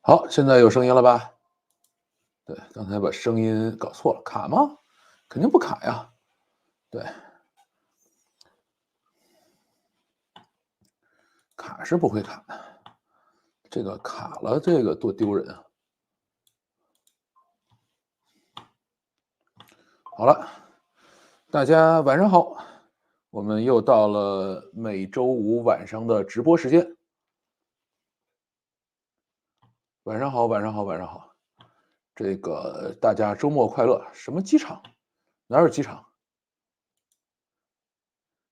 好，现在有声音了吧？对，刚才把声音搞错了，卡吗？肯定不卡呀。对，卡是不会卡的，这个卡了，这个多丢人啊！好了，大家晚上好，我们又到了每周五晚上的直播时间。晚上好，晚上好，晚上好。这个大家周末快乐。什么机场？哪有机场？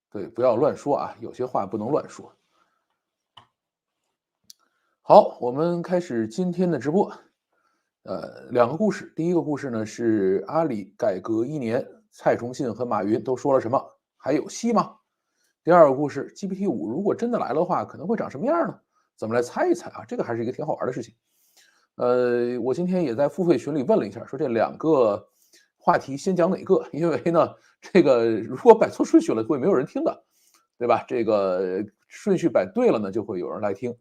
对，不要乱说啊，有些话不能乱说。好，我们开始今天的直播。两个故事。第一个故事呢是阿里改革1年，蔡崇信和马云都说了什么？还有戏吗？第二个故事，GPT5如果真的来了的话，可能会长什么样呢？咱们来猜一猜啊，这个还是一个挺好玩的事情。我今天也在付费群里问了一下，说这两个话题先讲哪个？因为呢，这个如果摆错顺序了，会没有人听的，对吧？这个顺序摆对了呢，就会有人来听，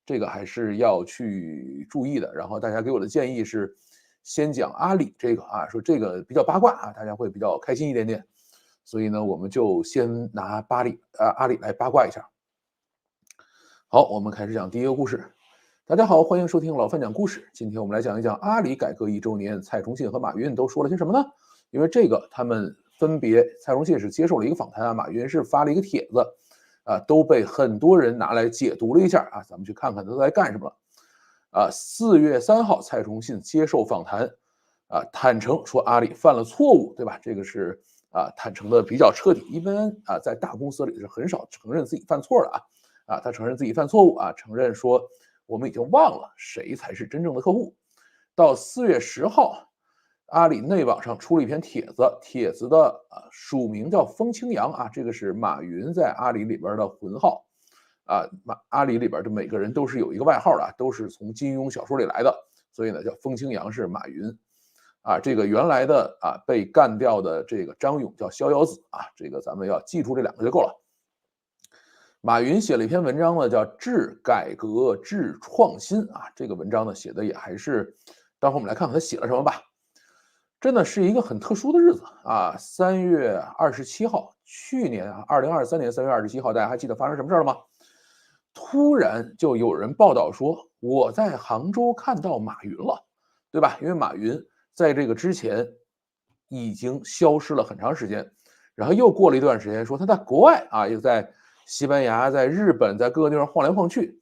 这个还是要去注意的。然后大家给我的建议是，先讲阿里这个啊，说这个比较八卦啊，大家会比较开心一点点。所以呢，我们就先拿阿里来八卦一下。好，我们开始讲第一个故事。大家好，欢迎收听老范讲故事。今天我们来讲一讲阿里改革1周年，蔡崇信和马云都说了些什么呢？因为这个他们分别，蔡崇信是接受了一个访谈啊，马云是发了一个帖子，都被很多人拿来解读了一下啊，咱们去看看他都在干什么了。4月3号，蔡崇信接受访谈，坦诚说阿里犯了错误，对吧？这个是坦诚的比较彻底。一般在大公司里是很少承认自己犯错的啊，他承认自己犯错误啊，承认说我们已经忘了谁才是真正的客户。到4月10号，阿里内网上出了一篇帖子，帖子的署名叫风清扬啊，这个是马云在阿里里边的魂号啊，阿里里边的每个人都是有一个外号的，都是从金庸小说里来的，所以呢叫风清扬是马云啊，这个原来的被干掉的这个张勇叫逍遥子啊，这个咱们要记住这两个就够了。马云写了一篇文章呢，叫“治改革治创新”啊，这个文章呢写的也还是，待会儿我们来看看他写了什么吧。真的是一个很特殊的日子啊！3月27号，去年2023年3月27号，大家还记得发生什么事了吗？突然就有人报道说，我在杭州看到马云了，对吧？因为马云在这个之前已经消失了很长时间，然后又过了一段时间，说他在国外啊，又在西班牙、在日本，在各个地方晃来晃去。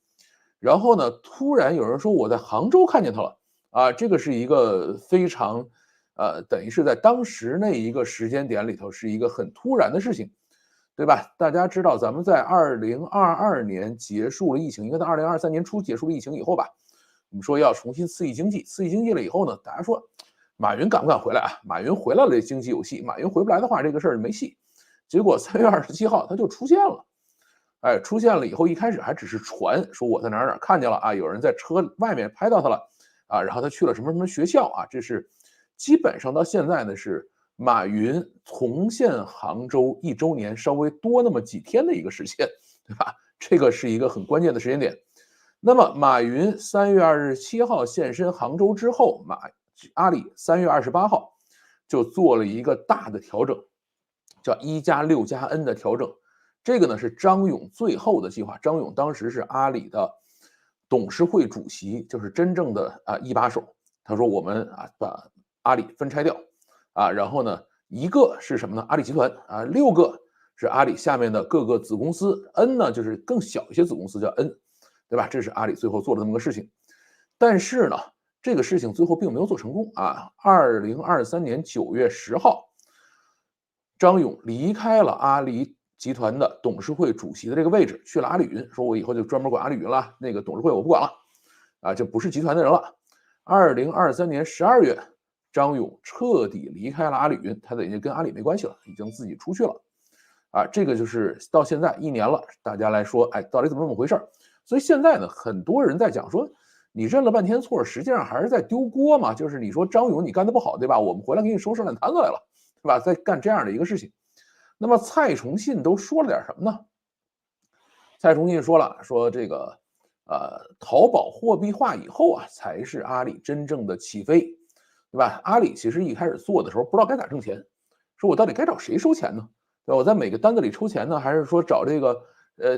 然后呢，突然有人说我在杭州看见他了啊，这个是一个非常等于是在当时那一个时间点里头是一个很突然的事情。对吧？大家知道，咱们在2022年结束了疫情，应该在2023年初结束了疫情以后吧，我们说要重新刺激经济，刺激经济了以后呢，大家说马云敢不敢回来啊？马云回来了，这经济有戏；马云回不来的话，这个事儿没戏。结果3月27号他就出现了，哎，出现了以后，一开始还只是传说我在哪儿哪儿看见了啊，有人在车外面拍到他了啊，然后他去了什么什么学校啊，这是基本上到现在呢是马云重现杭州1周年稍微多那么几天的一个时间，对吧？这个是一个很关键的时间点。那么马云3月27号现身杭州之后，阿里3月28号就做了一个大的调整，叫1+6+N 的调整。这个呢是张勇最后的计划。张勇当时是阿里的董事会主席，就是真正的一把手。他说我们把阿里分拆掉然后呢一个是什么呢？阿里集团6个是阿里下面的各个子公司，N 呢就是更小一些子公司叫 N，对吧？这是阿里最后做的这么个事情。但是呢，这个事情最后并没有做成功2023年9月10号，张勇离开了阿里集团的董事会主席的这个位置，去了阿里云，说我以后就专门管阿里云了，那个董事会我不管了就不是集团的人了。2023年12月，张勇彻底离开了阿里云，他已经跟阿里没关系了，已经自己出去了这个就是到现在1年了，大家来说，哎，到底怎么回事？所以现在呢，很多人在讲说，你认了半天错，实际上还是在丢锅嘛，就是你说张勇你干的不好，对吧？我们回来给你收拾烂摊子来了，对吧？在干这样的一个事情。那么蔡崇信都说了点什么呢？蔡崇信说了，说这个淘宝货币化以后啊，才是阿里真正的起飞，对吧？阿里其实一开始做的时候不知道该咋挣钱，说我到底该找谁收钱呢？对吧？我在每个单子里抽钱呢，还是说找这个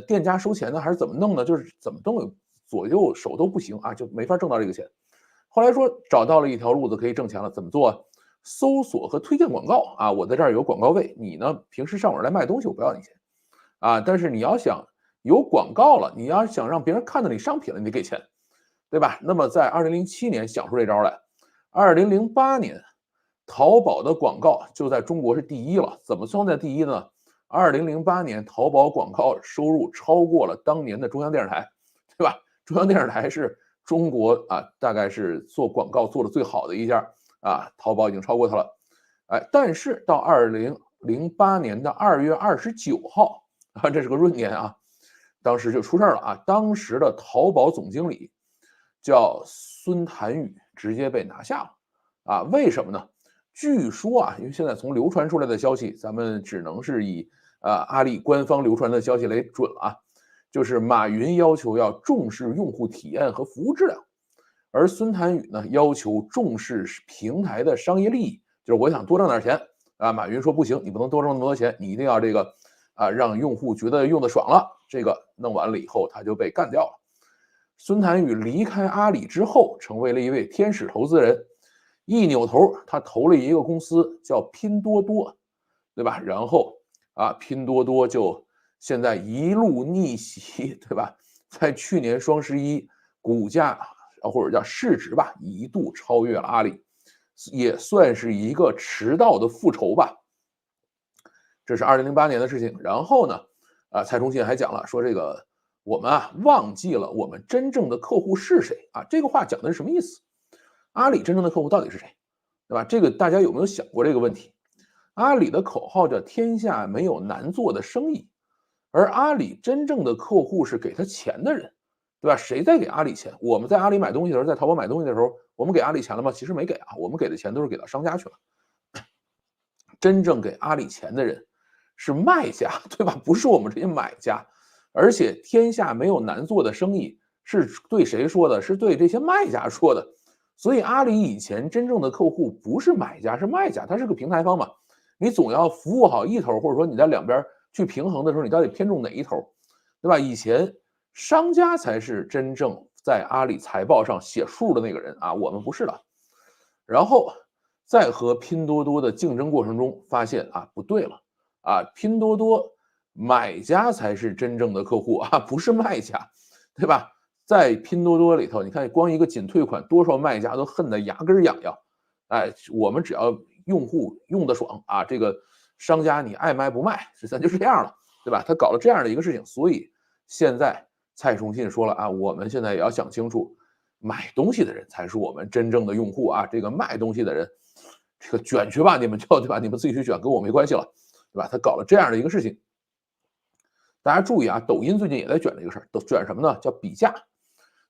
店家收钱呢，还是怎么弄呢？就是怎么弄左右手都不行啊，就没法挣到这个钱。后来说找到了一条路子可以挣钱了，怎么做啊？搜索和推荐广告啊，我在这儿有广告位，你呢平时上我这儿来卖东西，我不要你钱啊，但是你要想有广告了，你要想让别人看到你商品了，你得给钱，对吧？那么在2007年想出这招来，2008年淘宝的广告就在中国是第一了，怎么算在第一呢？2008年淘宝广告收入超过了当年的中央电视台，对吧？中央电视台是中国啊，大概是做广告做的最好的一家啊，淘宝已经超过它了。哎，但是到2008年的2月29号啊，这是个闰年啊，当时就出事了啊，当时的淘宝总经理叫孙谭宇，直接被拿下了啊，为什么呢？据说啊，因为现在从流传出来的消息，咱们只能是以阿里官方流传的消息为准了啊，就是马云要求要重视用户体验和服务质量，而孙谭宇呢要求重视平台的商业利益，就是我想多挣点钱啊。马云说不行，你不能多挣那么多钱，你一定要这个让用户觉得用的爽了。这个弄完了以后，他就被干掉了。孙谭宇离开阿里之后，成为了一位天使投资人。一扭头，他投了一个公司叫拼多多，对吧？然后拼多多就现在一路逆袭，对吧？在去年双11，股价或者叫市值吧，一度超越了阿里，也算是一个迟到的复仇吧。这是2008年的事情。然后呢，蔡崇信还讲了说这个我们忘记了我们真正的客户是谁啊？这个话讲的是什么意思？阿里真正的客户到底是谁，对吧？这个大家有没有想过这个问题？阿里的口号叫天下没有难做的生意，而阿里真正的客户是给他钱的人，对吧？谁在给阿里钱？我们在阿里买东西的时候，在淘宝买东西的时候，我们给阿里钱了吗？其实没给啊，我们给的钱都是给到商家去了。真正给阿里钱的人是卖家，对吧？不是我们这些买家。而且天下没有难做的生意是对谁说的？是对这些卖家说的。所以阿里以前真正的客户不是买家，是卖家，它是个平台方嘛。你总要服务好一头，或者说你在两边去平衡的时候，你到底偏重哪一头，对吧？以前商家才是真正在阿里财报上写数的那个人啊，我们不是的。然后在和拼多多的竞争过程中，发现不对了拼多多买家才是真正的客户不是卖家，对吧？在拼多多里头，你看光一个仅退款，多少卖家都恨得牙根痒痒。我们只要用户用得爽这个商家你爱卖不卖，咱就这样了，对吧？他搞了这样的一个事情，所以现在蔡崇信说了我们现在也要想清楚，买东西的人才是我们真正的用户这个卖东西的人，这个卷去吧，你们就对吧？你们自己去卷，跟我没关系了，对吧？他搞了这样的一个事情。大家注意抖音最近也在卷这个事儿，都卷什么呢？叫比价。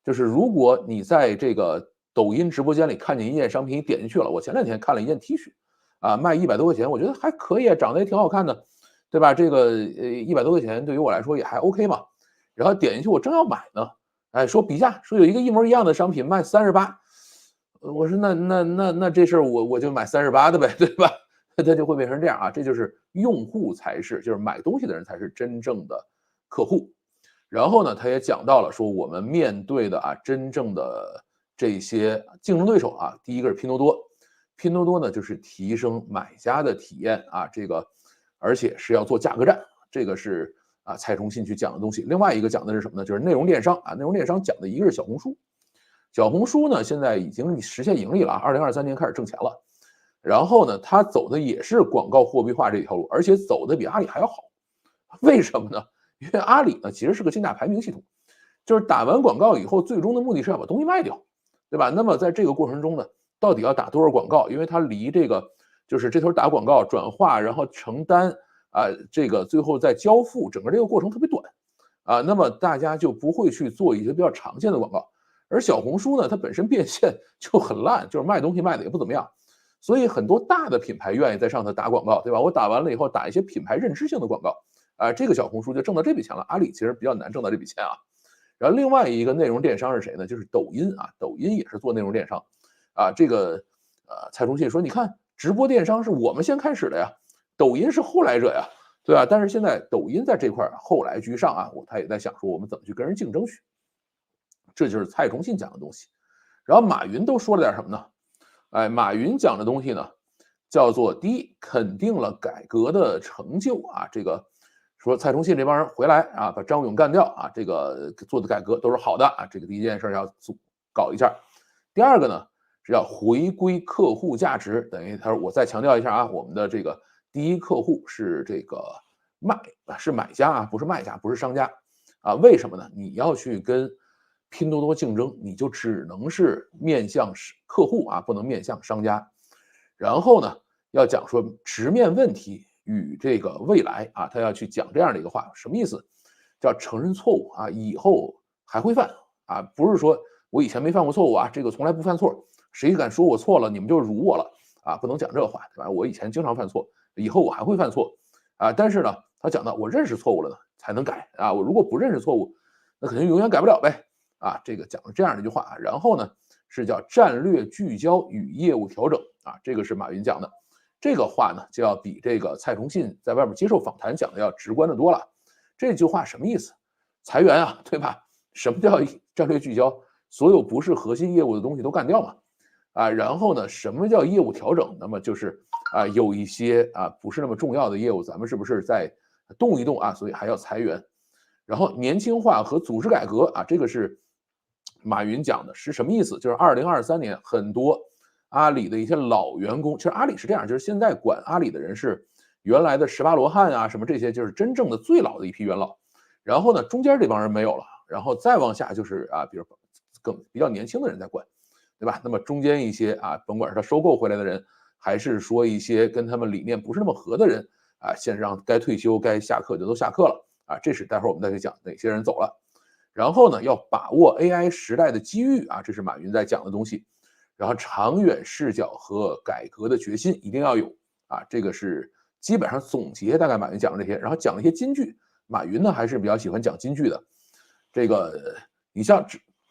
就是如果你在这个抖音直播间里看见一件商品，你点进去了，我前2天看了一件 T 恤卖100多块钱，我觉得还可以长得也挺好看的，对吧？这个100多块钱对于我来说也还 OK 嘛。然后点进去，我正要买呢，说比价，说有一个一模一样的商品卖38，我说那这事儿我就买38的呗，对吧？它就会变成这样这就是用户才是，就是买东西的人才是真正的客户。然后呢，他也讲到了说我们面对的真正的这些竞争对手第一个是拼多多，拼多多呢就是提升买家的体验这个而且是要做价格战，这个是蔡崇信去讲的东西。另外一个讲的是什么呢？就是内容电商内容电商讲的一个是小红书，小红书呢现在已经实现盈利了2023年开始挣钱了。然后呢，它走的也是广告货币化这条路，而且走的比阿里还要好。为什么呢？因为阿里呢其实是个竞价排名系统，就是打完广告以后，最终的目的是要把东西卖掉，对吧？那么在这个过程中呢，到底要打多少广告？因为它离这个就是这头打广告、转化，然后承担这个最后再交付，整个这个过程特别短那么大家就不会去做一些比较常见的广告。而小红书呢，它本身变现就很烂，就是卖东西卖的也不怎么样。所以很多大的品牌愿意在上头打广告，对吧？我打完了以后打一些品牌认知性的广告这个小红书就挣到这笔钱了。阿里其实比较难挣到这笔钱然后另外一个内容电商是谁呢？就是抖音啊，抖音也是做内容电商啊。这个蔡崇信说，你看直播电商是我们先开始的呀，抖音是后来者呀，对吧？但是现在抖音在这块后来居上啊，他也在想说我们怎么去跟人竞争去，这就是蔡崇信讲的东西。然后马云都说了点什么呢？哎，马云讲的东西呢，叫做第一，肯定了改革的成就啊，这个说蔡崇信这帮人回来啊，把张勇干掉啊，这个做的改革都是好的啊，这个第一件事要搞一下。第二个呢是要回归客户价值，等于他说我再强调一下啊，我们的这个第一客户是这个是买家啊，不是卖家，不是商家啊，为什么呢？你要去跟拼多多竞争，你就只能是面向客户啊，不能面向商家。然后呢，要讲说直面问题与这个未来啊，他要去讲这样的一个话，什么意思？叫承认错误啊，以后还会犯啊，不是说我以前没犯过错误啊，这个从来不犯错，谁敢说我错了，你们就辱我了啊，不能讲这话，对吧？我以前经常犯错，以后我还会犯错啊，但是呢，他讲到我认识错误了呢，才能改啊，我如果不认识错误，那肯定永远改不了呗啊，这个讲了这样的一句话，然后呢是叫战略聚焦与业务调整啊，这个是马云讲的。这个话呢，就要比这个蔡崇信在外面接受访谈讲的要直观的多了。这句话什么意思？裁员啊，对吧？什么叫战略聚焦？所有不是核心业务的东西都干掉嘛。啊，然后呢，什么叫业务调整？那么就是啊，有一些啊不是那么重要的业务，咱们是不是再动一动啊？所以还要裁员。然后年轻化和组织改革啊，这个是马云讲的，是什么意思？就是2023年很多阿里的一些老员工，其实阿里是这样，就是现在管阿里的人是原来的18罗汉啊，什么这些，就是真正的最老的一批元老。然后呢，中间这帮人没有了，然后再往下就是啊，比如更比较年轻的人在管，对吧？那么中间一些啊，甭管是他收购回来的人，还是说一些跟他们理念不是那么合的人啊，现在让该退休该下课就都下课了啊。这是待会儿我们再去讲哪些人走了。然后呢，要把握 AI 时代的机遇啊，这是马云在讲的东西。然后长远视角和改革的决心一定要有啊，这个是基本上总结大概马云讲的这些，然后讲了一些金句。马云呢还是比较喜欢讲金句的。这个你像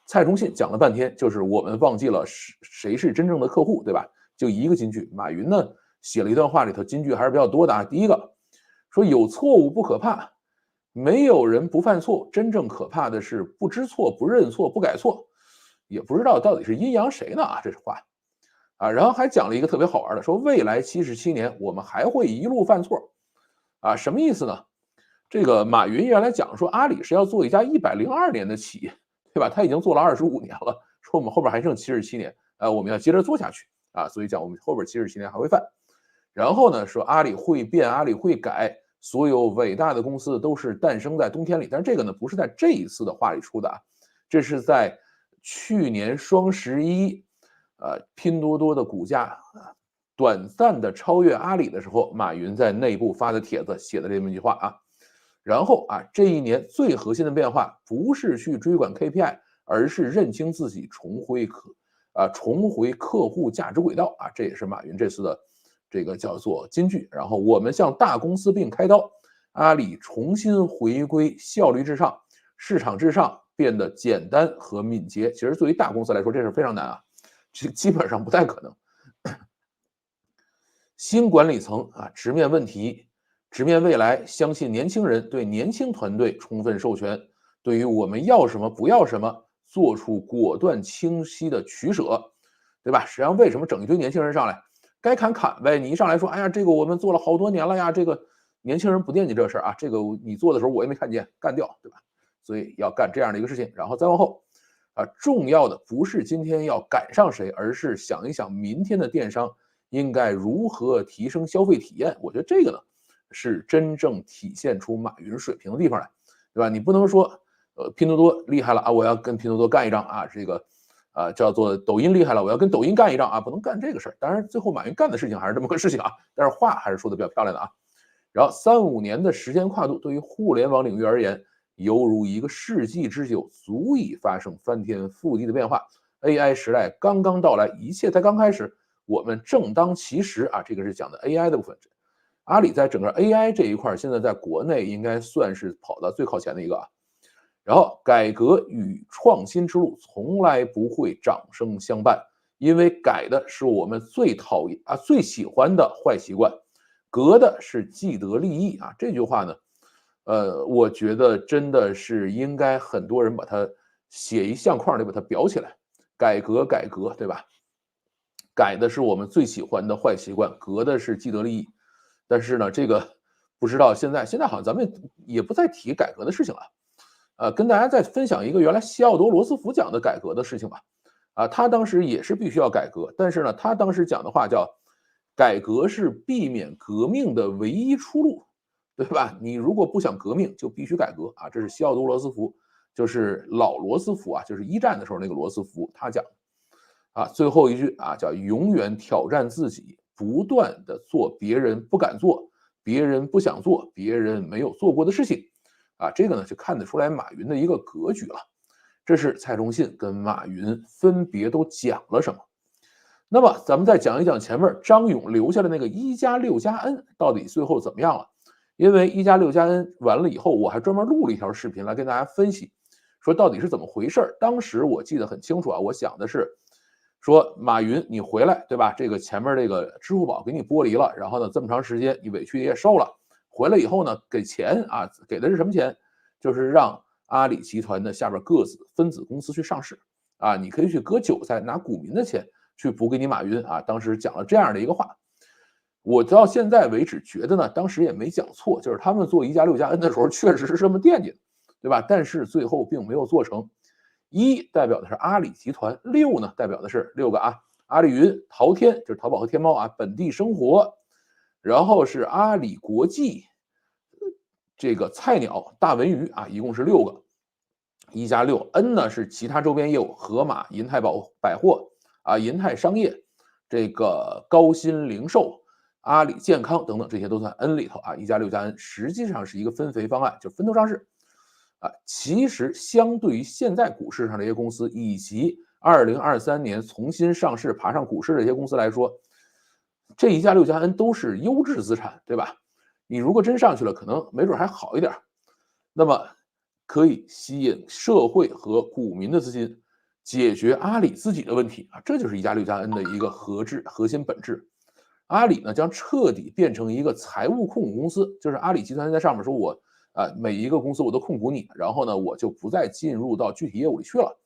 蔡崇信讲了半天，就是我们忘记了谁是真正的客户，对吧？就一个金句。马云呢写了一段话，里头金句还是比较多的啊。第一个说有错误不可怕，没有人不犯错，真正可怕的是不知错、不认错、不改错。也不知道到底是阴阳谁呢啊，这是话啊。然后还讲了一个特别好玩的，说未来77年我们还会一路犯错啊，什么意思呢？这个马云原来讲说阿里是要做一家102年的企业，对吧？他已经做了25年了，说我们后边还剩77年，我们要接着做下去啊，所以讲我们后边77年还会犯。然后呢，说阿里会变，阿里会改，所有伟大的公司都是诞生在冬天里。但是这个呢，不是在这一次的话里出的啊，这是在去年双11，拼多多的股价短暂的超越阿里的时候，马云在内部发的帖子写的这么一句话啊。然后啊，这一年最核心的变化不是去追赶 KPI，而是认清自己，重回客户价值轨道啊，这也是马云这次的这个叫做金句。然后我们向大公司并开刀，阿里重新回归效率至上、市场至上，变得简单和敏捷。其实对于大公司来说，这是非常难啊，这基本上不太可能。新管理层啊，直面问题，直面未来，相信年轻人，对年轻团队充分授权，对于我们要什么不要什么，做出果断清晰的取舍，对吧？实际上，为什么整一堆年轻人上来，该砍砍呗？你一上来说，哎呀，这个我们做了好多年了呀，这个年轻人不惦记这事儿啊，这个你做的时候我也没看见，干掉，对吧？所以要干这样的一个事情，然后再往后，重要的不是今天要赶上谁，而是想一想明天的电商应该如何提升消费体验。我觉得这个呢，是真正体现出马云水平的地方来，对吧？你不能说，拼多多厉害了啊，我要跟拼多多干一仗啊，这个，叫做抖音厉害了，我要跟抖音干一仗啊，不能干这个事儿。当然，最后马云干的事情还是这么个事情啊，但是话还是说的比较漂亮的啊。然后3-5年的时间跨度，对于互联网领域而言，犹如一个世纪之久，足以发生翻天覆地的变化。AI 时代刚刚到来，一切才刚开始，我们正当其时啊！这个是讲的 AI 的部分。阿里在整个 AI 这一块，现在在国内应该算是跑到最靠前的一个啊。然后改革与创新之路从来不会掌声相伴，因为改的是我们最讨厌最喜欢的坏习惯，革的是既得利益啊。这句话呢，我觉得真的是应该很多人把它写一相框里把它裱起来，改革改革，对吧？改的是我们最喜欢的坏习惯，革的是既得利益。但是呢，这个不知道现在好像咱们也不再提改革的事情了。跟大家再分享一个原来西奥多·罗斯福讲的改革的事情吧。他当时也是必须要改革，但是呢，他当时讲的话叫改革是避免革命的唯一出路，对吧？你如果不想革命，就必须改革啊。这是西奥多·罗斯福，就是老罗斯福啊，就是一战的时候那个罗斯福他讲最后一句叫永远挑战自己，不断的做别人不敢做、别人不想做、别人没有做过的事情这个呢就看得出来马云的一个格局了。这是蔡崇信跟马云分别都讲了什么。那么咱们再讲一讲前面张勇留下的那个1+6+N到底最后怎么样了。因为1+6+N完了以后，我还专门录了一条视频来跟大家分析，说到底是怎么回事。当时我记得很清楚我想的是说马云你回来，对吧？这个前面这个支付宝给你剥离了，然后呢这么长时间你委屈也受了，回来以后呢给钱给的是什么钱？就是让阿里集团的下边各分子公司去上市你可以去割韭菜，拿股民的钱去补给你马云当时讲了这样的一个话。我到现在为止觉得呢，当时也没讲错，就是他们做1+6+N的时候确实是这么惦记的，对吧？但是最后并没有做成。1代表的是阿里集团，6呢代表的是6个阿里云、淘天就是淘宝和天猫本地生活，然后是阿里国际，这个菜鸟、大文娱一共是6个。1+6，N 呢是其他周边业务，盒马、银泰百货银泰商业，这个高新零售、阿里健康等等，这些都算 N 里头1+6+N，实际上是一个分肥方案，就分头上市其实相对于现在股市上这些公司，以及2023年重新上市爬上股市的这些公司来说，这1+6+N都是优质资产，对吧？你如果真上去了，可能没准还好一点，那么可以吸引社会和股民的资金，解决阿里自己的问题这就是1+6+N的一个核心本质。阿里呢将彻底变成一个财务控股公司，就是阿里集团在上面说我每一个公司我都控股你，然后呢我就不再进入到具体业务里去了，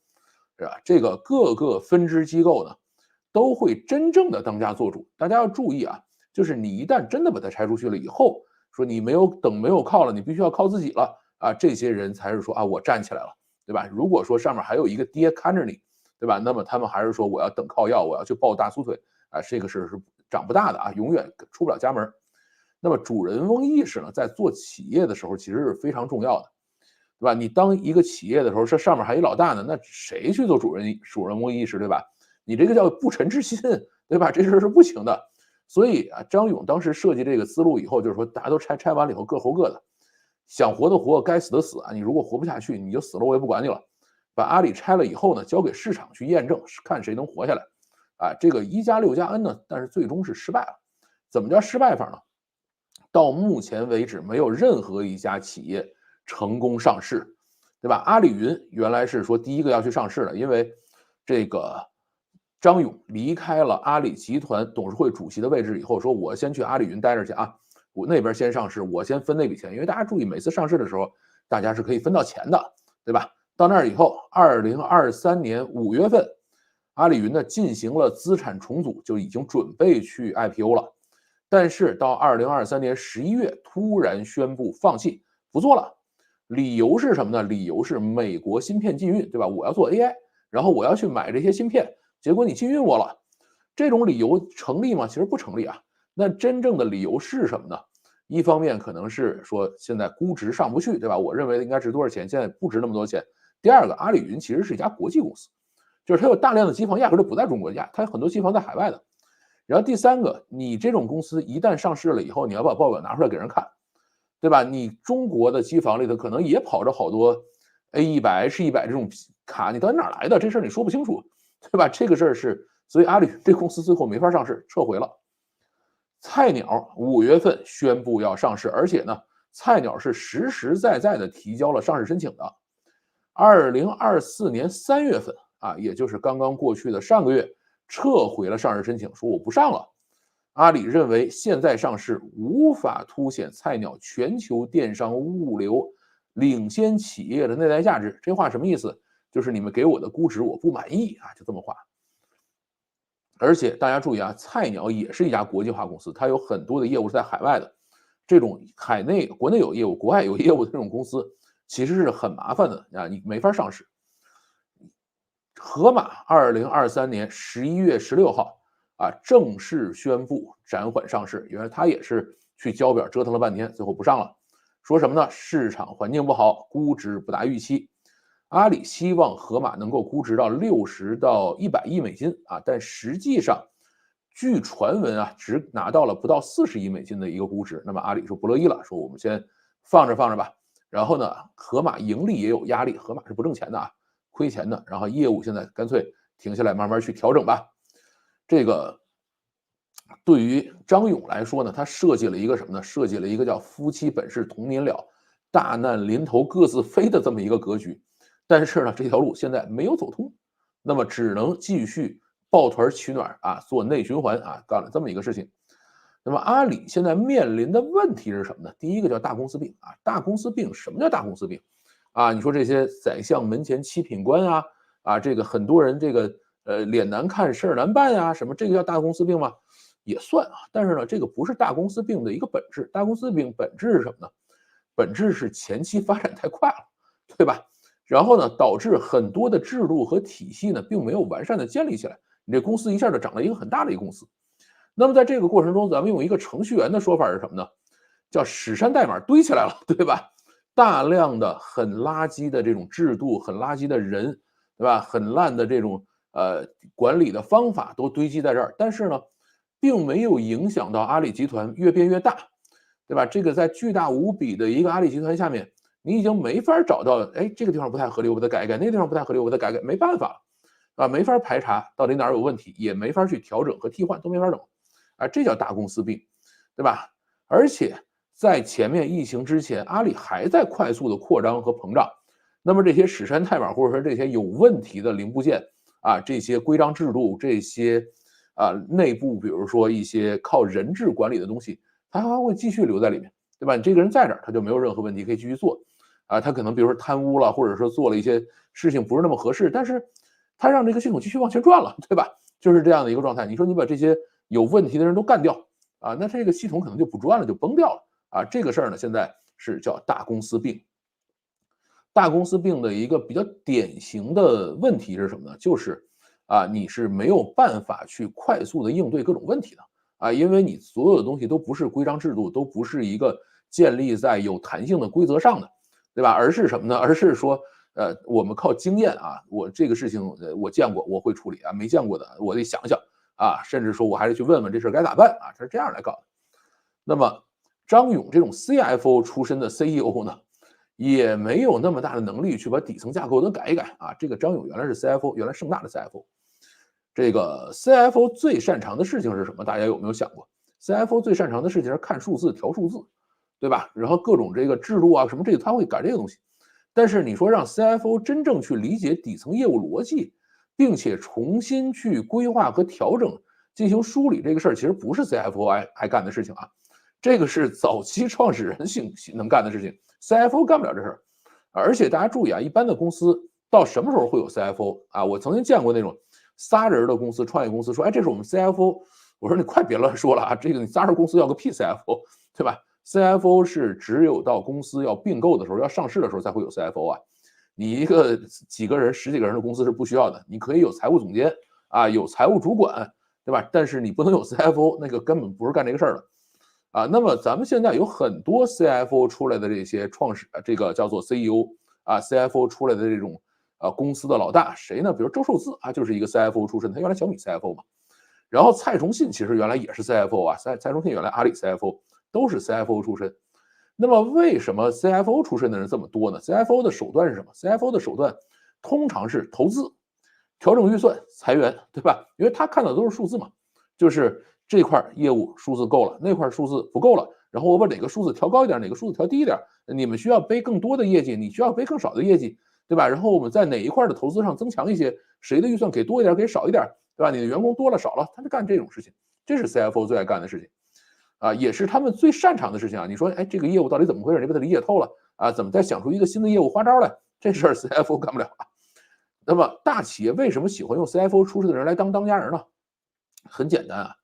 是吧？这个各个分支机构呢都会真正的当家做主。大家要注意就是你一旦真的把它拆出去了以后，说你没有靠了，你必须要靠自己了这些人才是说我站起来了，对吧？如果说上面还有一个爹看着你，对吧？那么他们还是说我要等靠要，我要去抱大粗腿这个事是长不大的永远出不了家门。那么主人翁意识呢，在做企业的时候其实是非常重要的，对吧？你当一个企业的时候，这上面还有老大呢，那谁去做主人翁意识，对吧？你这个叫不臣之心，对吧？这事是不行的。所以张勇当时设计这个思路以后，就是说大家都拆完了以后各活各的，想活的活，该死的死你如果活不下去，你就死了，我也不管你了。把阿里拆了以后呢，交给市场去验证，看谁能活下来这个1+6+N呢，但是最终是失败了。怎么叫失败法呢？到目前为止，没有任何一家企业成功上市，对吧？阿里云原来是说第一个要去上市的，因为这个张勇离开了阿里集团董事会主席的位置以后，说我先去阿里云待着去我那边先上市，我先分那笔钱。因为大家注意，每次上市的时候，大家是可以分到钱的，对吧？到那儿以后，2023年5月份，阿里云呢进行了资产重组，就已经准备去 IPO 了。但是到2023年11月，突然宣布放弃不做了。理由是什么呢？理由是美国芯片禁运，对吧？我要做 AI， 然后我要去买这些芯片，结果你禁运我了。这种理由成立吗？其实不成立那真正的理由是什么呢？一方面可能是说现在估值上不去，对吧？我认为应该值多少钱，现在不值那么多钱。第二个，阿里云其实是一家国际公司，就是它有大量的机房压根就不在中国它有很多机房在海外的。然后第三个，你这种公司一旦上市了以后，你要把报表拿出来给人看，对吧？你中国的机房里头可能也跑着好多 A100、H100这种卡，你到底哪来的？这事儿你说不清楚，对吧？这个事儿是，所以阿里这公司最后没法上市，撤回了。菜鸟5月份宣布要上市，而且呢，菜鸟是实实在在的提交了上市申请的。2024年3月份啊，也就是刚刚过去的上个月，撤回了上市申请，说我不上了。阿里认为现在上市无法凸显菜鸟全球电商物流领先企业的内在价值。这话什么意思？就是你们给我的估值我不满意啊，就这么话。而且大家注意啊，菜鸟也是一家国际化公司，它有很多的业务是在海外的。这种国内有业务，国外有业务的这种公司，其实是很麻烦的啊，你没法上市。盒马2023年11月16号啊，正式宣布暂缓上市。原来他也是去交表折腾了半天，最后不上了。说什么呢？市场环境不好，估值不达预期。阿里希望盒马能够估值到60到100亿美金啊，但实际上，据传闻啊，只拿到了不到40亿美金的一个估值。那么阿里说不乐意了，说我们先放着放着吧。然后呢，盒马盈利也有压力，盒马是不挣钱的啊，亏钱的。然后业务现在干脆停下来，慢慢去调整吧。这个对于张勇来说呢，他设计了一个什么呢？设计了一个叫夫妻本是同年了，大难临头各自飞的这么一个格局。但是呢，这条路现在没有走通，那么只能继续抱团取暖啊，做内循环啊，干了这么一个事情。那么阿里现在面临的问题是什么呢？第一个叫大公司病啊，大公司病，什么叫大公司病啊？你说这些宰相门前七品官啊，这个很多人这个脸难看事儿难办呀，什么这个叫大公司病吗？也算啊，但是呢，这个不是大公司病的一个本质。大公司病本质是什么呢？本质是前期发展太快了，对吧？然后呢，导致很多的制度和体系呢，并没有完善的建立起来，你这公司一下就长了一个很大的一个公司。那么在这个过程中，咱们用一个程序员的说法是什么呢？叫史山代码堆起来了，对吧？大量的很垃圾的这种制度，很垃圾的人，对吧？很烂的这种管理的方法都堆积在这儿，但是呢，并没有影响到阿里集团越变越大，对吧？这个在巨大无比的一个阿里集团下面，你已经没法找到，哎，这个地方不太合理，我把它改一改；那个地方不太合理，我把它改改，没办法了，啊，没法排查到底哪儿有问题，也没法去调整和替换，都没法整，啊，这叫大公司病，对吧？而且在前面疫情之前，阿里还在快速的扩张和膨胀，那么这些史山代码或者说这些有问题的零部件啊，这些规章制度，这些内部比如说一些靠人质管理的东西，它还会继续留在里面，对吧？你这个人在这儿，他就没有任何问题可以继续做。啊，他可能比如说贪污了，或者说做了一些事情不是那么合适，但是他让这个系统继续往前转了，对吧？就是这样的一个状态。你说你把这些有问题的人都干掉啊，那这个系统可能就不转了，就崩掉了啊。这个事儿呢，现在是叫大公司病。大公司病的一个比较典型的问题是什么呢？就是你是没有办法去快速的应对各种问题的啊，因为你所有的东西都不是规章制度，都不是一个建立在有弹性的规则上的。对吧？而是什么呢？而是说，我们靠经验啊，我这个事情我见过，我会处理啊，没见过的我得想想啊，甚至说我还得去问问这事该咋办啊，他是这样来搞的。那么张勇这种 CFO 出身的 CEO 呢，也没有那么大的能力去把底层架构都改一改啊。这个张勇原来是 CFO，原来盛大的 CFO，这个 CFO 最擅长的事情是什么？大家有没有想过？CFO 最擅长的事情是看数字、调数字。对吧？然后各种这个制度啊什么这个他会改这个东西，但是你说让 CFO 真正去理解底层业务逻辑，并且重新去规划和调整、进行梳理这个事儿，其实不是 CFO 爱干的事情啊，这个是早期创始人能干的事情，CFO 干不了这事儿。而且大家注意啊，一般的公司到什么时候会有 CFO 啊？我曾经见过那种仨人的公司，创业公司说，哎，这是我们 CFO，我说你快别乱说了啊，这个你仨人公司要个屁 CFO，对吧？CFO 是只有到公司要并购的时候、要上市的时候才会有 CFO 啊。你一个几个人、十几个人的公司是不需要的，你可以有财务总监啊，有财务主管，对吧？但是你不能有 CFO，那个根本不是干这个事儿的啊。那么咱们现在有很多 CFO 出来的这些这个叫做 CEO 啊，CFO 出来的这种公司的老大谁呢？比如周受资啊，就是一个 CFO 出身，他原来小米 CFO 嘛。然后蔡崇信其实原来也是 CFO 啊，蔡崇信原来阿里 CFO。都是 CFO 出身，那么为什么 CFO 出身的人这么多呢 ？CFO 的手段是什么 ？CFO 的手段通常是投资、调整预算、裁员，对吧？因为他看到的都是数字嘛，就是这块业务数字够了，那块数字不够了，然后我把哪个数字调高一点，哪个数字调低一点，你们需要背更多的业绩，你需要背更少的业绩，对吧？然后我们在哪一块的投资上增强一些，谁的预算给多一点，给少一点，对吧？你的员工多了少了，他就干这种事情，这是 CFO 最爱干的事情。也是他们最擅长的事情啊！你说，哎，这个业务到底怎么回事？你把它理解透了啊，怎么再想出一个新的业务花招来？这事儿 CFO 干不了啊。那么大企业为什么喜欢用 CFO 出身的人来当家人呢？很简单啊，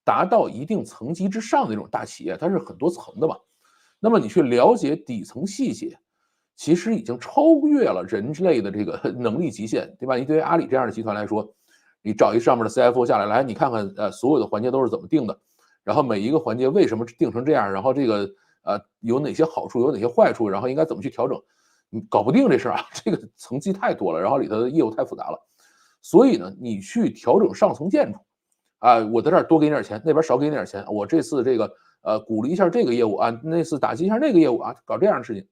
达到一定层级之上的那种大企业，它是很多层的嘛。那么你去了解底层细节，其实已经超越了人类的这个能力极限，对吧？你对于阿里这样的集团来说，你找一上面的 CFO 下来，来你看看，所有的环节都是怎么定的，然后每一个环节为什么定成这样，然后这个有哪些好处，有哪些坏处，然后应该怎么去调整，你搞不定这事儿啊，这个层级太多了，然后里头的业务太复杂了，所以呢，你去调整上层建筑，我在这儿多给你点钱，那边少给你点钱，我这次这个鼓励一下这个业务啊，那次打击一下那个业务啊，搞这样的事情。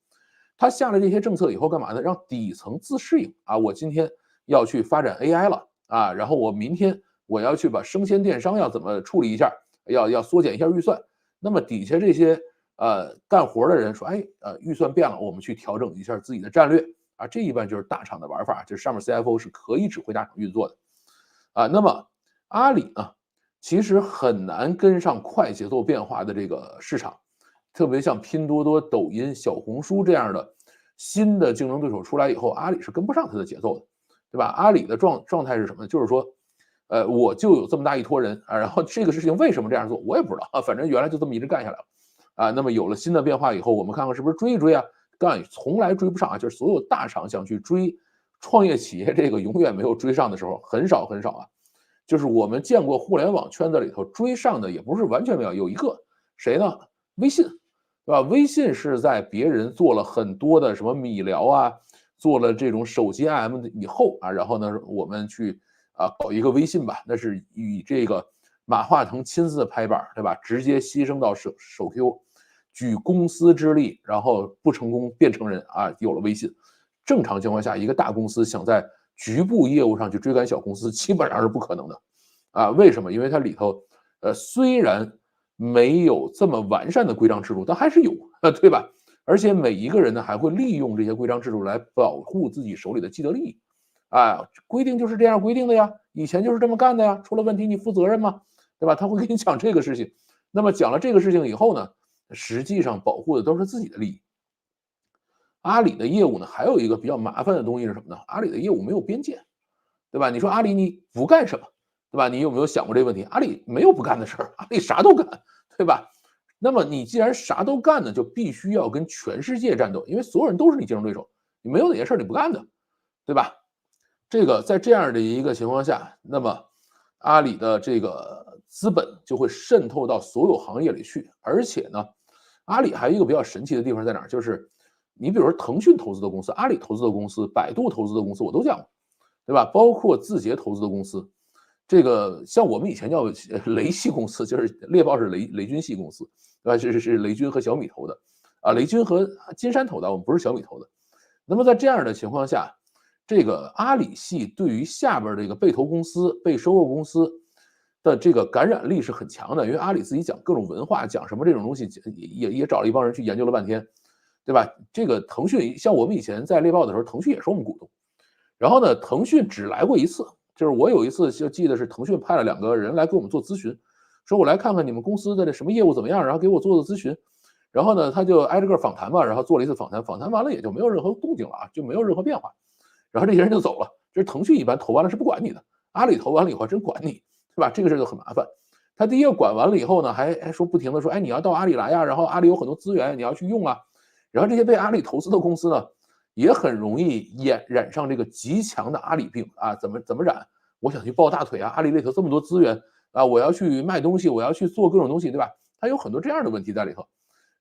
他下了这些政策以后干嘛呢？让底层自适应啊，我今天要去发展 AI 了啊，然后我明天我要去把生鲜电商要怎么处理一下，要缩减一下预算。那么底下这些干活的人说，哎预算变了，我们去调整一下自己的战略啊，这一般就是大厂的玩法，就是上面 CFO 是可以指挥大厂运作的啊。那么阿里呢，其实很难跟上快节奏变化的这个市场。特别像拼多多、抖音、小红书这样的新的竞争对手出来以后，阿里是跟不上它的节奏的，对吧？阿里的状态是什么呢？就是说，我就有这么大一坨人啊，然后这个事情为什么这样做，我也不知道啊，反正原来就这么一直干下来了啊。那么有了新的变化以后，我们看看是不是追一追啊？干从来追不上啊，就是所有大厂想去追创业企业，这个永远没有追上的时候，很少很少啊。就是我们见过互联网圈子里头追上的也不是完全没有，有一个谁呢？微信。对吧？微信是在别人做了很多的什么米聊啊，做了这种手机 IM 以后啊，然后呢，我们去搞一个微信吧，那是以这个马化腾亲自拍板，对吧？直接牺牲到手 Q，举公司之力，然后不成功变成人啊，有了微信。正常情况下，一个大公司想在局部业务上去追赶小公司，基本上是不可能的啊。为什么？因为它里头虽然没有这么完善的规章制度，但还是有，对吧？而且每一个人呢，还会利用这些规章制度来保护自己手里的既得利益。规定就是这样规定的呀，以前就是这么干的呀，出了问题你负责任吗？对吧？他会跟你讲这个事情。那么讲了这个事情以后呢，实际上保护的都是自己的利益。阿里的业务呢，还有一个比较麻烦的东西是什么呢？阿里的业务没有边界，对吧？你说阿里你不干什么，对吧？你有没有想过这个问题？阿里没有不干的事儿，阿里啥都干，对吧？那么你既然啥都干呢，就必须要跟全世界战斗，因为所有人都是你竞争对手，你没有哪些事儿你不干的，对吧？这个在这样的一个情况下，那么阿里的这个资本就会渗透到所有行业里去，而且呢，阿里还有一个比较神奇的地方在哪儿？就是你比如说腾讯投资的公司、阿里投资的公司、百度投资的公司，我都讲过，对吧？包括字节投资的公司，这个像我们以前叫雷系公司，就是猎豹是雷军系公司，对吧？是雷军和小米投的啊，雷军和金山投的，我们不是小米投的。那么在这样的情况下，这个阿里系对于下边这个被投公司、被收购公司的这个感染力是很强的，因为阿里自己讲各种文化，讲什么这种东西，也找了一帮人去研究了半天，对吧？这个腾讯像我们以前在猎豹的时候，腾讯也是我们股东，然后呢，腾讯只来过一次，就是我有一次就记得是腾讯派了2个人来给我们做咨询，说我来看看你们公司的这什么业务怎么样，然后给我做咨询。然后呢，他就挨着个访谈嘛，然后做了一次访谈，访谈完了也就没有任何动静了啊，就没有任何变化。然后这些人就走了。就是腾讯一般投完了是不管你的，阿里投完了以后真管你，对吧？这个事就很麻烦。他第一个管完了以后呢，还说不停的说，哎，你要到阿里来呀，然后阿里有很多资源你要去用啊。然后这些被阿里投资的公司呢，也很容易染上这个极强的阿里病啊。怎么染？我想去抱大腿啊，阿里里头这么多资源啊，我要去卖东西，我要去做各种东西，对吧？他有很多这样的问题在里头。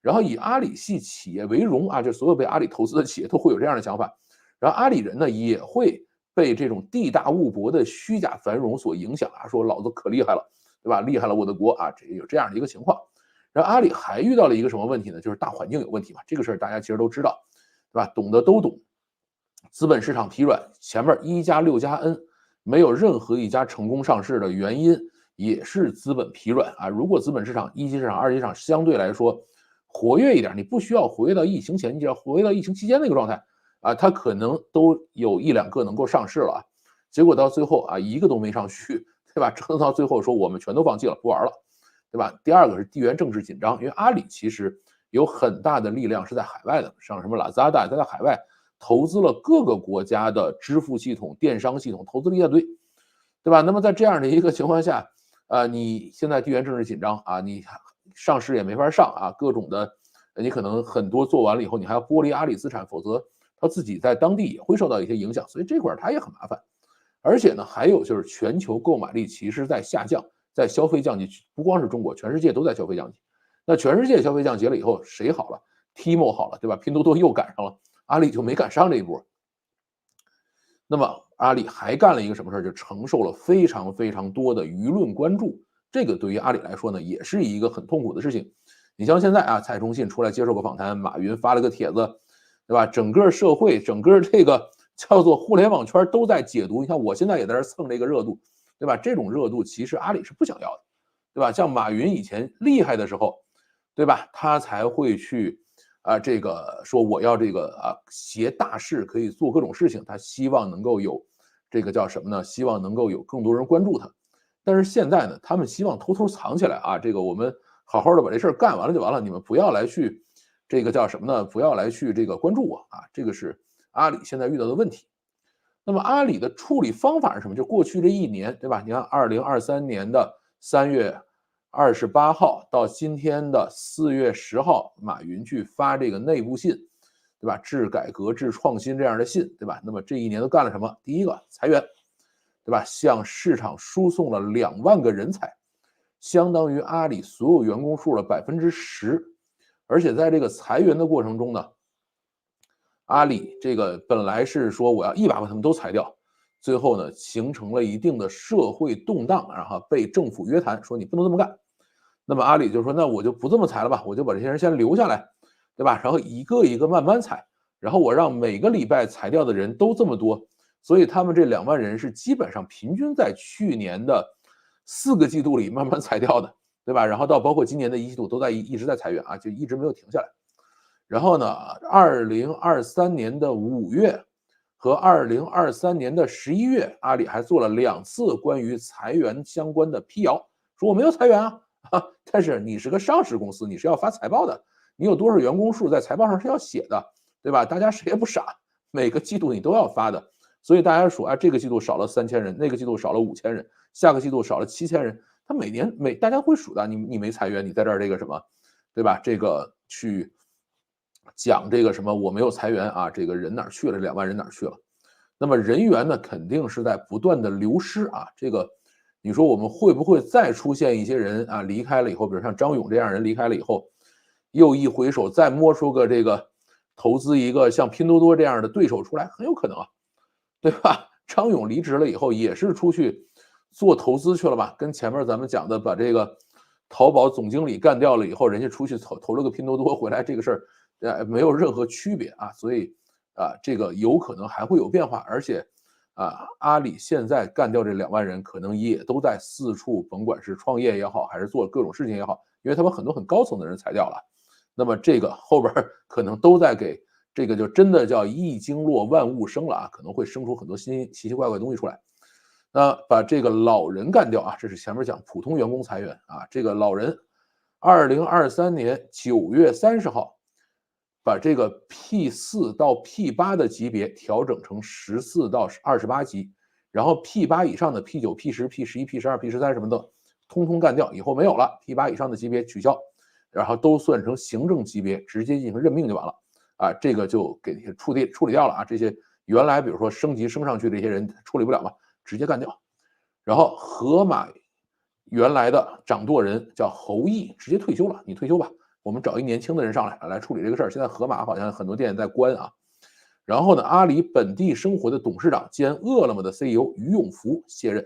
然后以阿里系企业为荣啊，就所有被阿里投资的企业都会有这样的想法。然后阿里人呢也会被这种地大物博的虚假繁荣所影响啊，说老子可厉害了，对吧？厉害了我的国啊，有这样的一个情况。然后阿里还遇到了一个什么问题呢？就是大环境有问题嘛，这个事儿大家其实都知道，对吧？懂的都懂。资本市场疲软，前面1+6+N 没有任何一家成功上市的原因也是资本疲软啊。如果资本市场1级市场、2级市场相对来说活跃一点，你不需要活跃到疫情前，你只要活跃到疫情期间那个状态啊，它可能都有1、2个能够上市了啊，结果到最后啊，一个都没上去，对吧？折腾到最后说我们全都放弃了，不玩了，对吧？第二个是地缘政治紧张，因为阿里其实有很大的力量是在海外的，像什么 Lazada，它在海外投资了各个国家的支付系统、电商系统，投资了一大堆，对吧？那么在这样的一个情况下，你现在地缘政治紧张啊，你上市也没法上啊，各种的，你可能很多做完了以后，你还要剥离阿里资产，否则他自己在当地也会受到一些影响，所以这块他也很麻烦。而且呢，还有就是全球购买力其实在下降，在消费降级，不光是中国，全世界都在消费降级。那全世界消费降级了以后，谁好了？Timo 好了，对吧？拼多多又赶上了，阿里就没赶上这一波。那么阿里还干了一个什么事儿？就承受了非常非常多的舆论关注。这个对于阿里来说呢，也是一个很痛苦的事情。你像现在啊，蔡崇信出来接受个访谈，马云发了个帖子，对吧？整个社会，整个这个叫做互联网圈都在解读。你看我现在也在这蹭这个热度，对吧？这种热度其实阿里是不想要的，对吧？像马云以前厉害的时候，对吧？他才会去这个说我要这个挟大势，可以做各种事情，他希望能够有这个叫什么呢？希望能够有更多人关注他。但是现在呢，他们希望偷偷藏起来啊，这个我们好好的把这事儿干完了就完了，你们不要来去这个叫什么呢？不要来去这个关注我啊，这个是阿里现在遇到的问题。那么阿里的处理方法是什么？就过去这一年，对吧？你看2023年的3月28号到今天的4月10号，马云去发这个内部信，对吧？致改革、致创新这样的信，对吧？那么这一年都干了什么？第一个裁员，对吧？向市场输送了2万个人才，相当于阿里所有员工数的10%。而且在这个裁员的过程中呢，阿里这个本来是说我要100把他们都裁掉，最后呢形成了一定的社会动荡，然后被政府约谈，说你不能这么干。那么阿里就说那我就不这么裁了吧，我就把这些人先留下来，对吧？然后一个一个慢慢裁，然后我让每个礼拜裁掉的人都这么多，所以他们这2万人是基本上平均在去年的4个季度里慢慢裁掉的，对吧？然后到包括今年的1季度都在一直在裁员啊，就一直没有停下来。然后呢，2023年的5月和2023年的11月，阿里还做了2次关于裁员相关的辟谣，说我没有裁员啊，但是你是个上市公司，你是要发财报的，你有多少员工数在财报上是要写的，对吧？大家谁也不傻，每个季度你都要发的，所以大家数啊，这个季度少了3000人，那个季度少了5000人，下个季度少了7000人，他每年大家会数的，你没裁员，你在这儿这个什么，对吧？这个去讲这个什么我没有裁员啊，这个人哪儿去了？2万人哪儿去了？那么人员呢，肯定是在不断的流失啊。这个你说我们会不会再出现一些人啊离开了以后，比如像张勇这样人离开了以后，又一回首再摸出个这个投资一个像拼多多这样的对手出来，很有可能啊，对吧？张勇离职了以后也是出去做投资去了吧？跟前面咱们讲的把这个淘宝总经理干掉了以后，人家出去投了个拼多多回来，这个事儿没有任何区别啊，所以这个有可能还会有变化，而且阿里现在干掉这2万人，可能也都在四处，甭管是创业也好，还是做各种事情也好，因为他们很多很高层的人裁掉了，那么这个后边可能都在给这个就真的叫一经落万物生了啊，可能会生出很多奇奇怪怪的东西出来。那把这个老人干掉啊，这是前面讲普通员工裁员啊，这个老人2023年9月30号。把这个 P4 到 P8的级别调整成14到28级，然后 P8 以上的 P9、P10、P11、P12、P13什么的，通通干掉，以后没有了。P8 以上的级别取消，然后都算成行政级别，直接进行任命就完了。啊，这个就给处理掉了啊。这些原来比如说升级升上去的这些人处理不了嘛，直接干掉。然后河马原来的掌舵人叫侯毅，直接退休了，你退休吧。我们找一年轻的人上来处理这个事儿。现在盒马好像很多店在关啊。然后呢，阿里本地生活的董事长兼饿了么的 CEO 于永福卸任。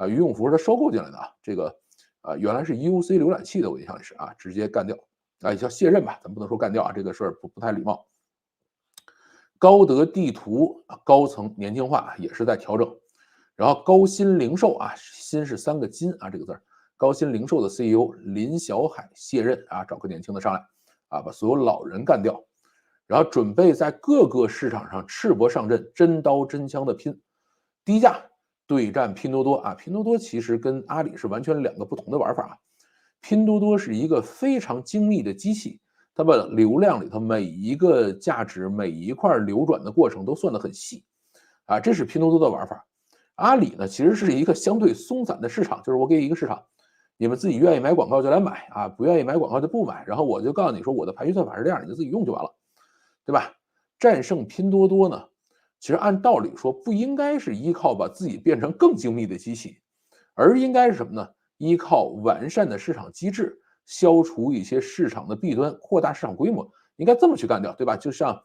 于永福是他收购进来的啊，这个原来是 UC 浏览器的，我印象里是啊，直接干掉啊，叫卸任吧，咱不能说干掉啊，这个事儿不太礼貌。高德地图高层年轻化也是在调整。然后高鑫零售啊，鑫是3个金啊这个字儿。高鑫零售的 CEO 林小海卸任啊，找个年轻的上来啊，把所有老人干掉。然后准备在各个市场上赤膊上阵，真刀真枪的拼，低价对战拼多多啊。拼多多其实跟阿里是完全两个不同的玩法。拼多多是一个非常精密的机器，它把流量里头每一个价值、每一块流转的过程都算得很细啊，这是拼多多的玩法。阿里呢，其实是一个相对松散的市场，就是我给一个市场，你们自己愿意买广告就来买啊，不愿意买广告就不买，然后我就告诉你说我的排序算法是这样，你就自己用就完了，对吧？战胜拼多多呢，其实按道理说不应该是依靠把自己变成更精密的机器，而应该是什么呢？依靠完善的市场机制，消除一些市场的弊端，扩大市场规模，应该这么去干掉，对吧？就像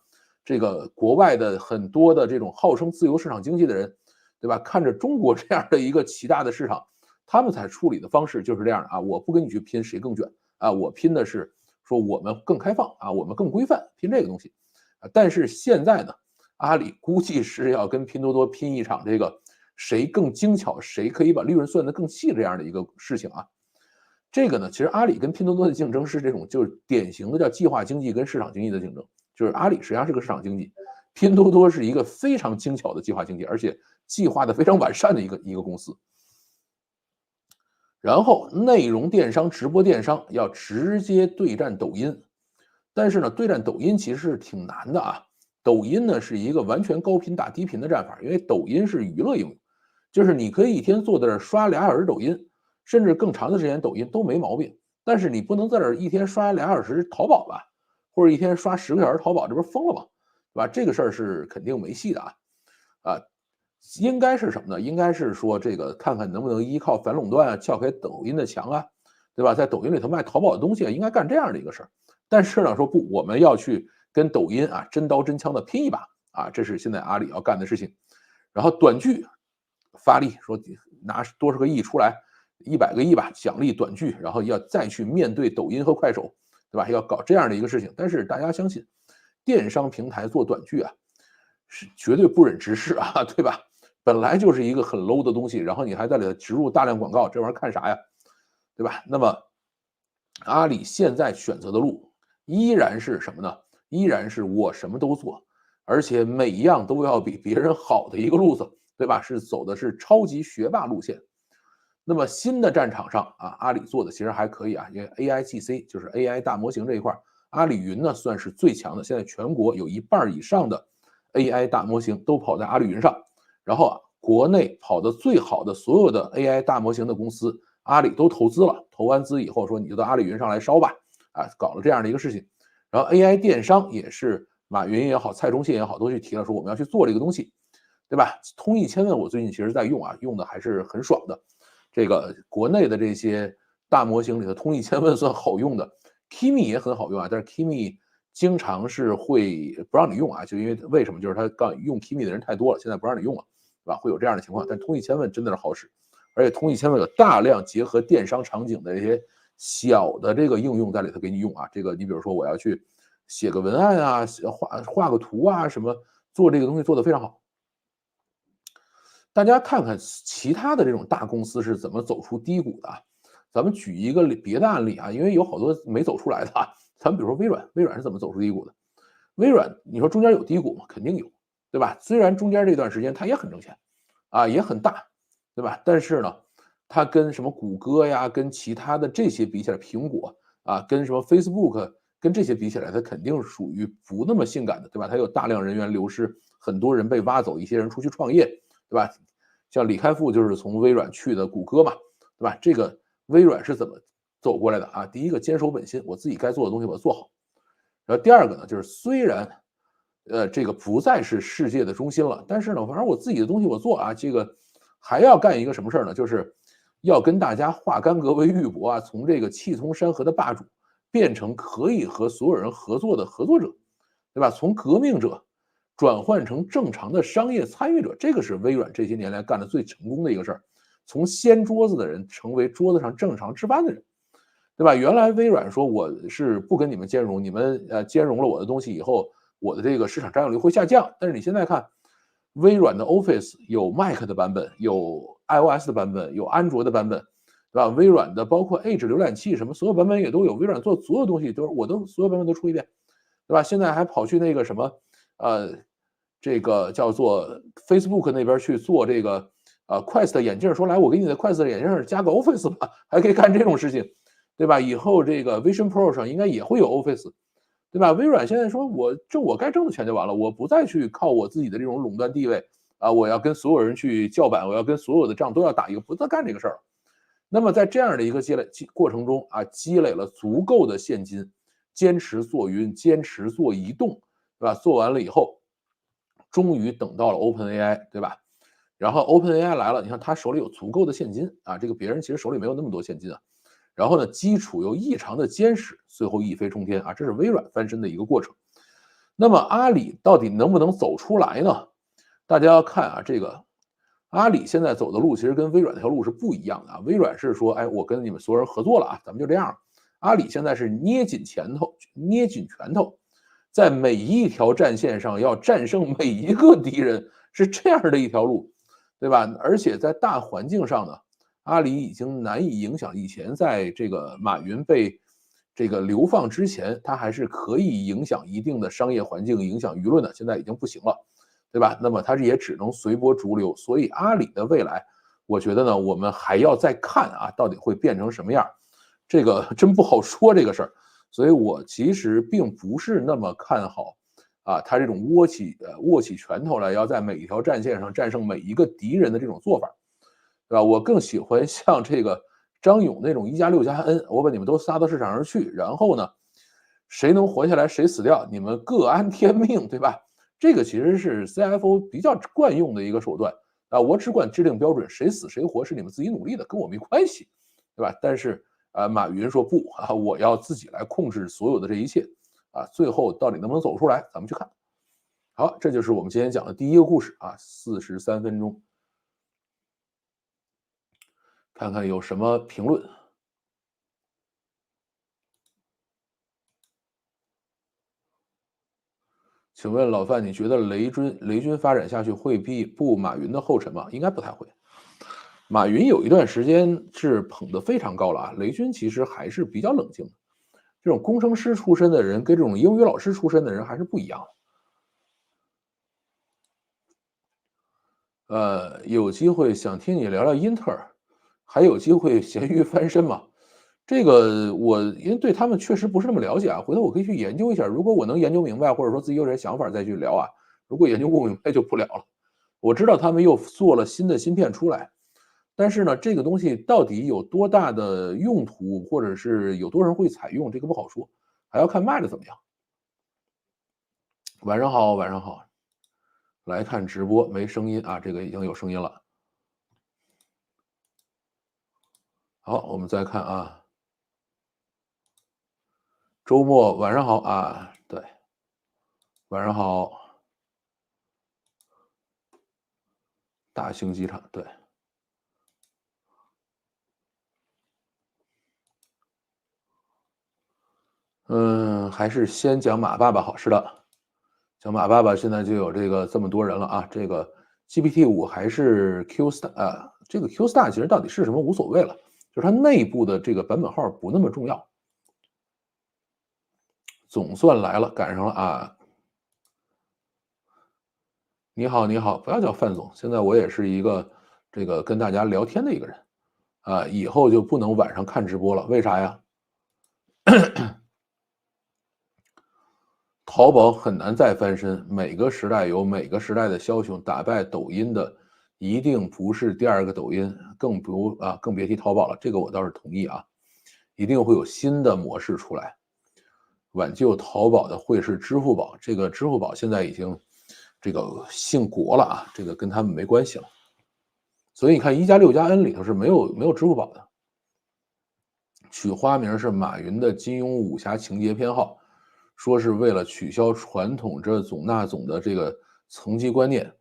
这个国外的很多的这种号称自由市场经济的人，对吧？看着中国这样的一个奇大的市场，他们才处理的方式就是这样的啊，我不跟你去拼谁更卷啊，我拼的是说我们更开放啊，我们更规范，拼这个东西啊。但是现在呢，阿里估计是要跟拼多多拼一场这个谁更精巧，谁可以把利润算得更细这样的一个事情啊。这个呢，其实阿里跟拼多多的竞争是这种就是典型的叫计划经济跟市场经济的竞争，就是阿里实际上是个市场经济，拼多多是一个非常精巧的计划经济，而且计划的非常完善的一个公司。然后内容电商、直播电商要直接对战抖音，但是呢，对战抖音其实是挺难的啊。抖音呢是一个完全高频打低频的战法，因为抖音是娱乐应用，就是你可以一天坐在这儿刷2小时抖音，甚至更长的时间抖音都没毛病。但是你不能在这儿一天刷2小时淘宝吧，或者一天刷10个小时淘宝，这不是疯了吗？对吧？这个事儿是肯定没戏的啊。啊，应该是什么呢？应该是说这个看看能不能依靠反垄断啊，撬开抖音的墙啊，对吧？在抖音里头卖淘宝的东西啊，应该干这样的一个事儿。但是呢，说不，我们要去跟抖音啊真刀真枪的拼一把啊，这是现在阿里要干的事情。然后短剧发力，说拿多少个亿出来，100个亿吧，奖励短剧，然后要再去面对抖音和快手，对吧？要搞这样的一个事情。但是大家相信，电商平台做短剧啊，是绝对不忍直视啊，对吧？本来就是一个很 low 的东西，然后你还在里头植入大量广告，这玩意儿看啥呀？对吧？那么阿里现在选择的路依然是什么呢？依然是我什么都做，而且每一样都要比别人好的一个路子，对吧？是走的是超级学霸路线。那么新的战场上啊，阿里做的其实还可以啊，因为 AIGC 就是 AI 大模型这一块，阿里云呢算是最强的，现在全国有1半以上的 AI 大模型都跑在阿里云上。然后啊，国内跑得最好的所有的 AI 大模型的公司，阿里都投资了，投完资以后说你就到阿里云上来烧吧，啊，搞了这样的一个事情。然后 AI 电商也是马云也好，蔡崇信也好，都去提了说我们要去做这个东西，对吧？通义千问我最近其实在用啊，用的还是很爽的。这个国内的这些大模型里头，通义千问算好用的 ，Kimi 也很好用啊，但是 Kimi 经常是会不让你用啊，就因为为什么？就是他刚用 Kimi 的人太多了，现在不让你用了，对吧？会有这样的情况。但通义千问真的是好使，而且通义千问有大量结合电商场景的这些小的这个应用在里头给你用啊。这个你比如说我要去写个文案啊，画个图啊，什么做这个东西做得非常好。大家看看其他的这种大公司是怎么走出低谷的啊？咱们举一个别的案例啊，因为有好多没走出来的啊。咱们比如说微软，微软是怎么走出低谷的？微软，你说中间有低谷吗？肯定有，对吧？虽然中间这段时间它也很挣钱，啊，也很大，对吧？但是呢，它跟什么谷歌呀，跟其他的这些比起来，苹果啊，跟什么 Facebook，跟这些比起来，它肯定属于不那么性感的，对吧？它有大量人员流失，很多人被挖走，一些人出去创业，对吧？像李开复就是从微软去的谷歌嘛，对吧？这个微软是怎么走过来的啊？第一个坚守本心，我自己该做的东西我做好。然后第二个呢，就是虽然这个不再是世界的中心了，但是呢，反正我自己的东西我做啊，这个还要干一个什么事儿呢？就是要跟大家化干戈为玉帛啊，从这个气吞山河的霸主变成可以和所有人合作的合作者，对吧？从革命者转换成正常的商业参与者，这个是微软这些年来干的最成功的一个事儿。从掀桌子的人成为桌子上正常吃饭的人，对吧？原来微软说我是不跟你们兼容，你们兼容了我的东西以后，我的这个市场占有率会下降。但是你现在看，微软的 Office 有 Mac 的版本，有 iOS 的版本，有安卓的版本，对吧？微软的包括 Edge 浏览器什么，所有版本也都有。微软做所有东西都是我都所有版本都出一遍，对对吧？现在还跑去那个什么，这个叫做 Facebook 那边去做这个Quest 眼镜，说来我给你的 Quest 眼镜上加个 Office 吧，还可以干这种事情，对吧？以后这个 Vision Pro 上应该也会有 Office，对吧？微软现在说我挣我该挣的钱就完了，我不再去靠我自己的这种垄断地位啊，我要跟所有人去叫板，我要跟所有的仗都要打一个，不再干这个事儿。那么在这样的一个过程中啊，积累了足够的现金，坚持做云，坚持做移动，对吧？做完了以后，终于等到了 OpenAI， 对吧？然后 OpenAI 来了，你看他手里有足够的现金啊，这个别人其实手里没有那么多现金啊。然后呢，基础又异常的坚实，最后一飞冲天啊，这是微软翻身的一个过程。那么阿里到底能不能走出来呢？大家要看啊，这个阿里现在走的路其实跟微软那条路是不一样的啊。微软是说，哎，我跟你们所有人合作了啊，咱们就这样。阿里现在是捏紧拳头，在每一条战线上要战胜每一个敌人，是这样的一条路，对吧？而且在大环境上呢，阿里已经难以影响。以前在这个马云被这个流放之前，他还是可以影响一定的商业环境、影响舆论的，现在已经不行了。对吧？那么它也只能随波逐流，所以阿里的未来，我觉得呢，我们还要再看啊，到底会变成什么样，这个真不好说这个事儿。所以我其实并不是那么看好啊，他这种握起拳头来，要在每一条战线上战胜每一个敌人的这种做法，对吧？我更喜欢像这个张勇那种1+6+N，我把你们都撒到市场上去，然后呢，谁能活下来谁死掉，你们各安天命，对吧？这个其实是 CFO 比较惯用的一个手段啊，我只管制定标准，谁死谁活是你们自己努力的，跟我没关系，对吧？但是马云说不啊，我要自己来控制所有的这一切啊，最后到底能不能走出来，咱们去看。好，这就是我们今天讲的第一个故事啊，43分钟，看看有什么评论。请问老范，你觉得雷军发展下去会步马云的后尘吗？应该不太会。马云有一段时间是捧得非常高了啊，雷军其实还是比较冷静的。这种工程师出身的人跟这种英语老师出身的人还是不一样的。有机会想听你聊聊英特尔，还有机会咸鱼翻身吗？这个我因为对他们确实不是那么了解啊，回头我可以去研究一下。如果我能研究明白，或者说自己有点想法再去聊啊。如果研究不明白就不聊了。我知道他们又做了新的芯片出来，但是呢，这个东西到底有多大的用途，或者是有多少人会采用，这个不好说，还要看卖的怎么样。晚上好，晚上好，来看直播没声音啊，这个已经有声音了。好，我们再看啊。周末晚上好啊，对，晚上好，大兴机场，对，还是先讲马爸爸好，是的，讲马爸爸现在就有这么多人了啊，这个 GPT-5还是 Q-Star 啊，这个 Q-Star 其实到底是什么无所谓了，就是它内部的这个版本号不那么重要。总算来了，赶上了啊！你好，你好，不要叫范总，现在我也是一个这个跟大家聊天的一个人啊，以后就不能晚上看直播了，为啥呀？淘宝很难再翻身，每个时代有每个时代的枭雄，打败抖音的一定不是第二个抖音，更别提淘宝了，这个我倒是同意啊，一定会有新的模式出来。挽救淘宝的会是支付宝，这个支付宝现在已经这个姓国了啊，这个跟他们没关系了。所以你看1+6+N里头是没有支付宝的，取花名是马云的金庸武侠情节偏好，说是为了取消传统这总那总的这个层级观念。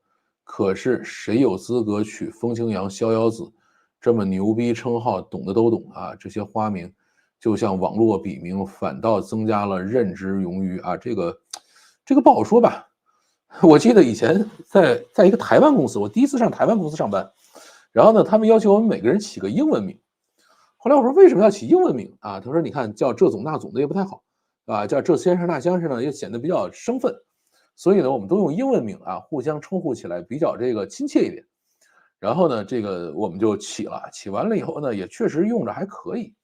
可是谁有资格取风清扬、逍遥子这么牛逼称号？懂的都懂啊，这些花名就像网络笔名，反倒增加了认知冗余啊。这个不好说吧？我记得以前在一个台湾公司，我第一次上台湾公司上班，然后呢，他们要求我们每个人起个英文名。后来我说为什么要起英文名啊？他说你看叫这总那总的也不太好，啊，叫这先生那先生呢，也显得比较生分，所以呢，我们都用英文名啊，互相称呼起来比较这个亲切一点。然后呢，这个我们就起了，起完了以后呢，也确实用着还可以。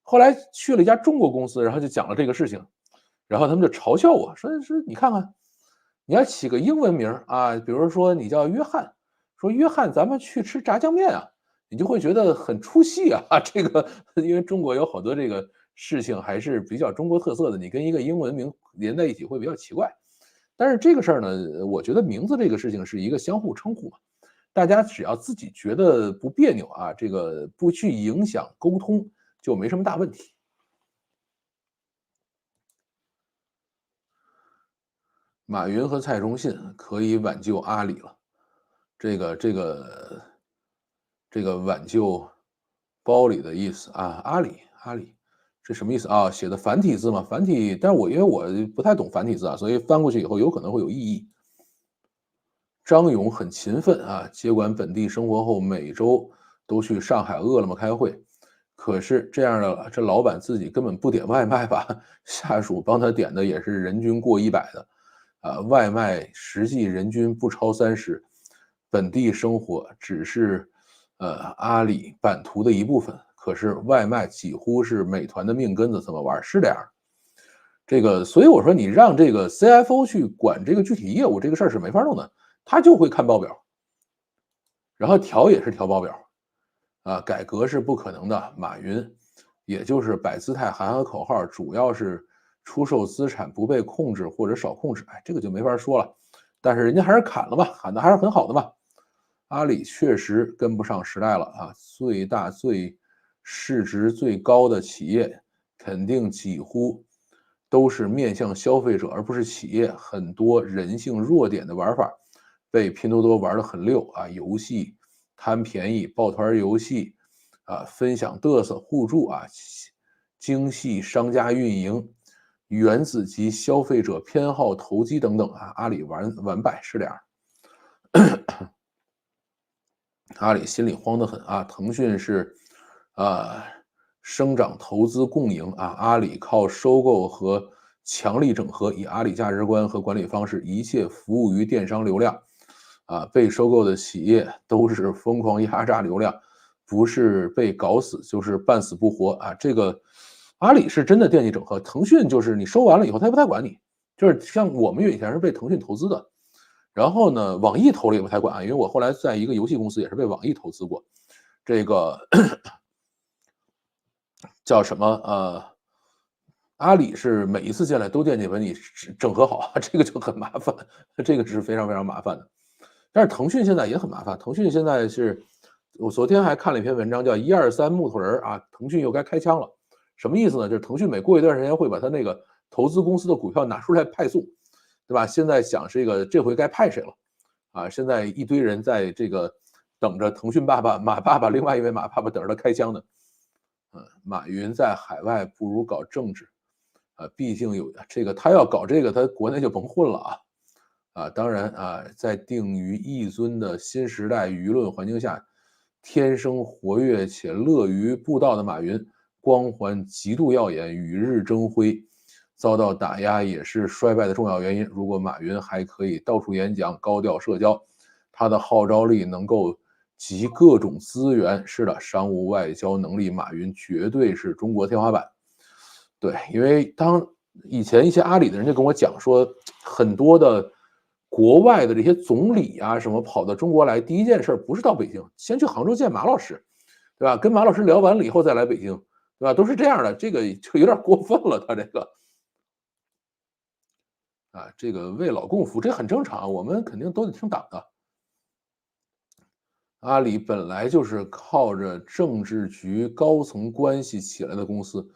后来去了一家中国公司，然后就讲了这个事情，然后他们就嘲笑我说你看看，你要起个英文名啊，比如说你叫约翰，说约翰，咱们去吃炸酱面啊，你就会觉得很出戏啊。这个因为中国有好多这个事情还是比较中国特色的，你跟一个英文名连在一起会比较奇怪。但是这个事儿呢，我觉得名字这个事情是一个相互称呼嘛，大家只要自己觉得不别扭啊，这个不去影响沟通，就没什么大问题。马云和蔡崇信可以挽救阿里了，这个挽救包里的意思啊，阿里这什么意思啊？写的繁体字嘛，繁体，但是因为我不太懂繁体字啊，所以翻过去以后有可能会有异议。张勇很勤奋啊，接管本地生活后，每周都去上海饿了么开会。可是这样的这老板自己根本不点外卖吧？下属帮他点的也是人均过100的，啊，外卖实际人均不超30，本地生活只是阿里版图的一部分。可是外卖几乎是美团的命根子，怎么玩？是这样。这个，所以我说你让这个 CFO 去管这个具体业务，这个事儿是没法弄的，他就会看报表，然后调也是调报表，啊，改革是不可能的。马云也就是摆姿态喊喊口号，主要是出售资产不被控制或者少控制，哎，这个就没法说了。但是人家还是砍了嘛，砍的还是很好的嘛。阿里确实跟不上时代了啊，最大市值最高的企业，肯定几乎都是面向消费者，而不是企业。很多人性弱点的玩法被拼多多玩得很溜啊，游戏贪便宜、抱团游戏啊、分享嘚瑟、互助啊、精细商家运营、原子级消费者偏好投机等等啊，阿里完败是这样。阿里心里慌得很啊，腾讯是啊生长投资共赢啊，阿里靠收购和强力整合，以阿里价值观和管理方式，一切服务于电商流量啊，被收购的企业都是疯狂压榨流量，不是被搞死就是半死不活啊。这个阿里是真的惦记整合，腾讯就是你收完了以后他也不太管你，就是像我们以前是被腾讯投资的，然后呢，网易投了也不太管啊，因为我后来在一个游戏公司也是被网易投资过，这个叫什么阿里是每一次进来都惦记把你整合好啊，这个就很麻烦，这个是非常非常麻烦的。但是腾讯现在也很麻烦，腾讯现在是我昨天还看了一篇文章，叫“1、2、3木头人”啊，腾讯又该开枪了。什么意思呢？就是腾讯每过一段时间会把他那个投资公司的股票拿出来派送，对吧？现在想这回该派谁了啊？现在一堆人在这个等着腾讯爸爸马爸爸，另外一位马爸爸等着他开枪呢。马云在海外不如搞政治，毕竟有这个他要搞这个，他国内就甭混了啊。当然啊，在定于一尊的新时代舆论环境下，天生活跃且乐于布道的马云，光环极度耀眼，与日争辉，遭到打压也是衰败的重要原因。如果马云还可以到处演讲、高调社交，他的号召力能够集各种资源，是的，商务外交能力，马云绝对是中国天花板。对，因为以前一些阿里的人就跟我讲说，很多的国外的这些总理啊什么跑到中国来，第一件事不是到北京，先去杭州见马老师，对吧？跟马老师聊完了以后再来北京，对吧？都是这样的，这个就有点过分了，他这个这个为老共服，这很正常，我们肯定都得听党的。阿里本来就是靠着政治局高层关系起来的公司，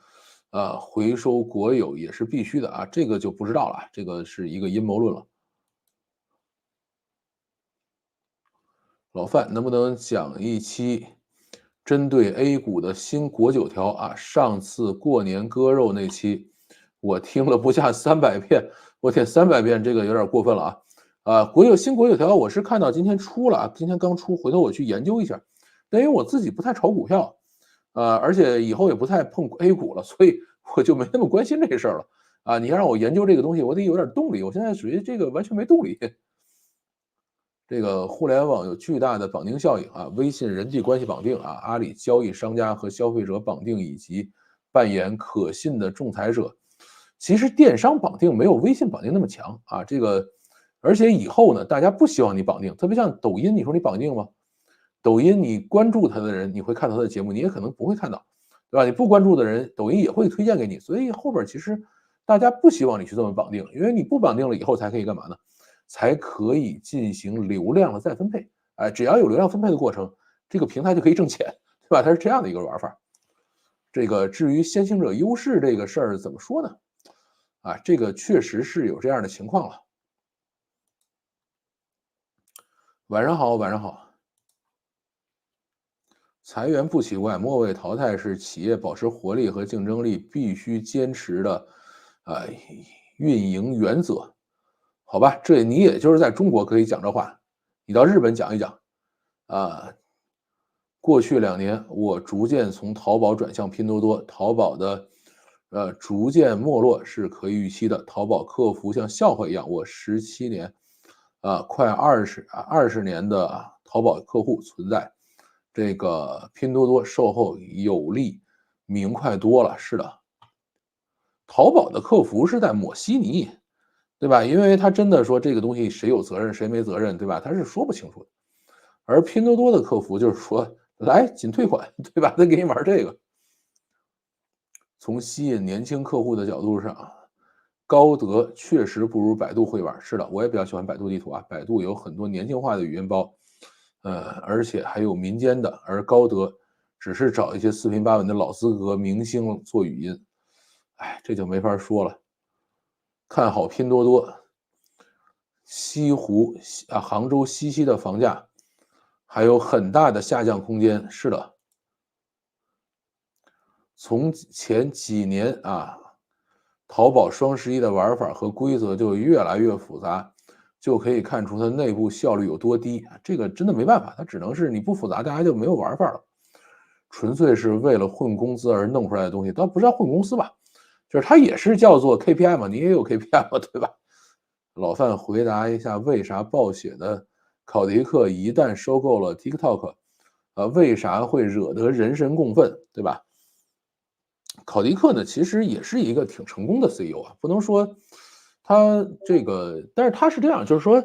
回收国有也是必须的啊，这个就不知道了，这个是一个阴谋论了。老范能不能讲一期针对 A 股的新国九条啊？上次过年割肉那期，我听了不下300遍，我天，300遍这个有点过分了啊！新国九条我是看到今天出了啊，今天刚出，回头我去研究一下。但因为我自己不太炒股票，而且以后也不太碰 A 股了，所以我就没那么关心这事儿了。啊，你让我研究这个东西，我得有点动力，我现在属于这个完全没动力。这个互联网有巨大的绑定效应啊，微信人际关系绑定啊，阿里交易商家和消费者绑定，以及扮演可信的仲裁者。其实电商绑定没有微信绑定那么强啊，这个而且以后呢，大家不希望你绑定，特别像抖音，你说你绑定吗？抖音你关注他的人，你会看到他的节目，你也可能不会看到，对吧？你不关注的人，抖音也会推荐给你，所以后边其实大家不希望你去这么绑定，因为你不绑定了以后才可以干嘛呢？才可以进行流量的再分配。哎，只要有流量分配的过程，这个平台就可以挣钱，对吧？它是这样的一个玩法。这个至于先行者优势这个事儿怎么说呢？啊，这个确实是有这样的情况了。晚上好，晚上好。裁员不奇怪，末位淘汰是企业保持活力和竞争力必须坚持的，呃，运营原则。好吧，这你也就是在中国可以讲这话，你到日本讲一讲。啊，过去2年，我逐渐从淘宝转向拼多多，淘宝的逐渐没落是可以预期的。淘宝客服像笑话一样，我17年，快20年的淘宝客户存在。这个拼多多售后有力明快多了。是的，淘宝的客服是在抹稀泥，对吧？因为他真的说这个东西谁有责任谁没责任，对吧？他是说不清楚的。而拼多多的客服就是说来仅退款，对吧？他给你玩这个。从吸引年轻客户的角度上，高德确实不如百度会玩。是的，我也比较喜欢百度地图啊，百度有很多年轻化的语音包。而且还有民间的，而高德只是找一些四平八稳的老资格明星做语音。哎，这就没法说了。看好拼多多。西湖杭州西溪的房价还有很大的下降空间。是的，从前几年啊，淘宝双11的玩法和规则就越来越复杂，就可以看出它内部效率有多低。这个真的没办法，它只能是你不复杂，大家就没有玩法了。纯粹是为了混工资而弄出来的东西，倒不是叫混公司吧，就是它也是叫做 KPI 嘛，你也有 KPI 嘛，对吧？老范回答一下，为啥暴雪的考迪克一旦收购了 TikTok，为啥会惹得人神共愤，对吧？考迪克呢，其实也是一个挺成功的 CEO 啊，不能说他这个，但是他是这样，就是说，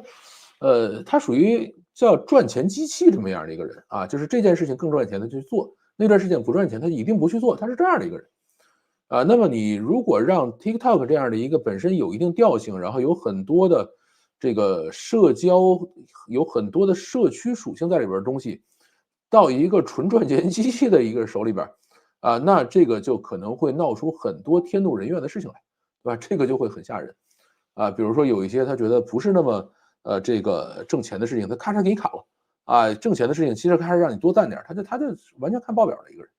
他属于叫赚钱机器这么样的一个人啊，就是这件事情更赚钱他就去做，那段事情不赚钱他一定不去做，他是这样的一个人啊。那么你如果让 TikTok 这样的一个本身有一定调性，然后有很多的这个社交，有很多的社区属性在里边的东西，到一个纯赚钱机器的一个手里边。啊，那这个就可能会闹出很多天怒人怨的事情来，对吧？这个就会很吓人。啊，比如说有一些他觉得不是那么这个挣钱的事情，他咔嚓给你砍了。啊，挣钱的事情其实开始让你多干点，他就完全看报表的一个人。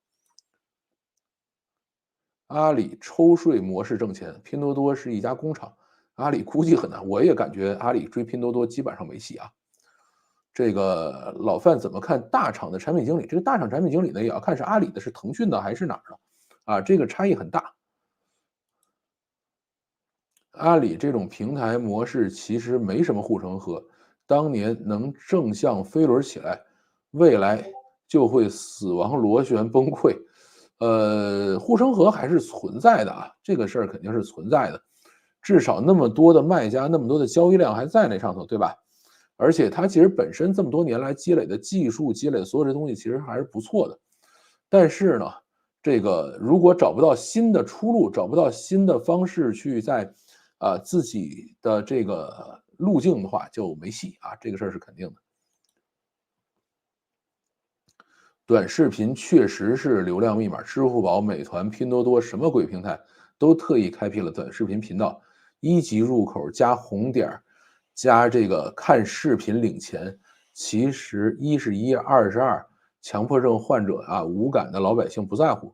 阿里抽税模式挣钱，拼多多是一家工厂，阿里估计很难。我也感觉阿里追拼多多基本上没戏啊。这个老范怎么看大厂的产品经理？这个大厂产品经理呢，也要看是阿里的、是腾讯的还是哪儿的，啊，这个差异很大。阿里这种平台模式其实没什么护城河，当年能正向飞轮起来，未来就会死亡螺旋崩溃。护城河还是存在的啊，这个事儿肯定是存在的，至少那么多的卖家，那么多的交易量还在那上头，对吧？而且它其实本身这么多年来积累的技术、积累的所有这东西，其实还是不错的。但是呢，这个如果找不到新的出路，找不到新的方式去在自己的这个路径的话，就没戏啊，这个事儿是肯定的。短视频确实是流量密码，支付宝、美团、拼多多什么鬼平台都特意开辟了短视频频道，一级入口加红点加这个看视频领钱。其实一是一，二是二，强迫症患者啊，无感的老百姓不在乎。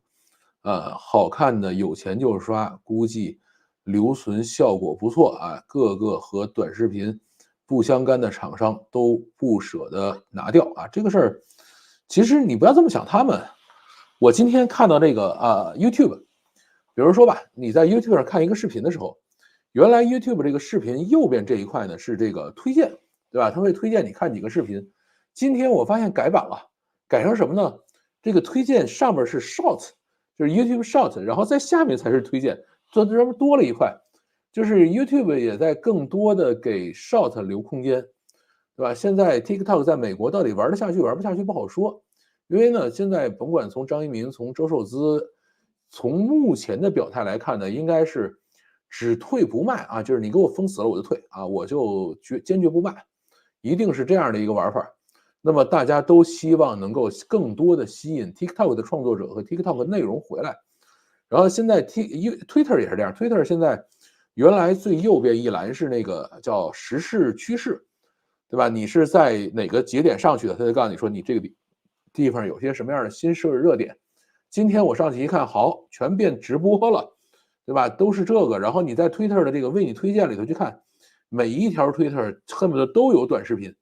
好看的有钱就刷，估计留存效果不错啊。各个和短视频不相干的厂商都不舍得拿掉啊。这个事儿，其实你不要这么想他们。我今天看到这个YouTube，比如说吧，你在 YouTube 上看一个视频的时候，原来 YouTube 这个视频右边这一块呢是这个推荐，对吧？它会推荐你看几个视频。今天我发现改版了，改成什么呢？这个推荐上面是 Short，就是 YouTube Short，然后在下面才是推荐，这多了一块，就是 YouTube 也在更多的给 Short 留空间，对吧？现在 TikTok 在美国到底玩得下去玩不下去不好说，因为呢，现在甭管从张一鸣、从周受资，从目前的表态来看呢，应该是只退不卖啊，就是你给我封死了我就退啊，我就坚决不卖，一定是这样的一个玩法。那么大家都希望能够更多的吸引 TikTok 的创作者和 TikTok 内容回来。然后现在 Twitter 也是这样 ，Twitter 现在原来最右边一栏是那个叫时事趋势，对吧？你是在哪个节点上去的，他就告诉你说你这个地方有些什么样的新热点。今天我上去一看，好，全变直播了，对吧？都是这个。然后你在 Twitter 的这个为你推荐里头去看，每一条 Twitter 恨不得都有短视频。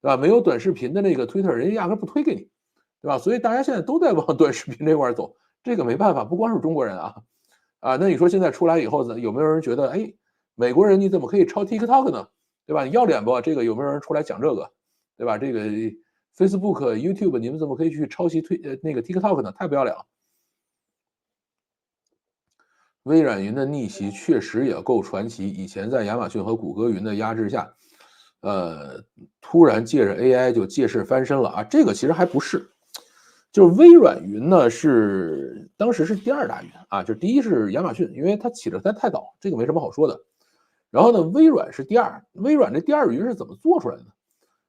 对吧？没有短视频的那个 Twitter，人家压根不推给你，对吧？所以大家现在都在往短视频这块走，这个没办法，不光是中国人啊，那你说现在出来以后有没有人觉得，哎，美国人你怎么可以抄 TikTok 呢？对吧？你要脸不？这个有没有人出来讲这个？对吧？这个 Facebook、YouTube，你们怎么可以去抄袭那个 TikTok 呢？太不要脸了！微软云的逆袭确实也够传奇，以前在亚马逊和谷歌云的压制下。突然借着 AI 就借势翻身了啊！这个其实还不是，就是微软云呢当时是第二大云啊，就第一是亚马逊，因为它起得太早，这个没什么好说的。然后呢，微软是第二，微软这第二云是怎么做出来的？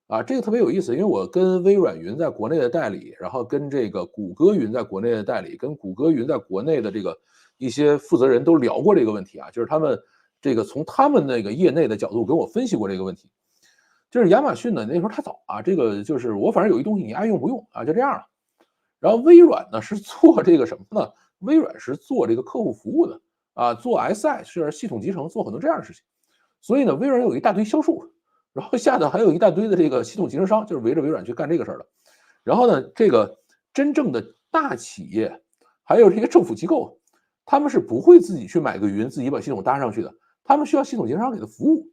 啊，这个特别有意思，因为我跟微软云在国内的代理，然后跟这个谷歌云在国内的代理，跟谷歌云在国内的这个一些负责人都聊过这个问题啊，就是他们这个从他们那个业内的角度跟我分析过这个问题。就是亚马逊呢，那时候太早啊，这个就是我反正有一东西你爱用不用啊，就这样了。然后微软呢是做这个什么呢？微软是做这个客户服务的啊，做 SI 是系统集成，做很多这样的事情。所以呢，微软有一大堆销售，然后下头还有一大堆的这个系统集成商，就是围着微软去干这个事儿的。然后呢，这个真正的大企业还有这些政府机构，他们是不会自己去买个云，自己把系统搭上去的，他们需要系统集成商给他服务。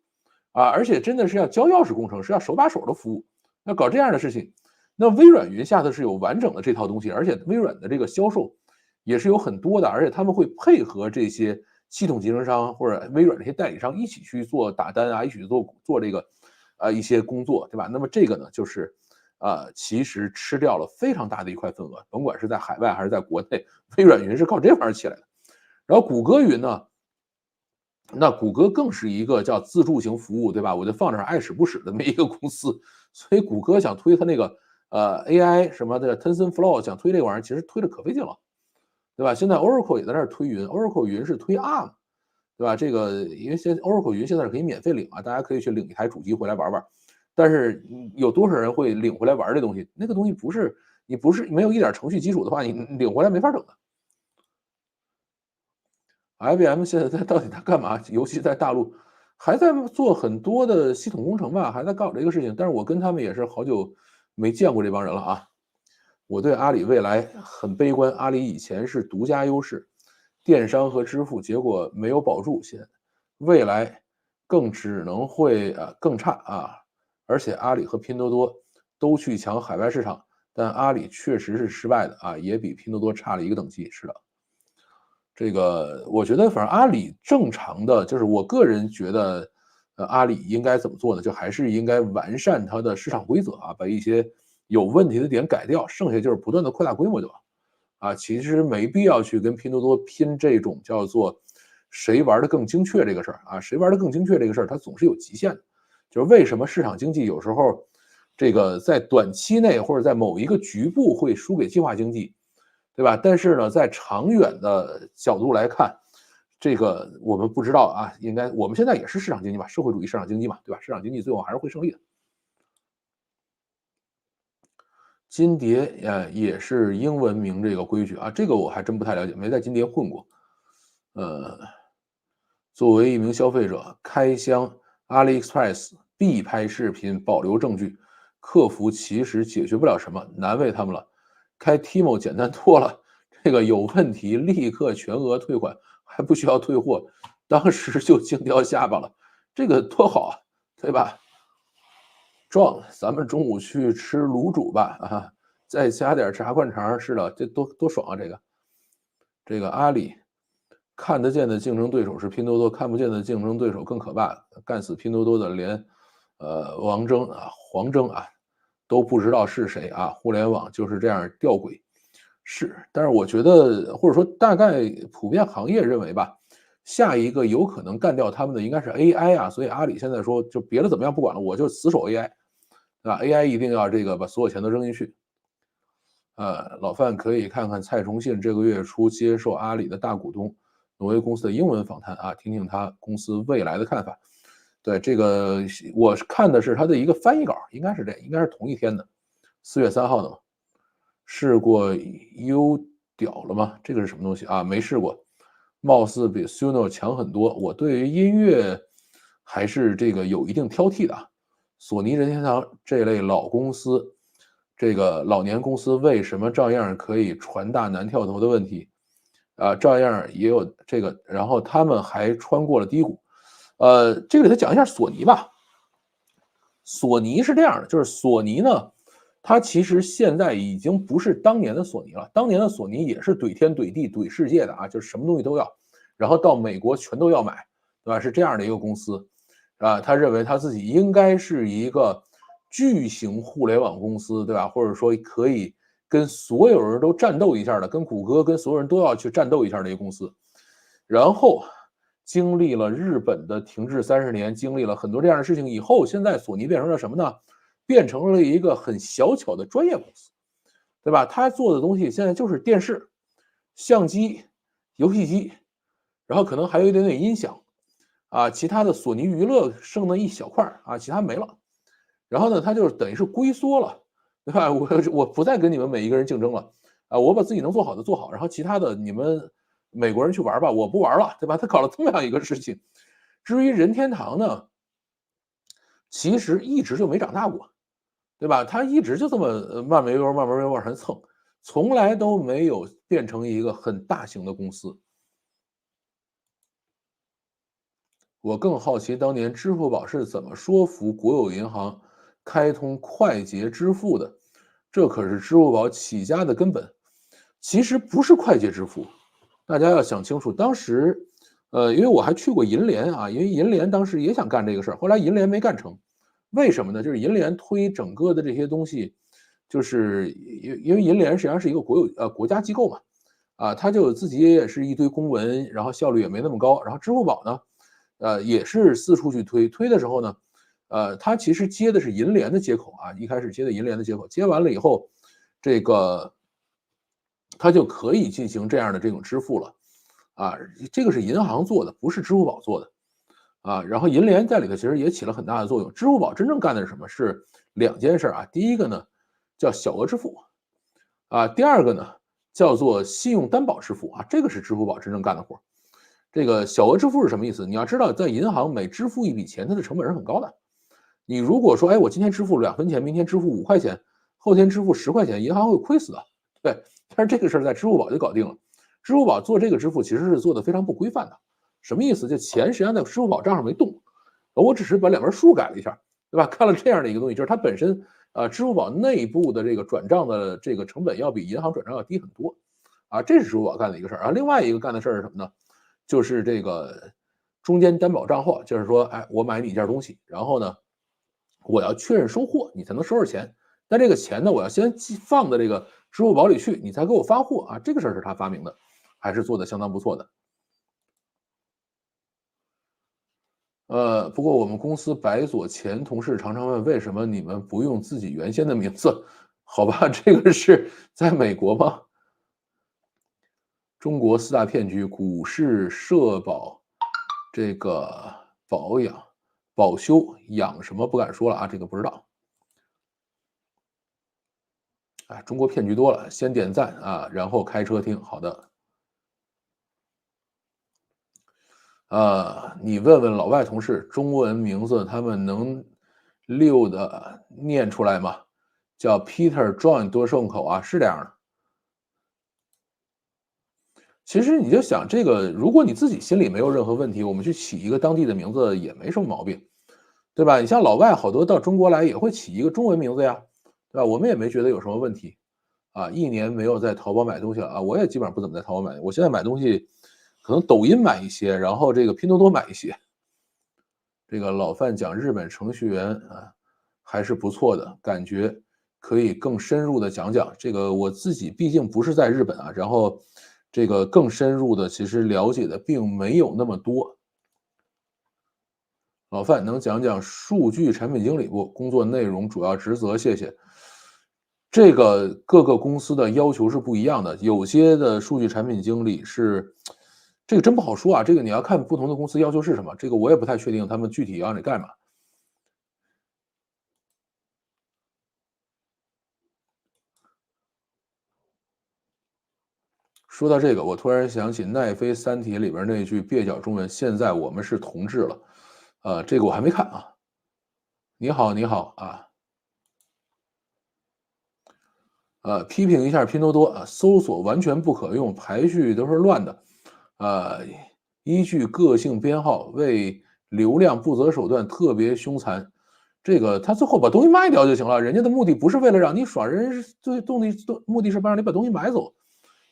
啊，而且真的是要交钥匙工程，是要手把手的服务，要搞这样的事情。那微软云下头是有完整的这套东西，而且微软的这个销售也是有很多的，而且他们会配合这些系统集成商或者微软这些代理商一起去做打单啊，一起去做这个一些工作，对吧？那么这个呢，就是其实吃掉了非常大的一块份额，甭管是在海外还是在国内，微软云是靠这玩意儿起来的。然后谷歌云呢？那谷歌更是一个叫自助型服务，对吧？我就放这儿爱使不使的这么一个公司，所以谷歌想推它那个AI 什么的 TensorFlow 想推这玩意儿，其实推的可费劲了，对吧？现在 Oracle 也在那儿推云，Oracle 云是推 ARM，对吧？这个因为Oracle 云现在是可以免费领啊，大家可以去领一台主机回来玩玩。但是有多少人会领回来玩这东西？那个东西不是没有一点程序基础的话，你领回来没法整的。IBM 现在到底在干嘛？尤其在大陆，还在做很多的系统工程吧，还在搞这个事情。但是我跟他们也是好久没见过这帮人了啊。我对阿里未来很悲观，阿里以前是独家优势，电商和支付，结果没有保住，未来更只能会更差啊。而且阿里和拼多多都去抢海外市场，但阿里确实是失败的啊，也比拼多多差了一个等级。是的。这个我觉得反正阿里正常的就是我个人觉得，阿里应该怎么做呢？就还是应该完善它的市场规则啊，把一些有问题的点改掉，剩下就是不断的扩大规模就完。啊，其实没必要去跟拼多多拼这种叫做谁玩的更精确这个事儿啊，谁玩的更精确这个事儿，它总是有极限的。就是为什么市场经济有时候这个在短期内或者在某一个局部会输给计划经济，对吧？但是呢，在长远的角度来看，这个我们不知道啊，应该我们现在也是市场经济嘛，社会主义市场经济嘛，对吧？市场经济最后还是会胜利的。金蝶也是英文名这个规矩啊，这个我还真不太了解，没在金蝶混过。作为一名消费者，开箱 AliExpress 必拍视频，保留证据。客服其实解决不了什么，难为他们了。开 Timo 简单多了，这个有问题立刻全额退款，还不需要退货，当时就惊掉下巴了，这个多好啊，对吧？壮，咱们中午去吃卤煮吧，啊，再加点炸灌肠，是的，这多爽啊！这个阿里看得见的竞争对手是拼多多，看不见的竞争对手更可怕，干死拼多多的连王峥啊、黄峥啊都不知道是谁啊！互联网就是这样吊诡，是，但是我觉得或者说大概普遍行业认为吧，下一个有可能干掉他们的应该是 AI 啊，所以阿里现在说就别的怎么样不管了，我就死守 AI。对吧？AI 一定要这个把所有钱都扔进去。老范可以看看蔡崇信这个月初接受阿里的大股东挪威公司的英文访谈啊，听听他公司未来的看法。对这个，我看的是他的一个翻译稿，应该是应该是同一天的，4月3号的嘛。试过 U 屌了吗？这个是什么东西啊？没试过，貌似比 Suno 强很多。我对于音乐还是这个有一定挑剔的啊。索尼、任天堂这类老公司，这个老年公司为什么照样可以船大难跳头的问题啊？照样也有这个，然后他们还穿过了低谷。这个给他讲一下索尼吧。索尼是这样的，就是索尼呢，它其实现在已经不是当年的索尼了。当年的索尼也是怼天怼地怼世界的啊，就是什么东西都要，然后到美国全都要买，对吧？是这样的一个公司。啊，他认为他自己应该是一个巨型互联网公司，对吧？或者说可以跟所有人都战斗一下的，跟谷歌跟所有人都要去战斗一下的一个公司。然后经历了日本的停滞30年，经历了很多这样的事情以后，现在索尼变成了什么呢？变成了一个很小巧的专业公司，对吧？他做的东西现在就是电视、相机、游戏机，然后可能还有一点点音响。啊，其他的索尼娱乐剩那一小块啊，其他没了。然后呢，它就等于是龟缩了，对吧？我不再跟你们每一个人竞争了啊，我把自己能做好的做好，然后其他的你们美国人去玩吧，我不玩了，对吧？他搞了这么样一个事情。至于任天堂呢，其实一直就没长大过，对吧？他一直就这么慢慢悠悠、慢慢悠悠往上蹭，从来都没有变成一个很大型的公司。我更好奇当年支付宝是怎么说服国有银行开通快捷支付的，这可是支付宝起家的根本。其实不是快捷支付，大家要想清楚。当时，因为我还去过银联啊，因为银联当时也想干这个事儿，后来银联没干成。为什么呢？就是银联推整个的这些东西，就是因为银联实际上是一个国家机构嘛，啊，它就自己也是一堆公文，然后效率也没那么高。然后支付宝呢？也是四处去推，推的时候呢，它其实接的是银联的接口啊，一开始接的银联的接口，接完了以后，这个它就可以进行这样的这种支付了，啊，这个是银行做的，不是支付宝做的，啊，然后银联在里头其实也起了很大的作用。支付宝真正干的是什么？是两件事啊，第一个呢叫小额支付，啊，第二个呢叫做信用担保支付啊，这个是支付宝真正干的活。这个小额支付是什么意思？你要知道，在银行每支付一笔钱，它的成本是很高的。你如果说，哎，我今天支付2分钱，明天支付5块钱，后天支付10块钱，银行会亏死的。对，但是这个事儿在支付宝就搞定了。支付宝做这个支付其实是做的非常不规范的。什么意思？就钱实际上在支付宝账上没动，我只是把两边数改了一下，对吧？看了这样的一个东西，就是它本身，支付宝内部的这个转账的这个成本要比银行转账要低很多，啊，这是支付宝干的一个事儿。然后另外一个干的事儿是什么呢？就是这个中间担保账户，就是说，哎，我买你一件东西，然后呢，我要确认收货，你才能收着钱。但这个钱呢，我要先放到这个支付宝里去，你才给我发货啊。这个事儿是他发明的，还是做的相当不错的。不过我们公司白左前同事常常问，为什么你们不用自己原先的名字？好吧，这个是在美国吗？中国4大骗局：股市、社保、这个保养、保修、养什么不敢说了啊，这个不知道。哎，中国骗局多了，先点赞啊，然后开车听。好的，你问问老外同事，中文名字他们能溜的念出来吗？叫 Peter John 多顺口啊，是这样的。其实你就想这个，如果你自己心里没有任何问题，我们去起一个当地的名字也没什么毛病，对吧？你像老外好多到中国来也会起一个中文名字呀，对吧？我们也没觉得有什么问题。啊，一年没有在淘宝买东西了啊，我也基本上不怎么在淘宝买，我现在买东西可能抖音买一些，然后这个拼多多买一些。这个老范讲日本程序员啊，还是不错的，感觉可以更深入的讲讲。这个我自己毕竟不是在日本啊，然后这个更深入的其实了解的并没有那么多。老范能讲讲数据产品经理不？工作内容、主要职责，谢谢。这个各个公司的要求是不一样的，有些的数据产品经理是这个真不好说啊，这个你要看不同的公司要求是什么，这个我也不太确定他们具体要你干嘛。说到这个，我突然想起奈飞《三体》里边那句蹩脚中文：“现在我们是同志了。”这个我还没看啊。你好，你好啊。批评一下拼多多啊，搜索完全不可用，排序都是乱的。呃，依据个性编号为流量不择手段，特别凶残。这个他最后把东西卖掉就行了，人家的目的不是为了让你爽，人是最目的是不让你把东西买走，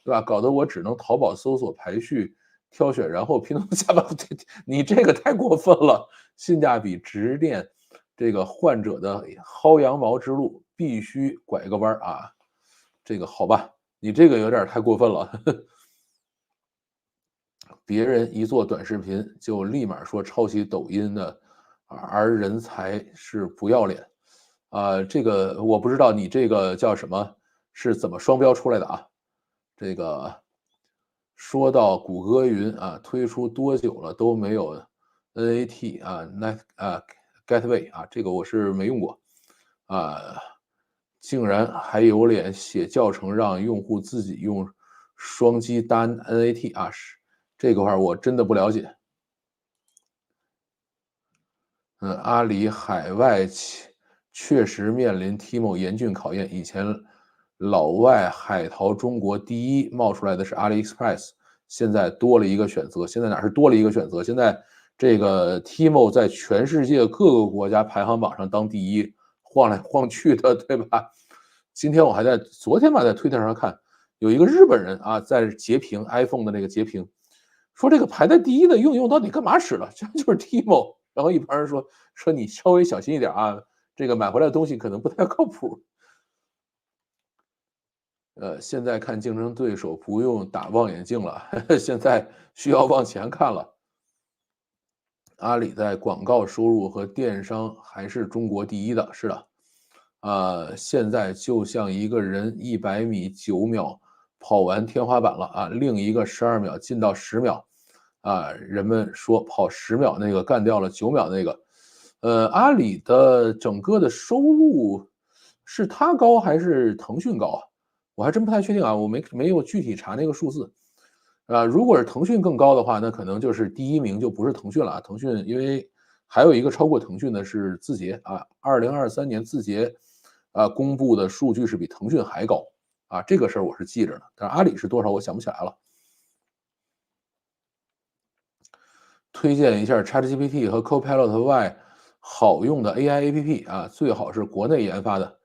对吧？搞得我只能淘宝搜索排序挑选，然后拼多多下单。你这个太过分了，性价比直面这个患者的薅羊毛之路，必须拐个弯啊！这个好吧，你这个有点太过分了。别人一做短视频就立马说抄袭抖音的，而人才是不要脸。这个我不知道你这个叫什么，是怎么双标出来的啊？这个说到谷歌云啊，推出多久了都没有 NAT 啊，那Gateway 啊，这个我是没用过啊，竟然还有脸写教程让用户自己用双击单 NAT 啊，是这个块我真的不了解。阿里海外确实面临 Timo 严峻考验。以前老外海淘中国第一冒出来的是 AliExpress，现在多了一个选择。现在哪是多了一个选择？现在这个 Timo 在全世界各个国家排行榜上当第一，晃来晃去的，对吧？今天我还在昨天吧，在推特上看有一个日本人啊，在截屏 iPhone 的那个截屏，说这个排在第一的用到底干嘛使了？这就是 Timo。然后一帮人说你稍微小心一点啊，这个买回来的东西可能不太靠谱。现在看竞争对手不用打望远镜了，现在需要往前看了。阿里在广告收入和电商还是中国第一的，是的。现在就像一个人100米9秒跑完天花板了啊，另一个12秒进到10秒。人们说跑10秒那个干掉了9秒那个。阿里的整个的收入是它高还是腾讯高啊？我还真不太确定啊，我没有具体查那个数字。如果是腾讯更高的话，那可能就是第一名就不是腾讯了啊。腾讯因为还有一个超过腾讯的是字节啊，2023年字节公布的数据是比腾讯还高啊，这个事儿我是记着呢，但是阿里是多少我想不起来了。推荐一下 ChatGPT 和 Copilot Y 好用的 AI APP 啊，最好是国内研发的。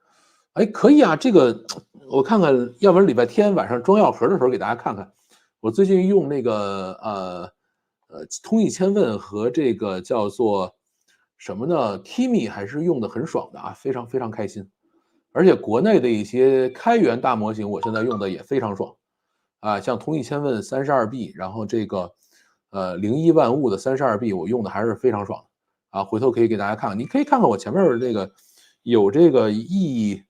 哎，可以啊，这个我看看，要不然礼拜天晚上装药盒的时候给大家看看。我最近用那个通义千问和这个叫做什么呢 Kimi 还是用的很爽的啊，非常非常开心。而且国内的一些开源大模型，我现在用的也非常爽。像通义千问32B，然后这个01万物的32B，我用的还是非常爽回头可以给大家看看，你可以看看我前面这个有这个01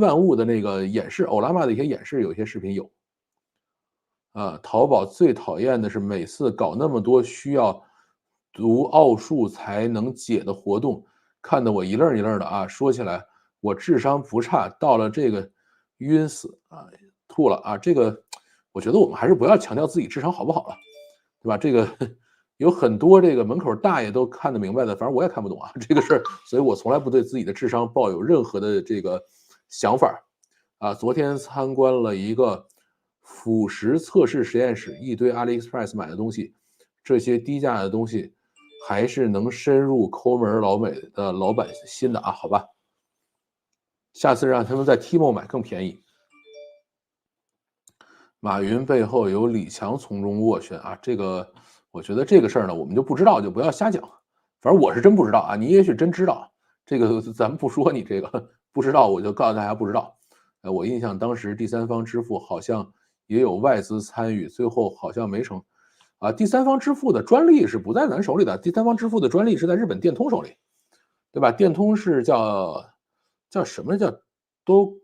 万物的那个演示，欧拉玛的一些演示，有一些视频有。淘宝最讨厌的是每次搞那么多需要读奥数才能解的活动，看得我一愣一愣的啊。说起来，我智商不差，到了这个晕死啊，吐了啊。这个我觉得我们还是不要强调自己智商好不好了，对吧？这个有很多这个门口大爷都看得明白的，反正我也看不懂啊这个事儿，所以我从来不对自己的智商抱有任何的这个想法。昨天参观了一个腐蚀测试实验室，一堆 AliExpress 买的东西，这些低价的东西还是能深入抠门老美的老百姓心的啊，好吧？下次让他们在 Tmall 买更便宜。马云背后有李强从中斡旋啊，这个我觉得这个事儿呢，我们就不知道，就不要瞎讲。反正我是真不知道啊，你也许真知道，这个咱们不说你这个不知道，我就告诉大家不知道。我印象当时第三方支付好像也有外资参与，最后好像没成。啊，第三方支付的专利是不在咱手里的，第三方支付的专利是在日本电通手里，对吧？电通是叫什么叫都，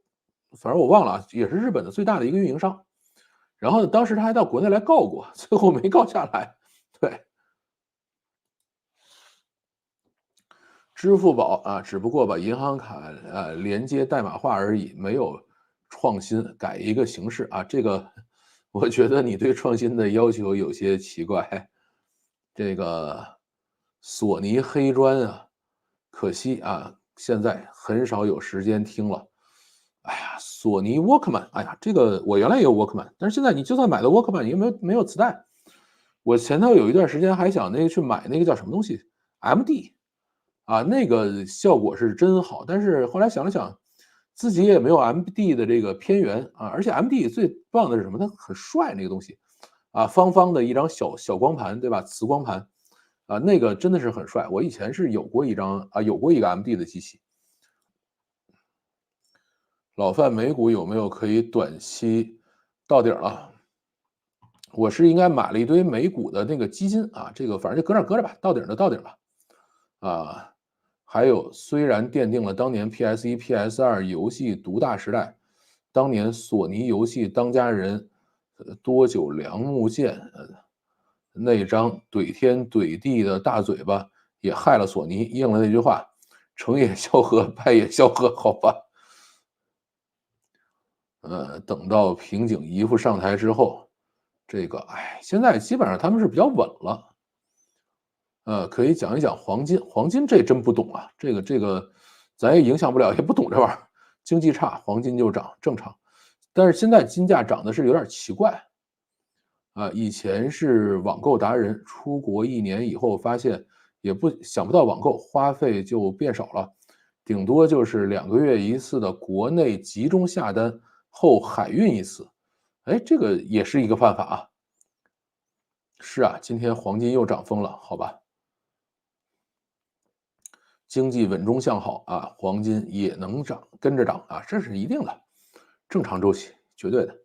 反正我忘了啊，也是日本的最大的一个运营商。然后当时他还到国内来告过，最后没告下来。对，支付宝啊，只不过把银行卡连接代码化而已，没有创新，改一个形式啊。这个我觉得你对创新的要求有些奇怪。这个索尼黑砖啊，可惜啊，现在很少有时间听了。哎呀，索尼 Walkman， 哎呀，这个我原来也有 Walkman， 但是现在你就算买了 Walkman， 你没有磁带。我前头有一段时间还想那个去买那个叫什么东西 MD 啊，那个效果是真好，但是后来想了想，自己也没有 MD 的这个偏源啊，而且 MD 最棒的是什么？它很帅那个东西啊，方方的一张小光盘，对吧？磁光盘啊，那个真的是很帅。我以前是有过一个 MD 的机器。老范美股有没有可以短期到顶了？我是应该买了一堆美股的那个基金啊，这个反正就搁那搁着吧，到顶就到顶吧。啊，还有虽然奠定了当年 PS1、PS2 游戏独大时代，当年索尼游戏当家人多久良木剑那张怼天怼地的大嘴巴也害了索尼，应了那句话：成也萧何，败也萧何，好吧。等到平井姨夫上台之后，这个现在基本上他们是比较稳了。可以讲一讲黄金，黄金这真不懂啊，这个咱也影响不了，也不懂这玩意儿。经济差，黄金就涨，正常。但是现在金价涨的是有点奇怪啊。以前是网购达人，出国1年以后发现也想不到网购花费就变少了，顶多就是2个月一次的国内集中下单后海运一次。这个也是一个办法啊。是啊，今天黄金又涨疯了，好吧。经济稳中向好啊，黄金也能涨，跟着涨啊，这是一定的，正常周期，绝对的。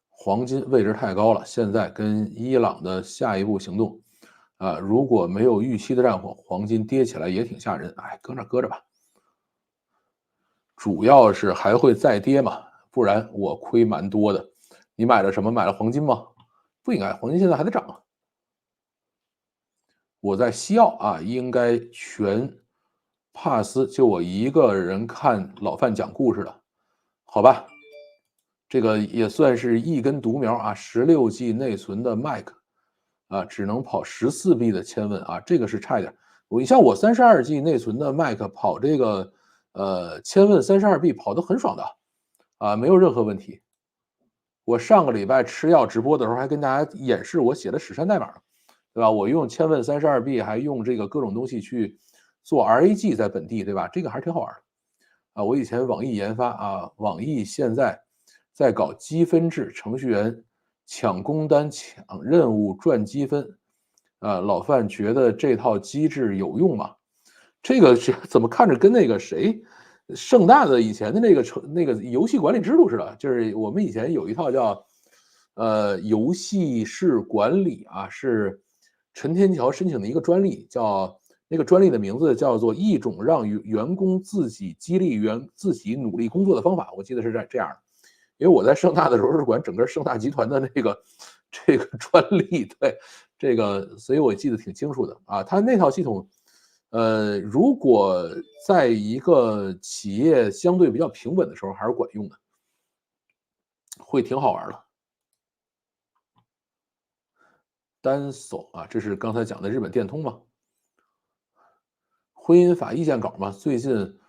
黄金位置太高了，现在跟伊朗的下一步行动啊，如果没有预期的战火，黄金跌起来也挺吓人。搁那搁着吧，主要是还会再跌嘛，不然我亏蛮多的。你买了什么？买了黄金吗？不应该，黄金现在还在涨。我在西澳啊，应该全帕斯就我一个人看老范讲故事的，好吧？这个也算是一根独苗啊，16G 内存的 Mac 啊，只能跑14B 的千问啊，这个是差一点。你像我32G 内存的 Mac 跑这个千问32B 跑得很爽的啊，没有任何问题。我上个礼拜吃药直播的时候还跟大家演示我写的史山代码，对吧？我用千问32B，还用这个各种东西去做 RAG 在本地，对吧？这个还是挺好玩的啊。我以前网易研发啊，网易现在在搞积分制，程序员抢工单、抢任务赚积分啊。老范觉得这套机制有用吗？这个是怎么看着跟那个谁？盛大的以前的那个游戏管理制度似的，就是我们以前有一套叫游戏室管理啊，是陈天桥申请的一个专利，叫那个专利的名字叫做一种让员工自己激励自己努力工作的方法，我记得是这样的。因为我在盛大的时候是管整个盛大集团的这个专利，对这个，所以我记得挺清楚的啊。他那套系统。如果在一个企业相对比较平稳的时候，还是管用的，会挺好玩的。单手啊，这是刚才讲的日本电通吗？婚姻法意见稿吗？最近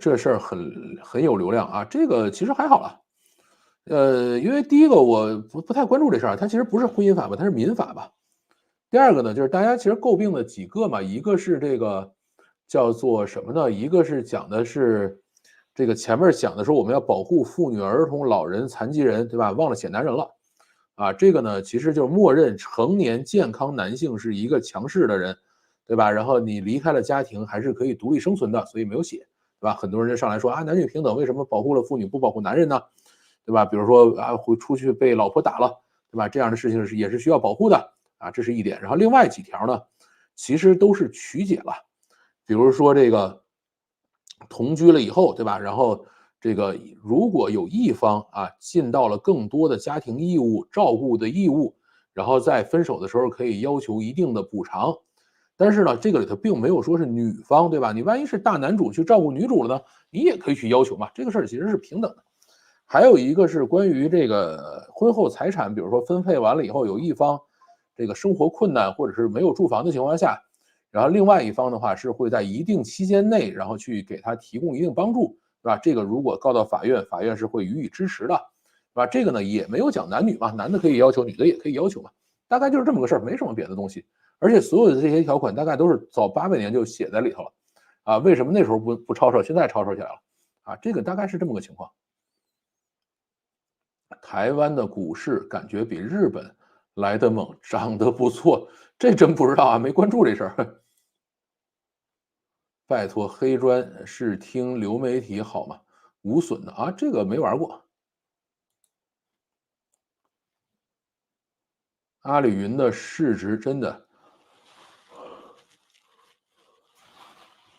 这事儿很有流量啊，这个其实还好了。因为第一个我不太关注这事儿，它其实不是婚姻法吧，它是民法吧。第二个呢，就是大家其实诟病的几个嘛，一个是这个叫做什么呢？一个是讲的是这个前面讲的说我们要保护妇女、儿童、老人、残疾人，对吧？忘了写男人了啊。这个呢，其实就是默认成年健康男性是一个强势的人，对吧？然后你离开了家庭还是可以独立生存的，所以没有写，对吧？很多人就上来说啊，男女平等，为什么保护了妇女不保护男人呢？对吧？比如说啊，会出去被老婆打了，对吧？这样的事情也是需要保护的啊，这是一点。然后另外几条呢，其实都是曲解了，比如说这个同居了以后，对吧？然后这个如果有一方啊尽到了更多的家庭义务、照顾的义务，然后在分手的时候可以要求一定的补偿。但是呢，这个里头并没有说是女方，对吧？你万一是大男主去照顾女主了呢，你也可以去要求嘛，这个事儿其实是平等的。还有一个是关于这个婚后财产，比如说分配完了以后，有一方这个生活困难或者是没有住房的情况下，然后另外一方的话是会在一定期间内，然后去给他提供一定帮助，对吧？这个如果告到法院，法院是会予以支持的，对吧？这个呢也没有讲男女嘛，男的可以要求，女的也可以要求嘛，大概就是这么个事儿，没什么别的东西。而且所有的这些条款大概都是早800年就写在里头了，啊，为什么那时候不抄抄，现在抄抄起来了？啊，这个大概是这么个情况。台湾的股市感觉比日本来的猛，涨得不错，这真不知道啊，没关注这事儿。拜托，黑砖是听流媒体好吗？无损的啊，这个没玩过。阿里云的市值真的，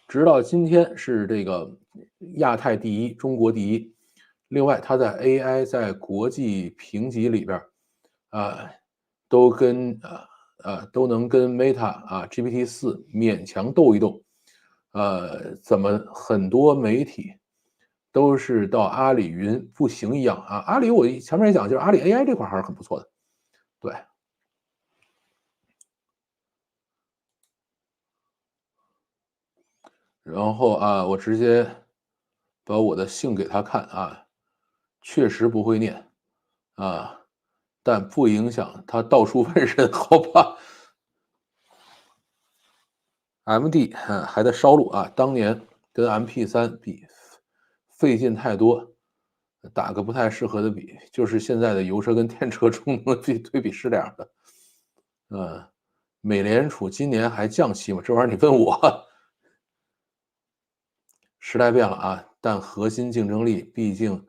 直到今天是这个亚太第一，中国第一。另外，它在 AI 在国际评级里边，啊，都跟都能跟 Meta 啊 GPT-4勉强斗一斗。怎么很多媒体都是到阿里云不行一样啊？阿里我前面也讲，就是阿里 AI 这块还是很不错的，对。然后啊，我直接把我的信给他看啊，确实不会念啊，但不影响他到处问人，好吧？MD 还在烧录啊，当年跟 MP3比费劲太多，打个不太适合的比，就是现在的油车跟电车充能对比是这样的。美联储今年还降息吗？这玩意儿你问我。时代变了啊，但核心竞争力毕竟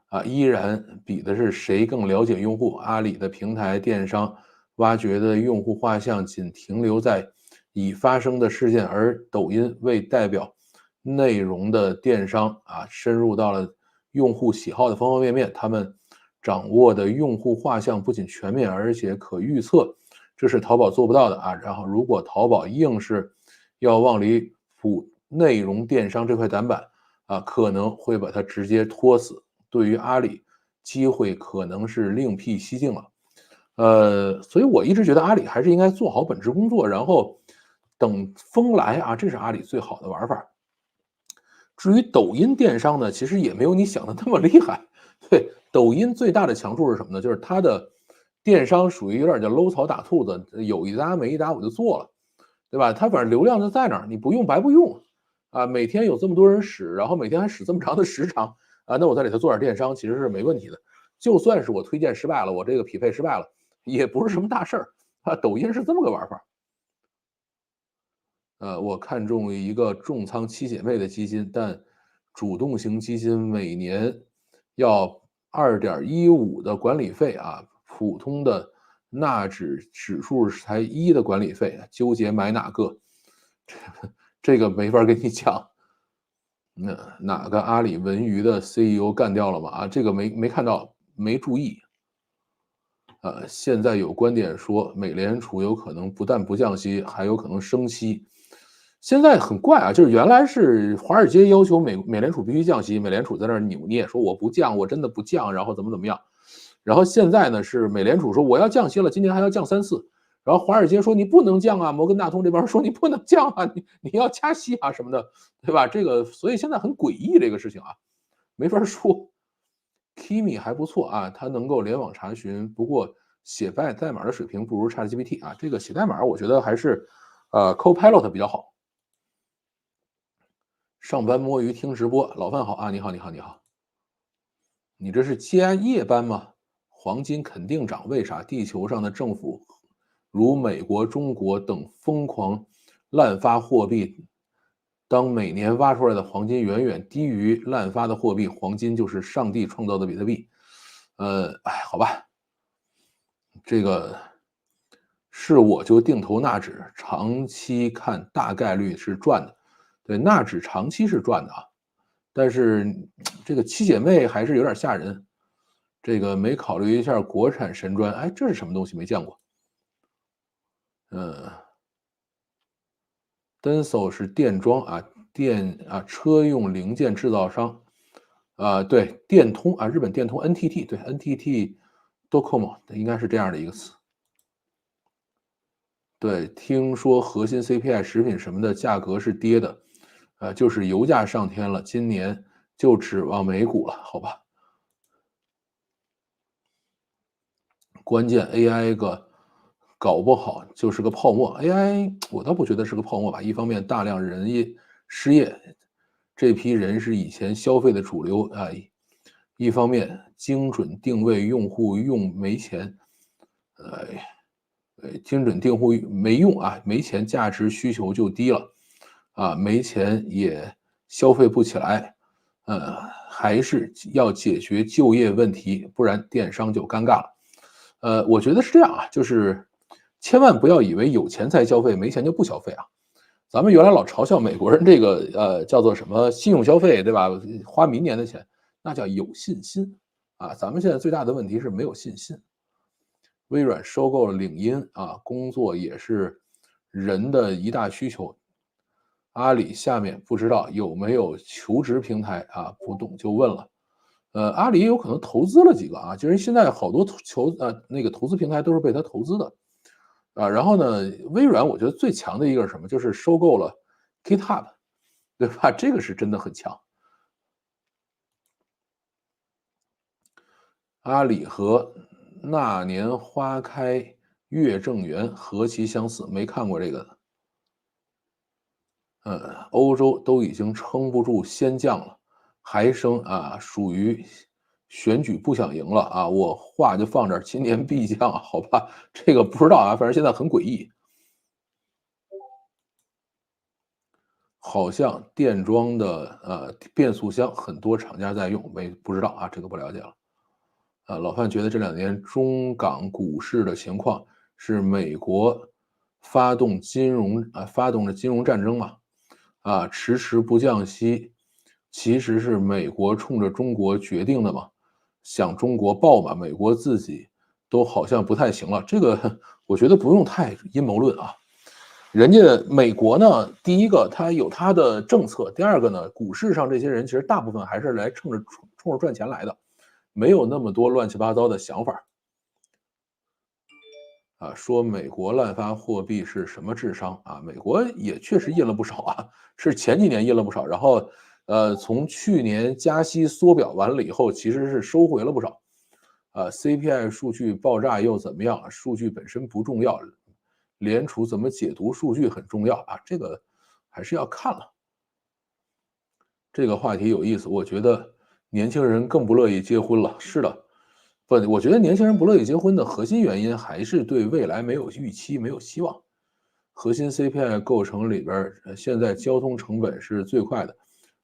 啊依然比的是谁更了解用户。阿里的平台电商挖掘的用户画像仅停留在已发生的事件，而抖音为代表内容的电商啊深入到了用户喜好的方方面面。他们掌握的用户画像不仅全面，而且可预测，这是淘宝做不到的啊。然后，如果淘宝硬是要往里补内容电商这块短板啊，可能会把它直接拖死。对于阿里，机会可能是另辟蹊径了。所以我一直觉得阿里还是应该做好本职工作，然后等风来啊，这是阿里最好的玩法。至于抖音电商呢，其实也没有你想的那么厉害。对，抖音最大的强处是什么呢？就是它的电商属于有点叫搂草打兔子，有一搭没一搭我就做了，对吧？它反正流量就在那儿，你不用白不用啊。每天有这么多人使，然后每天还使这么长的时长啊，那我在里头做点电商其实是没问题的。就算是我推荐失败了，我这个匹配失败了，也不是什么大事儿啊。抖音是这么个玩法。我看中一个重仓七姐妹的基金，但主动型基金每年要2.15的管理费啊，普通的纳指数才1的管理费，纠结买哪个？这个没法跟你讲。哪个阿里文娱的 CEO 干掉了吗？啊，这个没看到，没注意。现在有观点说，美联储有可能不但不降息，还有可能升息。现在很怪啊，就是原来是华尔街要求美联储必须降息，美联储在那儿扭捏，说我不降，我真的不降，然后怎么样。然后现在呢是美联储说我要降息了，今年还要降3次。然后华尔街说你不能降啊，摩根大通这边说你不能降啊，你要加息啊什么的，对吧？这个所以现在很诡异这个事情啊，没法说。Kimi 还不错啊，它能够联网查询，不过写代码的水平不如 ChatGPT 啊。这个写代码我觉得还是Copilot 比较好。上班摸鱼听直播，老范好啊，你好，你好，你好。你这是接夜班吗？黄金肯定涨，为啥？地球上的政府如美国、中国等疯狂滥发货币，当每年挖出来的黄金远远低于滥发的货币，黄金就是上帝创造的比特币。好吧，这个是我就定投纳指，长期看大概率是赚的。对，纳指长期是赚的啊，但是这个七姐妹还是有点吓人。这个没考虑一下国产神砖，哎，这是什么东西？没见过。嗯，Denso 是电装啊，车用零件制造商。对，电通啊，日本电通 NTT， 对 NTT Docomo 应该是这样的一个词。对，听说核心 CPI 食品什么的价格是跌的，就是油价上天了，今年就指望美股了，好吧？关键 AI 搞不好就是个泡沫，AI 我倒不觉得是个泡沫吧。一方面，大量人失业，这批人是以前消费的主流啊；一方面，精准定位用户用没钱，呃，精准订户没用啊，没钱，价值需求就低了，啊，没钱也消费不起来，还是要解决就业问题，不然电商就尴尬了。我觉得是这样啊，就是千万不要以为有钱才消费，没钱就不消费啊。咱们原来老嘲笑美国人这个叫做什么信用消费，对吧？花明年的钱，那叫有信心啊。咱们现在最大的问题是没有信心。微软收购了领英啊，工作也是人的一大需求。阿里下面不知道有没有求职平台啊？不懂就问了。阿里有可能投资了几个啊，就是现在好多那个投资平台都是被他投资的啊。然后呢，微软我觉得最强的一个是什么？就是收购了 GitHub，对吧？这个是真的很强。阿里和那年花开月正圆何其相似，没看过这个。欧洲都已经撑不住先降了，还升啊，属于选举不想赢了啊！我话就放这儿，今年必降，好吧？这个不知道啊，反正现在很诡异，好像电装的变速箱很多厂家在用，不知道啊，这个不了解了。老范觉得这两年中港股市的情况是美国发动了金融战争嘛？迟迟不降息，其实是美国冲着中国决定的嘛？想中国爆嘛？美国自己都好像不太行了，这个我觉得不用太阴谋论啊。人家美国呢，第一个他有他的政策，第二个呢，股市上这些人其实大部分还是来冲着赚钱来的，没有那么多乱七八糟的想法。说美国滥发货币是什么智商啊？美国也确实印了不少啊，是前几年印了不少，然后从去年加息缩表完了以后，其实是收回了不少。CPI 数据爆炸又怎么样？数据本身不重要，联储怎么解读数据很重要啊，这个还是要看了。这个话题有意思，我觉得年轻人更不乐意结婚了。是的，不，我觉得年轻人不乐意结婚的核心原因还是对未来没有预期、没有希望。核心 CPI 构成里边现在交通成本是最快的，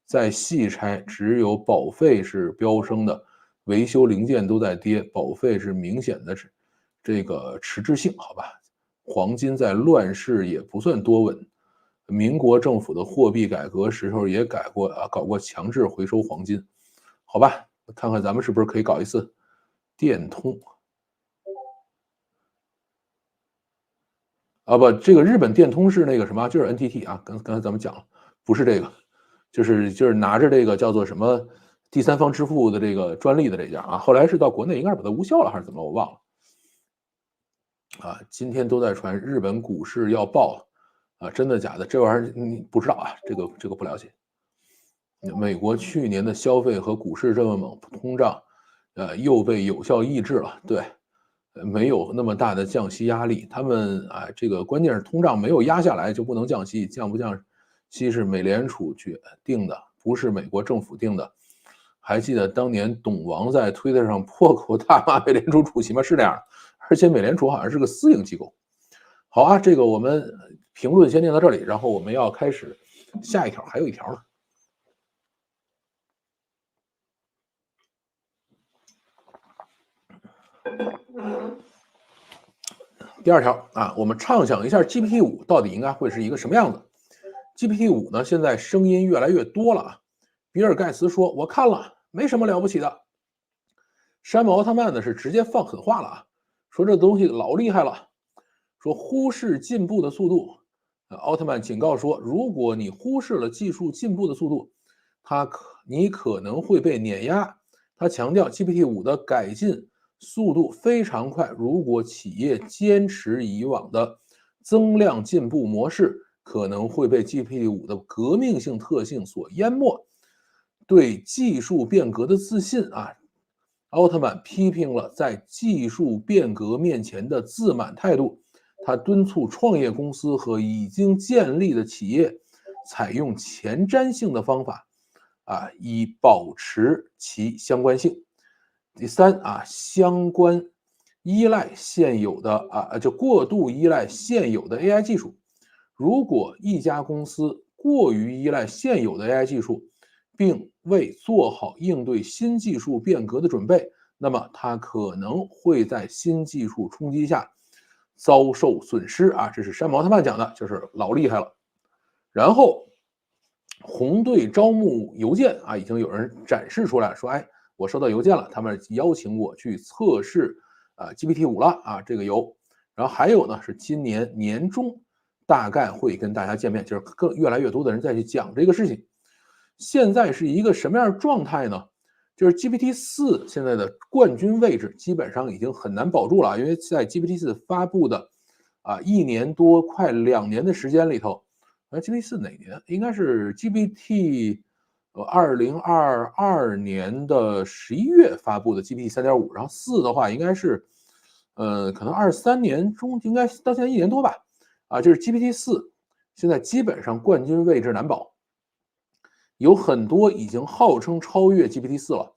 在细拆只有保费是飙升的，维修零件都在跌，保费是明显的这个迟滞性，好吧？黄金在乱世也不算多稳，民国政府的货币改革时候也搞过强制回收黄金，好吧？看看咱们是不是可以搞一次电通啊？不，这个日本电通是那个什么，就是 NTT 啊，刚才咱们讲了，不是这个，就是拿着这个叫做什么第三方支付的这个专利的这家啊，后来是到国内应该是把它无效了还是怎么，我忘了。今天都在传日本股市要爆了，真的假的？这玩意儿你不知道啊，这个不了解。美国去年的消费和股市这么猛，通胀又被有效抑制了。对，没有那么大的降息压力。他们这个关键是通胀没有压下来就不能降息，降不降息是美联储决定的，不是美国政府定的。还记得当年董王在推特上破口大骂美联储主席吗？是这样的，而且美联储好像是个私营机构。好啊，这个我们评论先念到这里，然后我们要开始下一条，还有一条呢。第二条啊，我们畅想一下 GPT-5到底应该会是一个什么样子。GPT-5呢，现在声音越来越多了啊。比尔盖茨说：“我看了，没什么了不起的。”山姆奥特曼呢是直接放狠话了啊，说这东西老厉害了，说忽视进步的速度。奥特曼警告说，如果你忽视了技术进步的速度，你可能会被碾压。他强调 GPT-5的改进速度非常快，如果企业坚持以往的增量进步模式，可能会被 GPT-5的革命性特性所淹没。对技术变革的自信啊，奥特曼批评了在技术变革面前的自满态度。他敦促创业公司和已经建立的企业采用前瞻性的方法，以保持其相关性。第三相关依赖现有的就过度依赖现有的 AI 技术。如果一家公司过于依赖现有的 AI 技术，并未做好应对新技术变革的准备，那么它可能会在新技术冲击下遭受损失啊！这是山姆奥特曼讲的，就是老厉害了。然后红队招募邮件已经有人展示出来说，我收到邮件了，他们邀请我去测试GPT-5了这个有。然后还有呢是今年年中大概会跟大家见面，就是越来越多的人再去讲这个事情。现在是一个什么样的状态呢？就是 GPT-4现在的冠军位置基本上已经很难保住了，因为在 GPT-4发布的1年多快2年的时间里头，GPT-4哪年？应该是 GPT 2022年的11月发布的 GPT 3.5，然后4的话应该是可能23年中，应该到现在1年多吧。就是 GPT-4现在基本上冠军位置难保。有很多已经号称超越 GPT-4了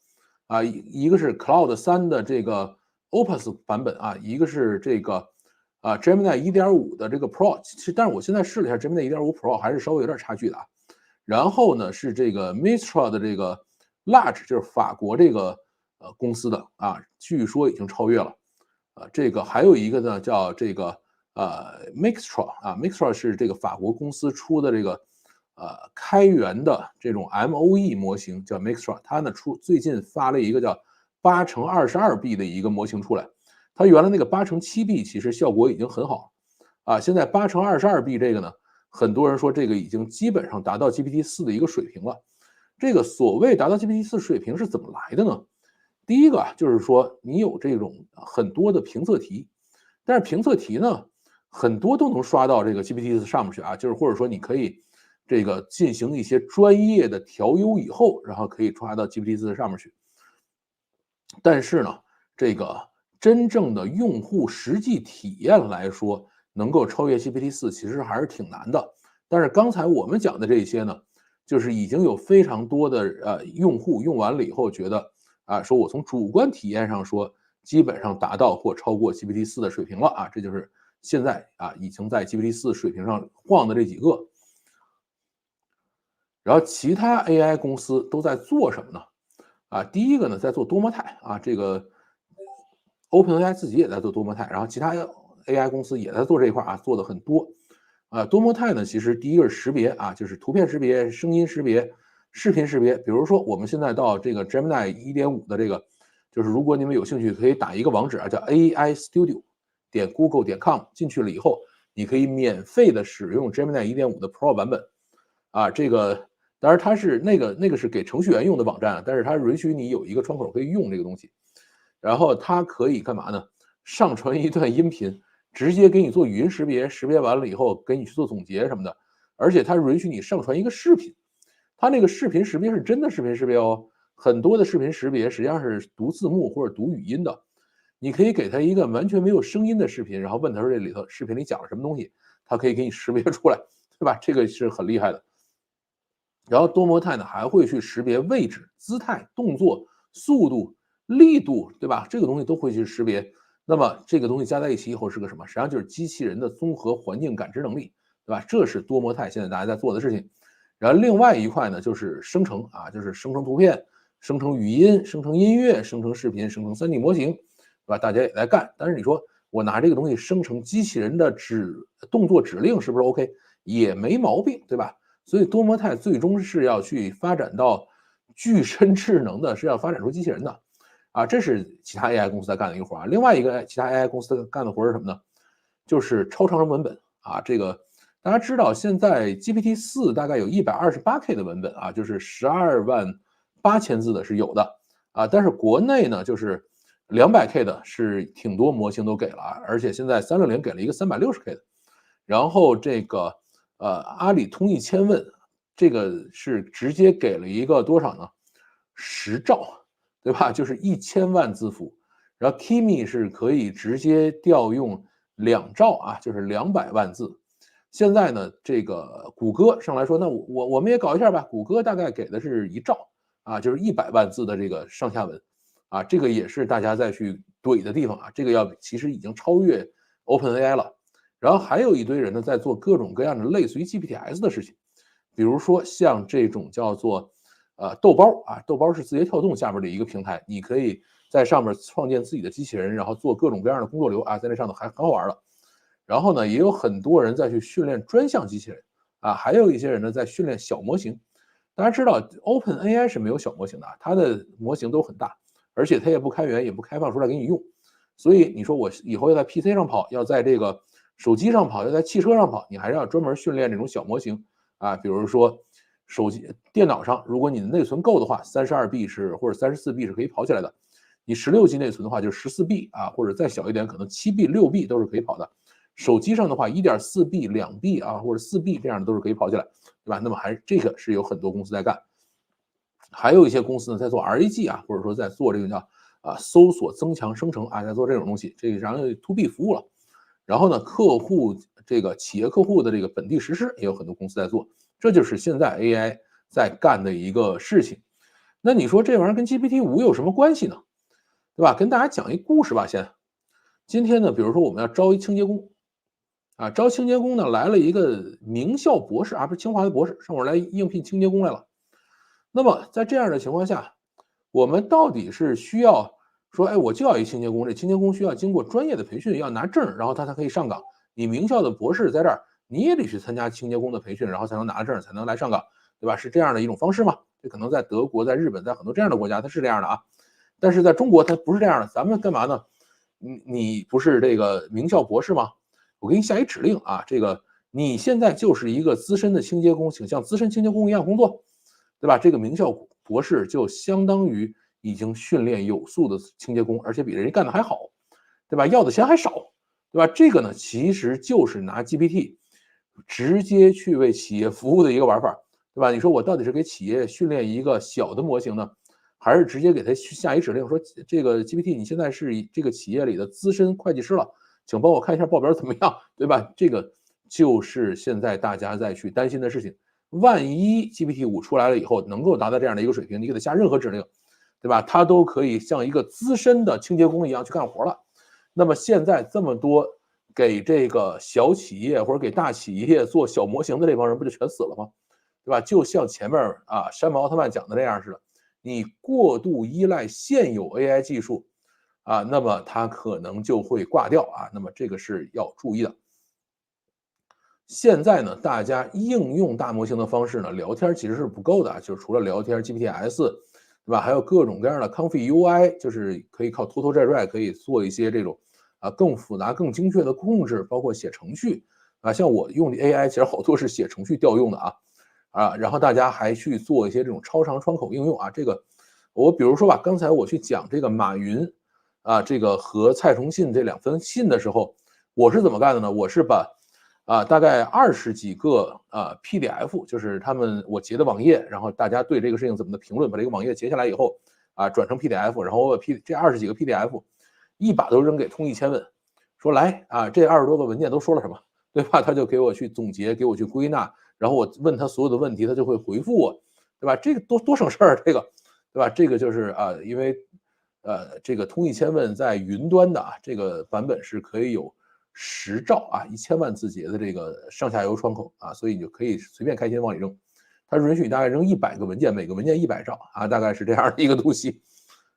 一个是 Cloud 3的这个 Opus 版本一个是这个Gemini 1.5的这个 Pro， 但是我现在试了一下 Gemini 1.5 Pro 还是稍微有点差距的然后呢是这个 Mistral 的这个 Large， 就是法国这个公司的据说已经超越了这个还有一个呢叫这个Mistral，Mistral 是这个法国公司出的这个开源的这种 MOE 模型叫 Mistral， 它呢最近发了一个叫8×22B 的一个模型出来。它原来那个8×7B 其实效果已经很好现在8×22B 这个呢，很多人说这个已经基本上达到 GPT-4的一个水平了。这个所谓达到 GPT-4 水平是怎么来的呢？第一个就是说你有这种很多的评测题，但是评测题呢很多都能刷到这个 GPT-4 上面去就是或者说你可以这个进行一些专业的调优以后，然后可以刷到 GPT-4 上面去。但是呢，这个真正的用户实际体验来说，能够超越 GPT-4 其实还是挺难的。但是刚才我们讲的这些呢，就是已经有非常多的用户用完了以后觉得说我从主观体验上说，基本上达到或超过 GPT-4 的水平了这就是现在已经在 GPT-4 水平上晃的这几个。然后其他 AI 公司都在做什么呢？第一个呢，在做多模态这个 OpenAI 自己也在做多模态，然后其他 AI 公司也在做这一块做的很多。多模态呢，其实第一个是识别就是图片识别、声音识别、视频识别。比如说我们现在到这个 Gemini 1.5的这个，就是如果你们有兴趣，可以打一个网址叫 aistudio.google.com 进去了以后，你可以免费的使用 Gemini 1.5的 Pro 版本这个。当然，它是那个是给程序员用的网站，但是它允许你有一个窗口可以用这个东西。然后它可以干嘛呢？上传一段音频，直接给你做语音识别，识别完了以后给你去做总结什么的。而且它允许你上传一个视频，它那个视频识别是真的视频识别很多的视频识别实际上是读字幕或者读语音的。你可以给他一个完全没有声音的视频，然后问他说这里头视频里讲了什么东西，他可以给你识别出来，对吧？这个是很厉害的。然后多模态呢还会去识别位置、姿态、动作、速度、力度，对吧？这个东西都会去识别。那么这个东西加在一起以后是个什么？实际上就是机器人的综合环境感知能力，对吧？这是多模态现在大家在做的事情。然后另外一块呢就是生成啊，就是生成图片、生成语音、生成音乐、生成视频、生成3D 模型，对吧？大家也在干。但是你说我拿这个东西生成机器人的动作指令是不是 OK？也没毛病，对吧？所以多模态最终是要去发展到具身智能的，是要发展出机器人的啊，这是其他 AI 公司在干的一个活啊。另外一个其他 AI 公司干的活是什么呢？就是超长文本啊。这个大家知道，现在 GPT-4大概有128K 的文本啊，就是128000字的是有的啊。但是国内呢，就是200K 的是挺多模型都给了，而且现在360给了一个360K 的。然后这个阿里通义千问，这个是直接给了一个多少呢？10兆，对吧？就是1000万字符。然后 Kimi 是可以直接调用2兆啊，就是200万字。现在呢，这个谷歌上来说，那我们也搞一下吧。谷歌大概给的是1兆啊，就是100万字的这个上下文啊，这个也是大家再去怼的地方啊。这个其实已经超越 OpenAI 了。然后还有一堆人呢在做各种各样的类似于 GPTs 的事情，比如说像这种叫做豆包啊，豆包是字节跳动下面的一个平台，你可以在上面创建自己的机器人，然后做各种各样的工作流啊，在那上头还很好玩了。然后呢，也有很多人在去训练专项机器人啊，还有一些人呢在训练小模型。大家知道 OpenAI 是没有小模型的，它的模型都很大，而且它也不开源，也不开放出来给你用。所以你说我以后要在 PC 上跑，要在这个手机上跑，要在汽车上跑，你还是要专门训练这种小模型啊。比如说电脑上，如果你的内存够的话，32B 或者34B 是可以跑起来的。你16G 内存的话，就14B 啊，或者再小一点，可能7B、6B 都是可以跑的。手机上的话，1.4B、2B 啊，或者4B 这样的都是可以跑起来，对吧？那么这个是有很多公司在干，还有一些公司呢在做 RAG 啊，或者说在做这个叫搜索增强生成啊，在做这种东西，这个然后 To B 服务了。然后呢，企业客户的这个本地实施也有很多公司在做，这就是现在 AI 在干的一个事情。那你说这玩意儿跟 GPT-5有什么关系呢？对吧？跟大家讲一故事吧，今天呢，比如说我们要招一清洁工啊，招清洁工呢来了一个名校博士啊，不是清华的博士，上我来应聘清洁工来了。那么在这样的情况下，我们到底是需要说，哎，我就要一清洁工，这清洁工需要经过专业的培训，要拿证，然后他才可以上岗。你名校的博士在这儿，你也得去参加清洁工的培训，然后才能拿证，才能来上岗，对吧？是这样的一种方式吗？这可能在德国、在日本、在很多这样的国家，它是这样的啊。但是在中国，它不是这样的。咱们干嘛呢？你不是这个名校博士吗？我给你下一指令啊，你现在就是一个资深的清洁工，请像资深清洁工一样工作，对吧？这个名校博士就相当于已经训练有素的清洁工，而且比人家干的还好，对吧？要的钱还少，对吧？这个呢，其实就是拿 GPT 直接去为企业服务的一个玩法，对吧？你说我到底是给企业训练一个小的模型呢，还是直接给他下一指令说，这个 GPT 你现在是这个企业里的资深会计师了，请帮我看一下报表怎么样，对吧？这个就是现在大家在去担心的事情。万一 GPT-5出来了以后能够达到这样的一个水平，你给他下任何指令，对吧？他都可以像一个资深的清洁工一样去干活了。那么现在这么多给这个小企业或者给大企业做小模型的这帮人不就全死了吗？对吧？就像前面山姆奥特曼讲的这样似的，你过度依赖现有 AI 技术啊，那么它可能就会挂掉啊。那么这个是要注意的。现在呢，大家应用大模型的方式呢，聊天其实是不够的，就是除了聊天 GPTs，对吧？还有各种各样的 Confi UI，就是可以靠拖拖拽拽可以做一些这种更复杂、更精确的控制，包括写程序啊。像我用的 AI，其实好多是写程序调用的然后大家还去做一些这种超长窗口应用啊。这个我比如说吧，刚才我去讲这个马云这个和蔡崇信这2封信的时候，我是怎么干的呢？我是把大概20几个PDF，就是我截的网页，然后大家对这个事情怎么的评论，把这个网页截下来以后转成 PDF，然后我把这20几个 PDF 一把都扔给通义千问，说来这20多个文件都说了什么，对吧？他就给我去总结，给我去归纳，然后我问他所有的问题，他就会回复我，对吧？这个多省事儿，这个，对吧？这个就是因为这个通义千问在云端的这个版本是可以有10兆1000万字节的这个上下游窗口所以你就可以随便开心往里扔，它允许你大概扔100个文件，每个文件100兆大概是这样的一个东西。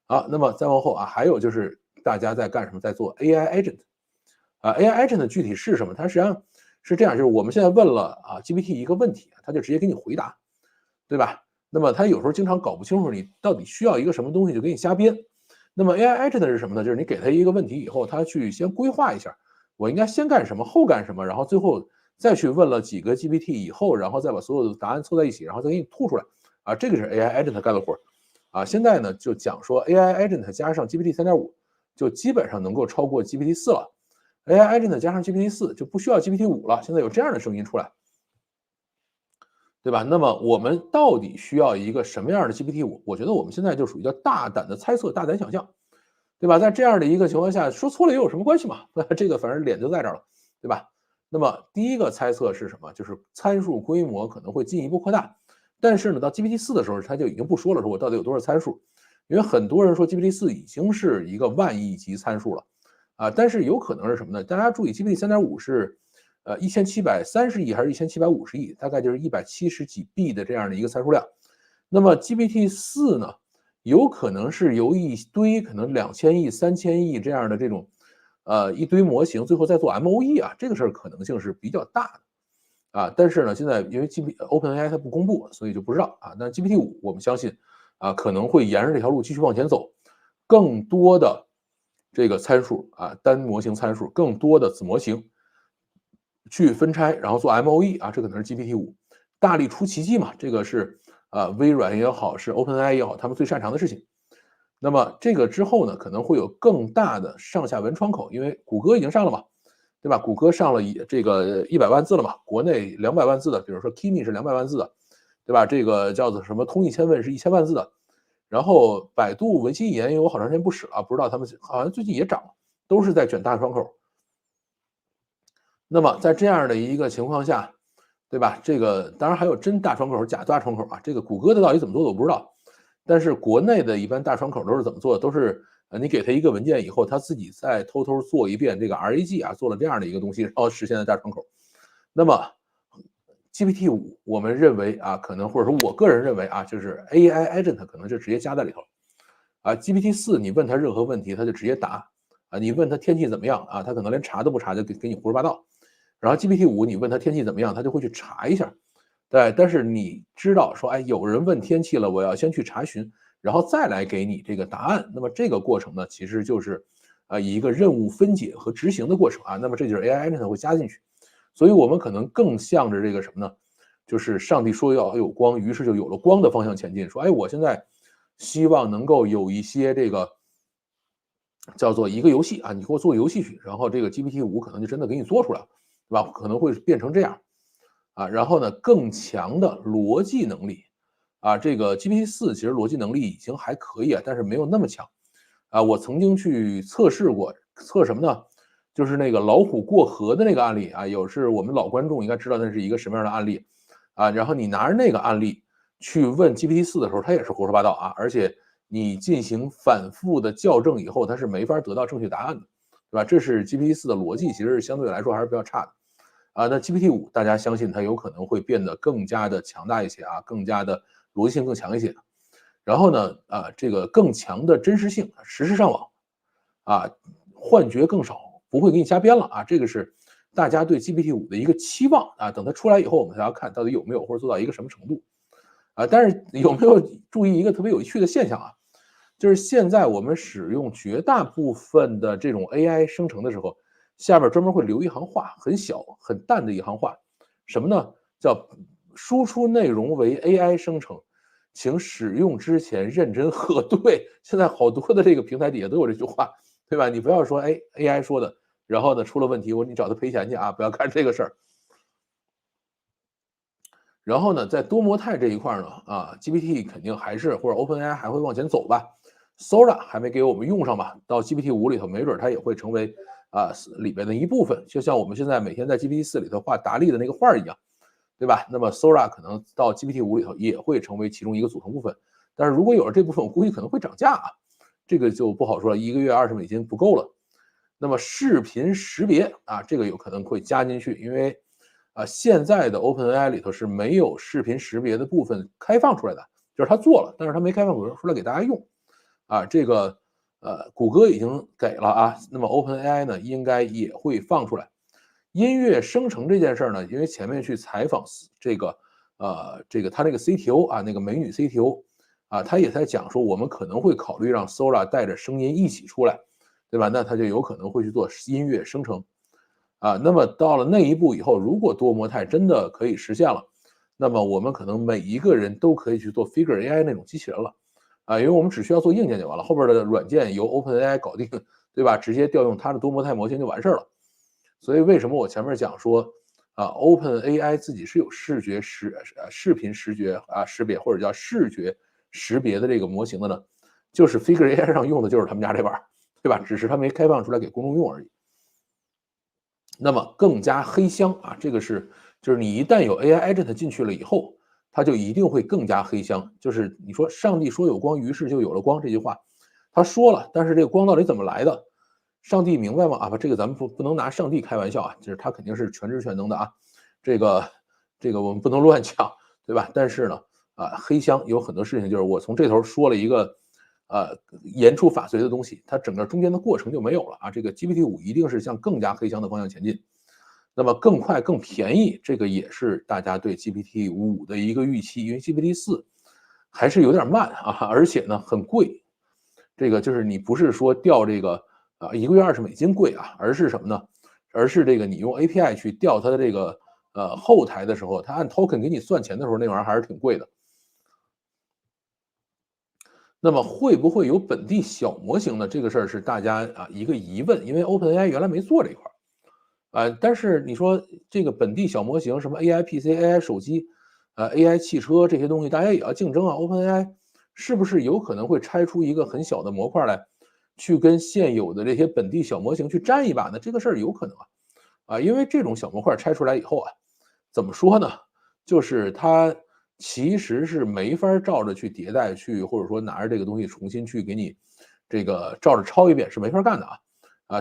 好，那么再往后还有就是大家在干什么，在做 AI agent。AI agent 具体是什么？它实际上是这样，就是我们现在问了GPT 一个问题，它就直接给你回答，对吧？那么它有时候经常搞不清楚你到底需要一个什么东西，就给你瞎编。那么 AI agent 是什么呢？就是你给它一个问题以后，它去先规划一下，我应该先干什么，后干什么，然后最后再去问了几个 GPT 以后，然后再把所有的答案凑在一起，然后再给你吐出来这个是 AI agent 干的活现在呢就讲说 AI agent 加上 GPT 3.5就基本上能够超过 GPT 4了。AI agent 加上 GPT 4就不需要 GPT 5了，现在有这样的声音出来，对吧？那么我们到底需要一个什么样的 GPT 5？我觉得我们现在就属于叫大胆的猜测，大胆想象，对吧？在这样的一个情况下，说错了又有什么关系嘛？这个反正脸就在这儿了，对吧？那么第一个猜测是什么？就是参数规模可能会进一步扩大，但是呢，到 GPT 4的时候，它就已经不说了，说我到底有多少参数，因为很多人说 GPT 4已经是一个万亿级参数了但是有可能是什么呢？大家注意 GPT 3.5是1730亿还是1750亿，大概就是170几 B 的这样的一个参数量。那么 GPT 4呢，有可能是由一堆可能2000亿、3000亿这样的这种一堆模型，最后再做 MOE 这个事儿可能性是比较大的但是呢，现在因为 OpenAI 它不公布，所以就不知道那 GPT 5我们相信可能会沿着这条路继续往前走，更多的这个参数单模型参数，更多的子模型去分拆，然后做 MOE 这可能是 GPT 5大力出奇迹嘛，这个是微软也好，是 OpenAI 也好，他们最擅长的事情。那么这个之后呢，可能会有更大的上下文窗口，因为谷歌已经上了嘛，对吧？谷歌上了这个100万字了嘛，国内200万字的，比如说 Kimi 是200万字的，对吧？这个叫做什么通义千问是1000万字的，然后百度文心一言因为我好长时间不使了，不知道他们好像最近也涨了，都是在卷大窗口。那么在这样的一个情况下，对吧？这个当然还有真大窗口、假大窗口这个谷歌的到底怎么做的我不知道，但是国内的一般大窗口都是怎么做的？都是你给他一个文件以后，他自己再偷偷做一遍这个 RAG 做了这样的一个东西，然后实现的大窗口。那么 GPT 5我们认为可能或者说我个人认为就是 AI agent 可能就直接加在里头GPT 4你问他任何问题，他就直接答你问他天气怎么样他可能连查都不查就给你胡说八道。然后 GPT 5你问他天气怎么样，他就会去查一下。对，但是你知道说，有人问天气了，我要先去查询，然后再来给你这个答案。那么这个过程呢，其实就是一个任务分解和执行的过程那么这就是 AI agent 会加进去，所以我们可能更向着这个什么呢？就是上帝说要有光，于是就有了光的方向前进。说，我现在希望能够有一些这个叫做一个游戏你给我做个游戏去，然后这个 GPT 5可能就真的给你做出来了。对吧？可能会变成这样然后呢，更强的逻辑能力这个 GPT 4其实逻辑能力已经还可以但是没有那么强我曾经去测试过，测什么呢？就是那个老虎过河的那个案例是我们老观众应该知道那是一个什么样的案例然后你拿着那个案例去问 GPT 4的时候，它也是胡说八道而且你进行反复的校正以后，它是没法得到正确答案的。对吧？这是 GPT 4的逻辑，其实相对来说还是比较差的那 GPT 5大家相信它有可能会变得更加的强大一些更加的逻辑性更强一些。然后呢这个更强的真实性，实时上网幻觉更少，不会给你瞎编了这个是大家对 GPT 5的一个期望等它出来以后，我们才要看到底有没有或者做到一个什么程度但是有没有注意一个特别有趣的现象就是现在我们使用绝大部分的这种 AI 生成的时候，下面专门会留一行话，很小很淡的一行话，什么呢？叫输出内容为 AI 生成，请使用之前认真核对。现在好多的这个平台底下都有这句话，对吧？你不要说AI 说的，然后呢出了问题，你找他赔钱去不要干这个事儿然后呢，在多模态这一块呢，GPT 肯定还是或者 OpenAI 还会往前走吧。Sora 还没给我们用上吧？到 GPT5里头，没准它也会成为里边的一部分，就像我们现在每天在 GPT4里头画达利的那个画一样，对吧？那么 Sora 可能到 GPT5里头也会成为其中一个组成部分。但是如果有了这部分，我估计可能会涨价啊，这个就不好说了，1个月$20不够了。那么视频识别这个有可能会加进去，因为现在的 OpenAI 里头是没有视频识别的部分开放出来的，就是它做了，但是它没开放出来给大家用这个谷歌已经给了那么 OpenAI 呢应该也会放出来。音乐生成这件事呢，因为前面去采访这个他那个 CTO 那个美女 CTO 他也在讲说我们可能会考虑让 Sora 带着声音一起出来，对吧？那他就有可能会去做音乐生成那么到了那一步以后，如果多模态真的可以实现了，那么我们可能每一个人都可以去做 Figure AI 那种机器人了因为我们只需要做硬件就完了，后边的软件由 OpenAI 搞定，对吧？直接调用它的多模态模型就完事了。所以为什么我前面讲说OpenAI 自己是有视频识别或者叫视觉识别的这个模型的呢？就是 Figure AI 上用的就是他们家这玩意儿，对吧？只是它没开放出来给公众用而已。那么更加黑箱这个就是你一旦有 AI agent 进去了以后，它就一定会更加黑箱。就是你说上帝说有光，于是就有了光这句话，他说了，但是这个光到底怎么来的？上帝明白吗？这个咱们不能拿上帝开玩笑就是他肯定是全知全能的这个我们不能乱讲，对吧？但是呢黑箱有很多事情就是我从这头说了一个言出法随的东西，它整个中间的过程就没有了这个 GPT5一定是向更加黑箱的方向前进，那么更快更便宜，这个也是大家对 GPT5的一个预期，因为 GPT4还是有点慢而且呢很贵，这个就是你不是说调这个1个月$20贵而是什么呢？而是这个你用 API 去调它的这个后台的时候，它按 token 给你算钱的时候，那玩意儿还是挺贵的。那么会不会有本地小模型呢？这个事儿是大家一个疑问，因为 OpenAI 原来没做这块但是你说这个本地小模型，什么 AI PC、AI 手机、AI 汽车这些东西，大家也要竞争OpenAI 是不是有可能会拆出一个很小的模块来，去跟现有的这些本地小模型去战一把呢？这个事儿有可能因为这种小模块拆出来以后怎么说呢？就是它其实是没法照着去迭代去，或者说拿着这个东西重新去给你这个照着抄一遍是没法干的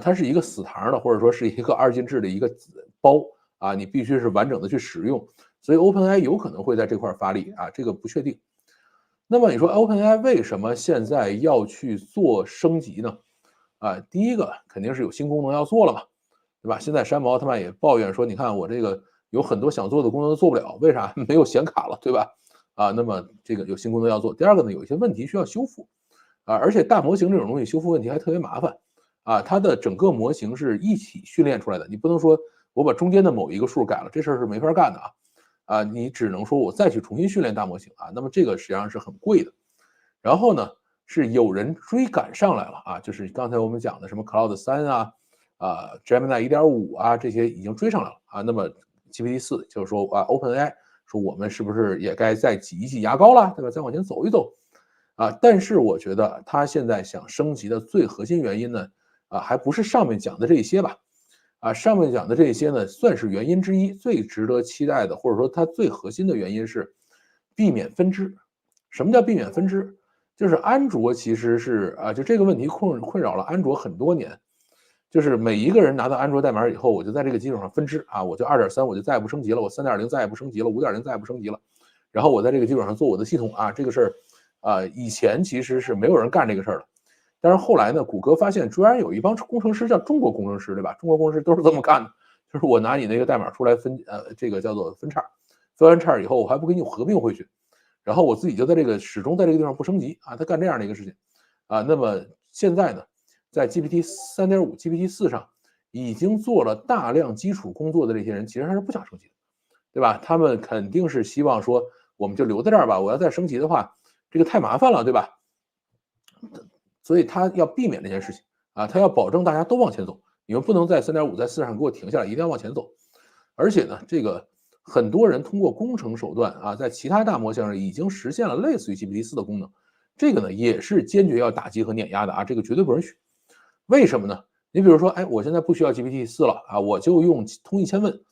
它是一个死堂的，或者说是一个二进制的一个包你必须是完整的去使用，所以 OpenAI 有可能会在这块发力这个不确定。那么你说 OpenAI 为什么现在要去做升级呢？第一个肯定是有新功能要做了嘛，对吧？现在山毛他们也抱怨说，你看我这个有很多想做的功能都做不了，为啥？没有显卡了，对吧？那么这个有新功能要做。第二个呢，有一些问题需要修复而且大模型这种东西修复问题还特别麻烦它的整个模型是一起训练出来的，你不能说我把中间的某一个数改了，这事儿是没法干的你只能说我再去重新训练大模型那么这个实际上是很贵的。然后呢，是有人追赶上来了就是刚才我们讲的什么 Cloud 3Gemini 1.5这些已经追上来了那么 GPT4 就是说OpenAI 说我们是不是也该再挤一挤牙膏了，对吧？再往前走一走但是我觉得他现在想升级的最核心原因呢还不是上面讲的这些吧上面讲的这些呢算是原因之一，最值得期待的或者说它最核心的原因是避免分支。什么叫避免分支？就是安卓其实是就这个问题困扰了安卓很多年，就是每一个人拿到安卓代码以后，我就在这个基础上分支我就2.3我就再也不升级了，我3.0再也不升级了，5.0再也不升级了，然后我在这个基础上做我的系统这个事儿以前其实是没有人干这个事儿的。但是后来呢，谷歌发现居然有一帮工程师叫中国工程师，对吧？中国工程师都是这么干的，就是我拿你那个代码出来这个叫做分叉，分完叉以后我还不给你合并回去，然后我自己就在这个始终在这个地方不升级他干这样的一个事情那么现在呢，在 GPT 3.5 GPT4 上已经做了大量基础工作的这些人，其实还是不想升级的，对吧？他们肯定是希望说，我们就留在这儿吧，我要再升级的话，这个太麻烦了，对吧？所以他要避免这件事情他要保证大家都往前走，你们不能在3.5在4上给我停下来，一定要往前走。而且呢，这个很多人通过工程手段啊，在其他大模型上已经实现了类似于 GPT-4的功能，这个呢也是坚决要打击和碾压的啊，这个绝对不允许。为什么呢？你比如说，哎，我现在不需要 GPT-4了啊，我就用通义千问，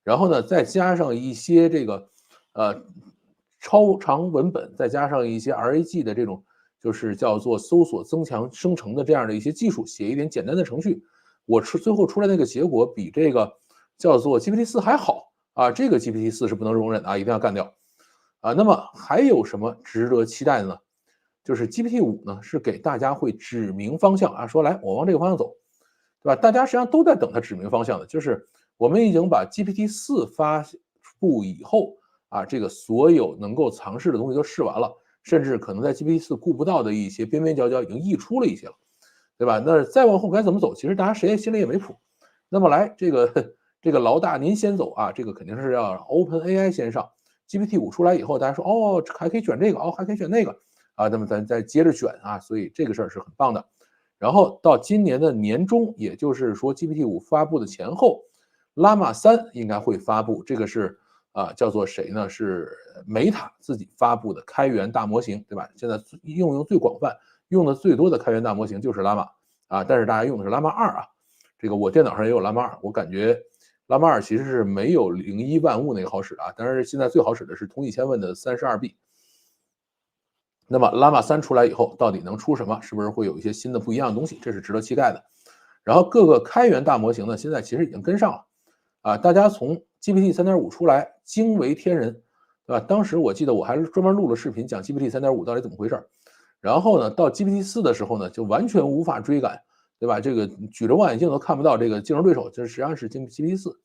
然后呢再加上一些这个超长文本，再加上一些 RAG 的这种就是叫做搜索增强生成的这样的一些技术，写一点简单的程序，我最后出来那个结果比这个叫做 GPT-4还好啊，这个 GPT-4是不能容忍啊，一定要干掉啊。那么还有什么值得期待的呢？就是 GPT-5呢是给大家会指明方向啊，说来我往这个方向走，对吧？大家实际上都在等它指明方向的，就是我们已经把 GPT-4发布以后啊，这个所有能够尝试的东西都试完了，甚至可能在 GPT-4顾不到的一些边边角角已经溢出了一些了，对吧？那再往后该怎么走，其实大家谁心里也没谱。那么来这个老大您先走啊，这个肯定是要 OpenAI 先上。GPT-5出来以后，大家说哦还可以选这个，哦还可以选那个啊，那么咱再接着选啊，所以这个事儿是很棒的。然后到今年的年中，也就是说 GPT-5发布的前后，Llama 3应该会发布，这个是叫做谁呢？是Meta自己发布的开源大模型，对吧？现在应用最广泛、用的最多的开源大模型就是 Llama 啊，但是大家用的是 Llama 2啊。这个我电脑上也有 Llama 2，我感觉 Llama 2其实是没有01万物那个好使的啊，但是现在最好使的是同义千问的32B。那么 Llama 3出来以后，到底能出什么？是不是会有一些新的不一样的东西？这是值得期待的。然后各个开源大模型呢，现在其实已经跟上了啊。大家从 GPT 3.5出来惊为天人，对吧？当时我记得我还专门录了视频讲 GPT 3.5到底怎么回事。然后呢，到 GPT-4的时候呢，就完全无法追赶，对吧？这个举着望远镜都看不到这个竞争对手，这实际上是 GPT-4。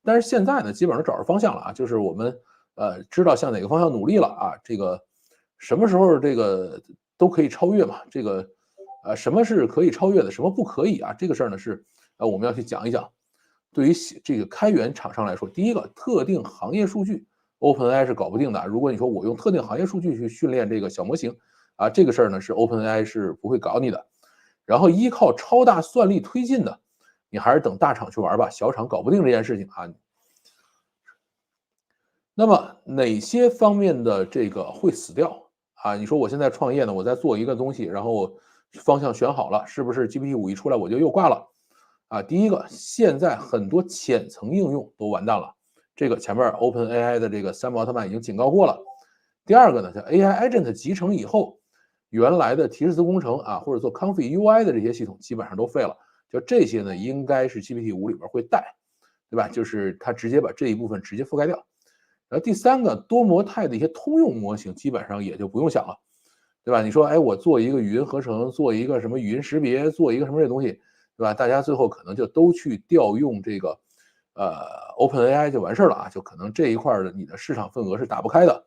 但是现在呢，基本上找着方向了啊，就是我们知道向哪个方向努力了啊，这个什么时候这个都可以超越嘛，这个什么是可以超越的，什么不可以啊？这个事儿呢是我们要去讲一讲。对于这个开源厂商来说，第一个特定行业数据 ，OpenAI 是搞不定的。如果你说我用特定行业数据去训练这个小模型啊，这个事儿呢是 OpenAI 是不会搞你的。然后依靠超大算力推进的，你还是等大厂去玩吧，小厂搞不定这件事情啊。那么哪些方面的这个会死掉啊？你说我现在创业呢，我在做一个东西，然后方向选好了，是不是 GPT-5一出来我就又挂了？啊，第一个，现在很多浅层应用都完蛋了，这个前面 OpenAI 的这个山姆奥特曼已经警告过了。第二个呢，叫 AI Agent 集成以后，原来的提示词工程啊，或者做 Config UI 的这些系统基本上都废了。就这些呢，应该是 GPT-5里边会带，对吧？就是它直接把这一部分直接覆盖掉。然后第三个，多模态的一些通用模型基本上也就不用想了，对吧？你说，哎，我做一个语音合成，做一个什么语音识别，做一个什么这东西，对吧？大家最后可能就都去调用这个OpenAI 就完事了啊，就可能这一块的你的市场份额是打不开的。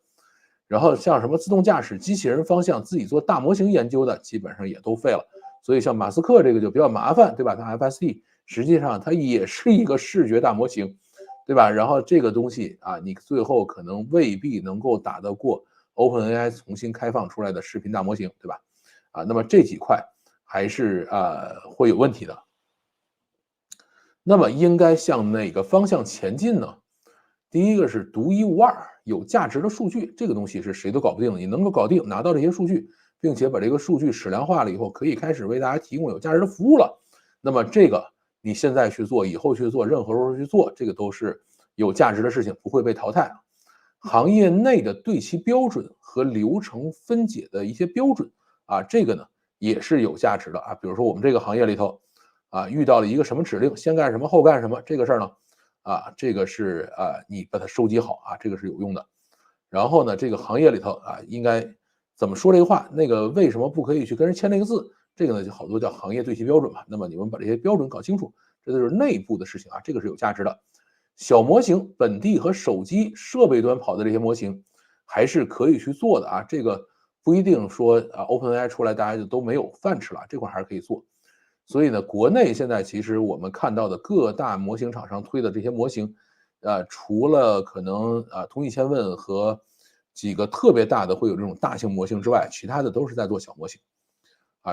然后像什么自动驾驶、机器人方向自己做大模型研究的，基本上也都废了。所以像马斯克这个就比较麻烦，对吧？它 FSD 实际上它也是一个视觉大模型。对吧？然后这个东西啊，你最后可能未必能够打得过 OpenAI 重新开放出来的视频大模型，对吧？啊，那么这几块还是会有问题的。那么应该向哪个方向前进呢？第一个是独一无二、有价值的数据，这个东西是谁都搞不定的。你能够搞定，拿到这些数据，并且把这个数据矢量化了以后，可以开始为大家提供有价值的服务了。那么这个你现在去做，以后去做，任何时候去做，这个都是有价值的事情，不会被淘汰。行业内的对齐标准和流程分解的一些标准啊，这个呢也是有价值的啊。比如说我们这个行业里头啊，遇到了一个什么指令，先干什么后干什么，这个事儿呢啊，这个是你把它收集好啊，这个是有用的。然后呢，这个行业里头啊，应该怎么说这个话？那个为什么不可以去跟人签那个字？这个呢，就好多叫行业对齐标准嘛。那么你们把这些标准搞清楚，这都是内部的事情啊，这个是有价值的。小模型本地和手机设备端跑的这些模型，还是可以去做的啊。这个不一定说OpenAI 出来大家就都没有饭吃了，这块还是可以做。所以呢，国内现在其实我们看到的各大模型厂商推的这些模型，除了可能同义千问和几个特别大的会有这种大型模型之外，其他的都是在做小模型。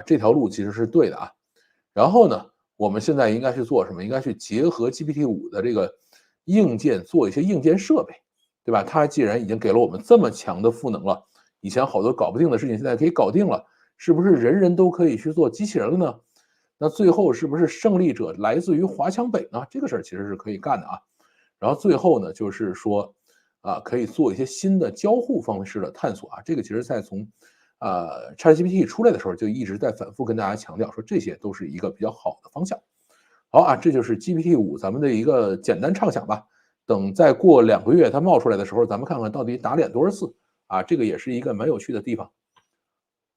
这条路其实是对的啊。然后呢，我们现在应该去做什么？应该去结合 GPT-5的这个硬件，做一些硬件设备对吧？它既然已经给了我们这么强的赋能了，以前好多搞不定的事情现在可以搞定了，是不是人人都可以去做机器人了呢？那最后是不是胜利者来自于华强北呢？这个事儿其实是可以干的啊。然后最后呢，就是说可以做一些新的交互方式的探索啊。这个其实在从ChatGPT 出来的时候就一直在反复跟大家强调说，这些都是一个比较好的方向。好啊，这就是 GPT-5咱们的一个简单畅想吧。等再过2个月它冒出来的时候，咱们看看到底打脸多少次啊？这个也是一个蛮有趣的地方。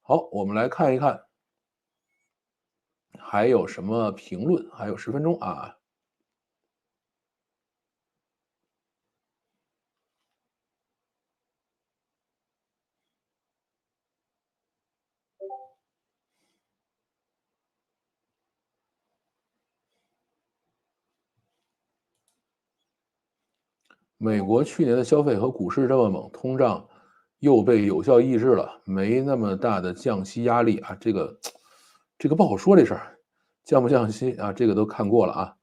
好，我们来看一看还有什么评论，还有10分钟啊。美国去年的消费和股市这么猛，通胀又被有效抑制了，没那么大的降息压力啊。这个不好说这事儿，降不降息啊？这个都看过了啊。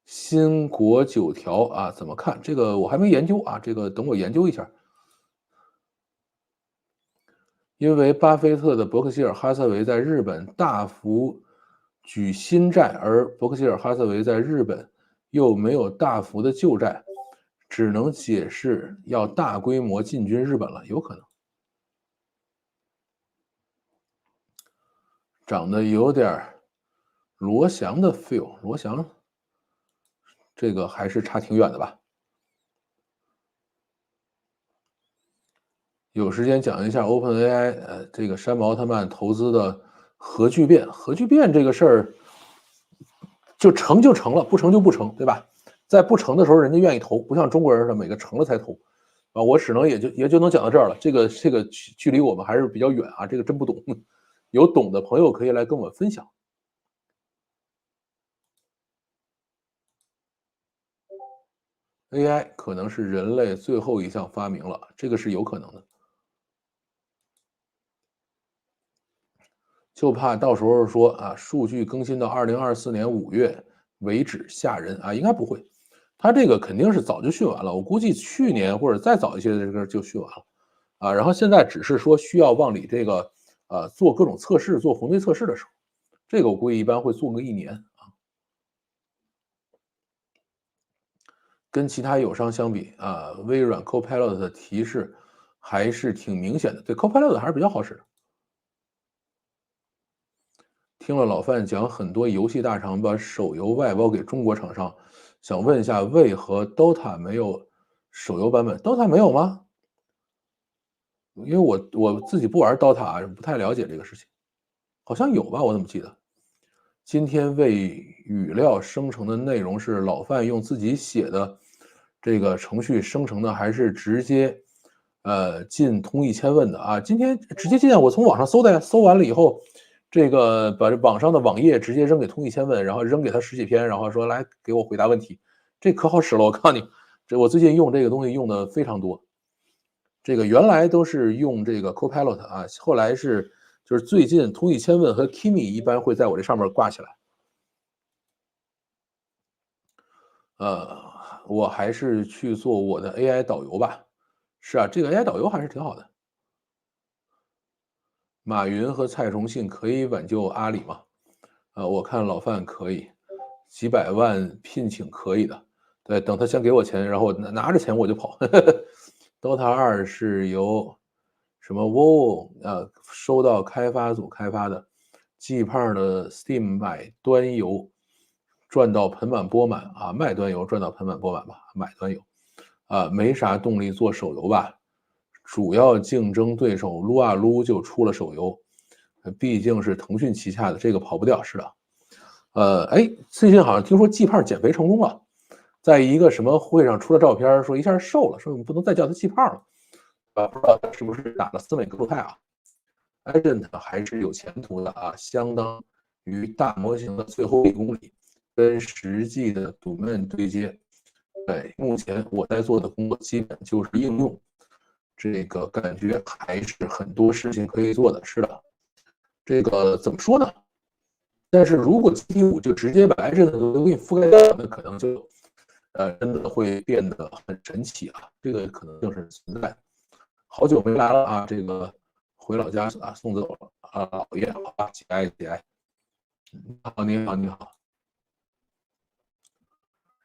新国9条啊，怎么看？这个我还没研究啊，这个等我研究一下。因为巴菲特的伯克希尔哈撒韦在日本大幅举新债，而伯克希尔哈撒韦在日本又没有大幅的旧债，只能解释要大规模进军日本了，有可能。长得有点罗翔的 feel， 罗翔这个还是差挺远的吧。有时间讲一下 OpenAI，这个山毛奥特曼投资的核聚变。核聚变这个事儿，就成就成了，不成就不成，对吧？在不成的时候，人家愿意投，不像中国人似的每个成了才投啊。我只能也就能讲到这儿了。这个距离我们还是比较远啊，这个真不懂。有懂的朋友可以来跟我分享。AI 可能是人类最后一项发明了，这个是有可能的。就怕到时候说啊，数据更新到2024年5月为止吓人啊，应该不会。它这个肯定是早就训完了，我估计去年或者再早一些的这个就训完了啊。然后现在只是说需要往里这个做各种测试，做红队测试的时候，这个我估计一般会做个1年啊。跟其他友商相比啊，微软 Copilot 的提示还是挺明显的，对 Copilot 还是比较好使的。听了老范讲，很多游戏大厂把手游外包给中国厂商，想问一下，为何 DOTA 没有手游版本？DOTA 没有吗？因为我自己不玩 DOTA，不太了解这个事情，好像有吧？我怎么记得？今天为语料生成的内容是老范用自己写的这个程序生成的，还是直接进通义千问的啊？今天直接进，我从网上搜的呀，搜完了以后。这个把这网上的网页直接扔给通义千问，然后扔给他10几篇，然后说来给我回答问题，这可好使了。我告诉你，这我最近用这个东西用的非常多。这个原来都是用这个 Copilot 啊，后来就是最近通义千问和 Kimi 一般会在我这上面挂起来。我还是去做我的 AI 导游吧。是啊，这个 AI 导游还是挺好的。马云和蔡崇信可以挽救阿里吗？我看老范可以，几百万聘请可以的。对，等他先给我钱，然后拿着钱我就跑。DOTA 2是由什么 WoW 收到开发组开发的，G 胖的 Steam 买端游赚到盆满钵满啊，卖端游赚到盆满钵满吧，买端游没啥动力做手游吧。主要竞争对手撸啊撸就出了手游，毕竟是腾讯旗下的，这个跑不掉。是的，最近好像听说季胖减肥成功了，在一个什么会上出了照片，说一下瘦了，说我们不能再叫他季胖了，不知道他是不是打了斯美格鲁肽啊？Agent 还是有前途的啊，相当于大模型的最后1公里，跟实际的 domain 对接。对，目前我在做的工作基本就是应用。这个感觉还是很多事情可以做的。是的，这个怎么说呢？但是如果 GPT-5就直接把 Agent 都给你覆盖掉，那可能就真的会变得很神奇啊，这个可能性是存在。好久没来了啊，这个回老家啊送走了啊姥爷，好吧，节哀节哀。你好，你好，你好。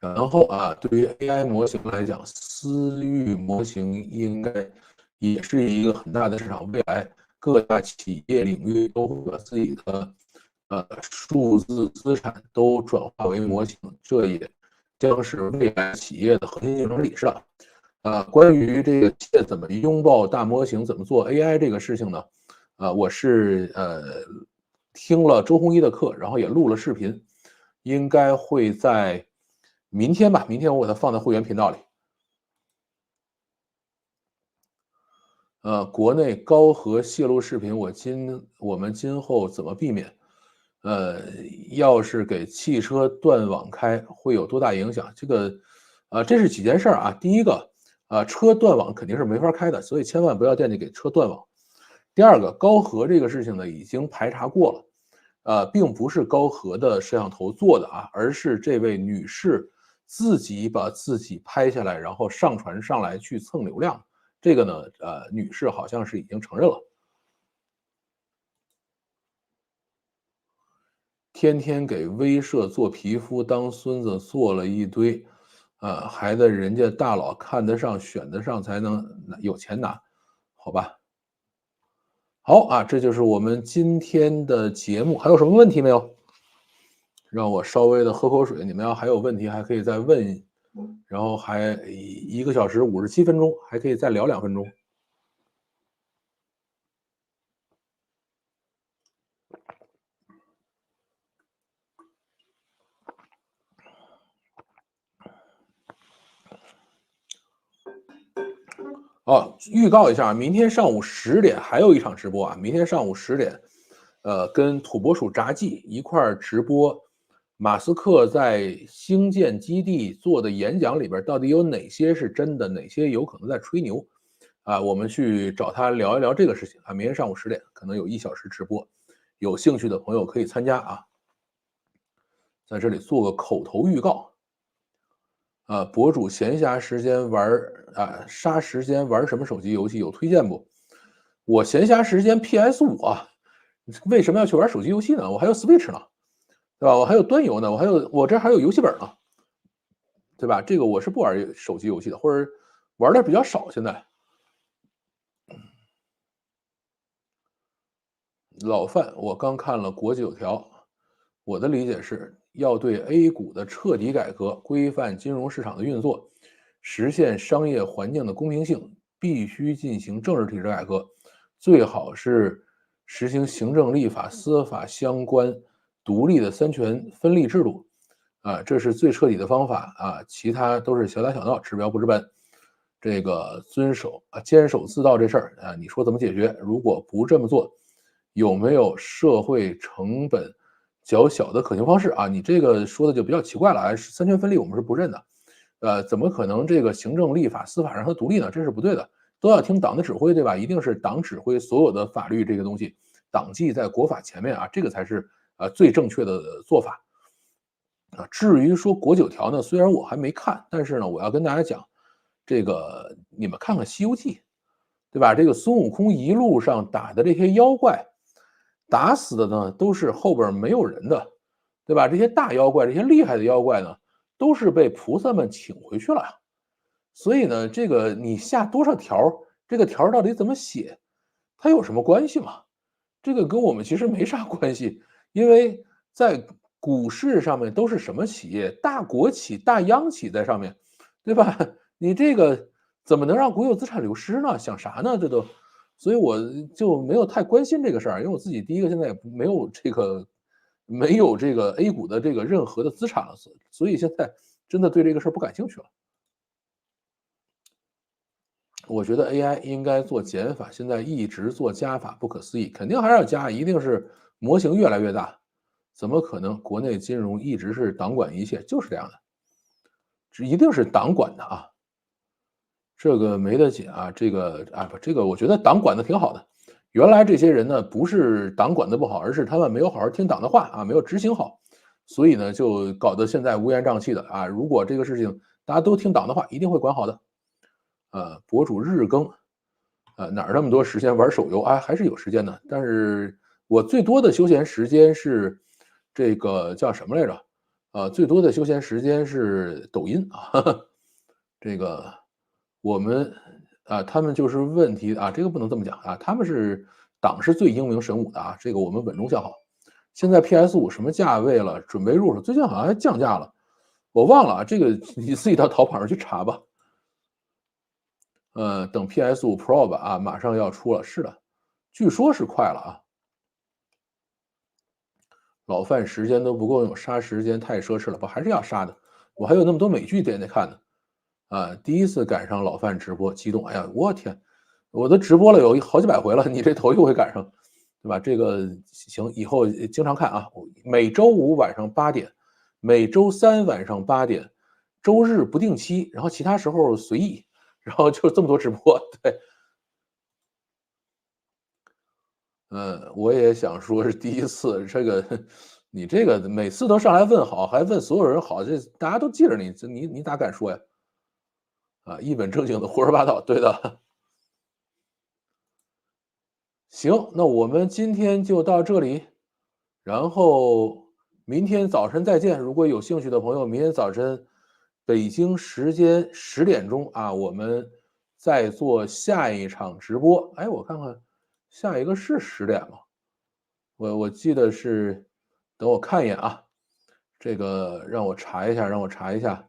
然后啊，对于 AI 模型来讲，私域模型应该也是一个很大的市场，未来各大企业领域都会把自己的数字资产都转化为模型，这也将是未来企业的核心竞争力，是吧？关于这个企业怎么拥抱大模型，怎么做 AI 这个事情呢？我是听了周鸿祎的课，然后也录了视频，应该会在明天吧，明天我把它放在会员频道里。国内高核泄露视频，我们今后怎么避免？要是给汽车断网开，会有多大影响？这个，这是几件事啊。第一个，车断网肯定是没法开的，所以千万不要惦记给车断网。第二个，高核这个事情呢，已经排查过了，并不是高核的摄像头做的啊，而是这位女士自己把自己拍下来，然后上传上来去蹭流量。这个呢，女士好像是已经承认了。天天给威社做皮肤当孙子做了一堆，还得人家大佬看得上选得上才能有钱拿，好吧？好啊，这就是我们今天的节目，还有什么问题没有？让我稍微的喝口水，你们要还有问题还可以再问，然后还1个小时57分钟，还可以再聊2分钟。预告一下，明天上午10点还有一场直播啊！明天上午10点，跟土拨鼠杂技一块儿直播，马斯克在星舰基地做的演讲里边到底有哪些是真的，哪些有可能在吹牛啊？我们去找他聊一聊这个事情啊！明天上午10点可能有1小时直播，有兴趣的朋友可以参加啊！在这里做个口头预告。博主闲暇时间玩杀时间玩什么手机游戏有推荐不？我闲暇时间 PS5啊，为什么要去玩手机游戏呢？我还有 Switch 呢，对吧？我还有端游呢，我这还有游戏本呢，对吧？这个我是不玩手机游戏的，或者玩的比较少。现在老范，我刚看了国9条，我的理解是要对 A 股的彻底改革，规范金融市场的运作，实现商业环境的公平性，必须进行政治体制改革，最好是实行行政、立法、司法相关独立的3权分立制度，这是最彻底的方法啊，其他都是小打小闹，治标不治本。这个坚守自盗这事儿啊，你说怎么解决？如果不这么做，有没有社会成本较小的可行方式啊？你这个说的就比较奇怪了啊！3权分立我们是不认的，怎么可能这个行政、立法、司法让它独立呢？这是不对的，都要听党的指挥，对吧？一定是党指挥所有的法律这个东西，党纪在国法前面啊，这个才是最正确的做法啊。至于说国9条呢，虽然我还没看，但是呢，我要跟大家讲，这个你们看看《西游记》，对吧？这个孙悟空一路上打的这些妖怪，打死的呢都是后边没有人的，对吧？这些大妖怪，这些厉害的妖怪呢，都是被菩萨们请回去了。所以呢，这个你下多少条，这个条到底怎么写，它有什么关系吗？这个跟我们其实没啥关系，因为在股市上面都是什么企业？大国企、大央企在上面，对吧？你这个怎么能让国有资产流失呢？想啥呢？这都，所以我就没有太关心这个事儿，因为我自己第一个现在也没有这个 A 股的这个任何的资产了，所以现在真的对这个事儿不感兴趣了。我觉得 AI 应该做减法，现在一直做加法，不可思议，肯定还是要加，一定是模型越来越大，怎么可能国内金融一直是党管一切？就是这样的，这一定是党管的啊，这个没得解啊，这个我觉得党管的挺好的，原来这些人呢不是党管的不好，而是他们没有好好听党的话啊，没有执行好，所以呢，就搞得现在乌烟瘴气的啊。如果这个事情大家都听党的话，一定会管好的。博主日更，哪儿那么多时间玩手游啊？还是有时间的。但是我最多的休闲时间是这个叫什么来着？最多的休闲时间是抖音啊。这个我们他们就是问题啊，这个不能这么讲啊，他们是党是最英明神武的啊，这个我们稳中向好。现在 PS5什么价位了？准备入手，最近好像还降价了，我忘了啊，这个你自己到淘宝上去查吧。等 PS5 Pro 吧啊，马上要出了，是的，据说是快了啊。老饭时间都不够用，杀时间太奢侈了，不还是要杀的？我还有那么多美剧得看呢。第一次赶上老范直播，激动！哎呀，我天，我都直播了有好几百回了，你这头一回赶上，对吧？这个行，以后经常看啊。每周五晚上8点，每周三晚上8点，周日不定期，然后其他时候随意，然后就这么多直播。对，我也想说是第一次，这个你这个每次都上来问好，还问所有人好，这大家都记着你，你咋敢说呀？一本正经的胡说八道，对的。行，那我们今天就到这里，然后明天早晨再见。如果有兴趣的朋友，明天早晨北京时间10点钟啊，我们再做下一场直播。哎，我看看下一个是10点吗？我记得是，等我看一眼啊，这个让我查一下，让我查一下。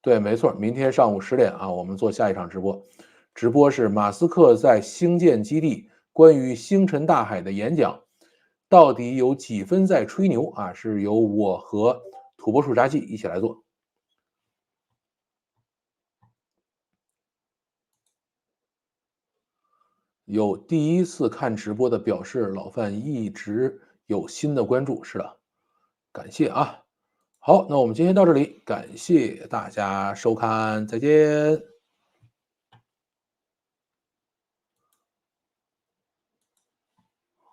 对，没错，明天上午10点啊，我们做下一场直播。直播是马斯克在星舰基地关于星辰大海的演讲，到底有几分在吹牛啊？是由我和土拨鼠札记一起来做。有第一次看直播的表示，老范一直有新的关注，是的，感谢啊。好，那我们今天到这里，感谢大家收看，再见。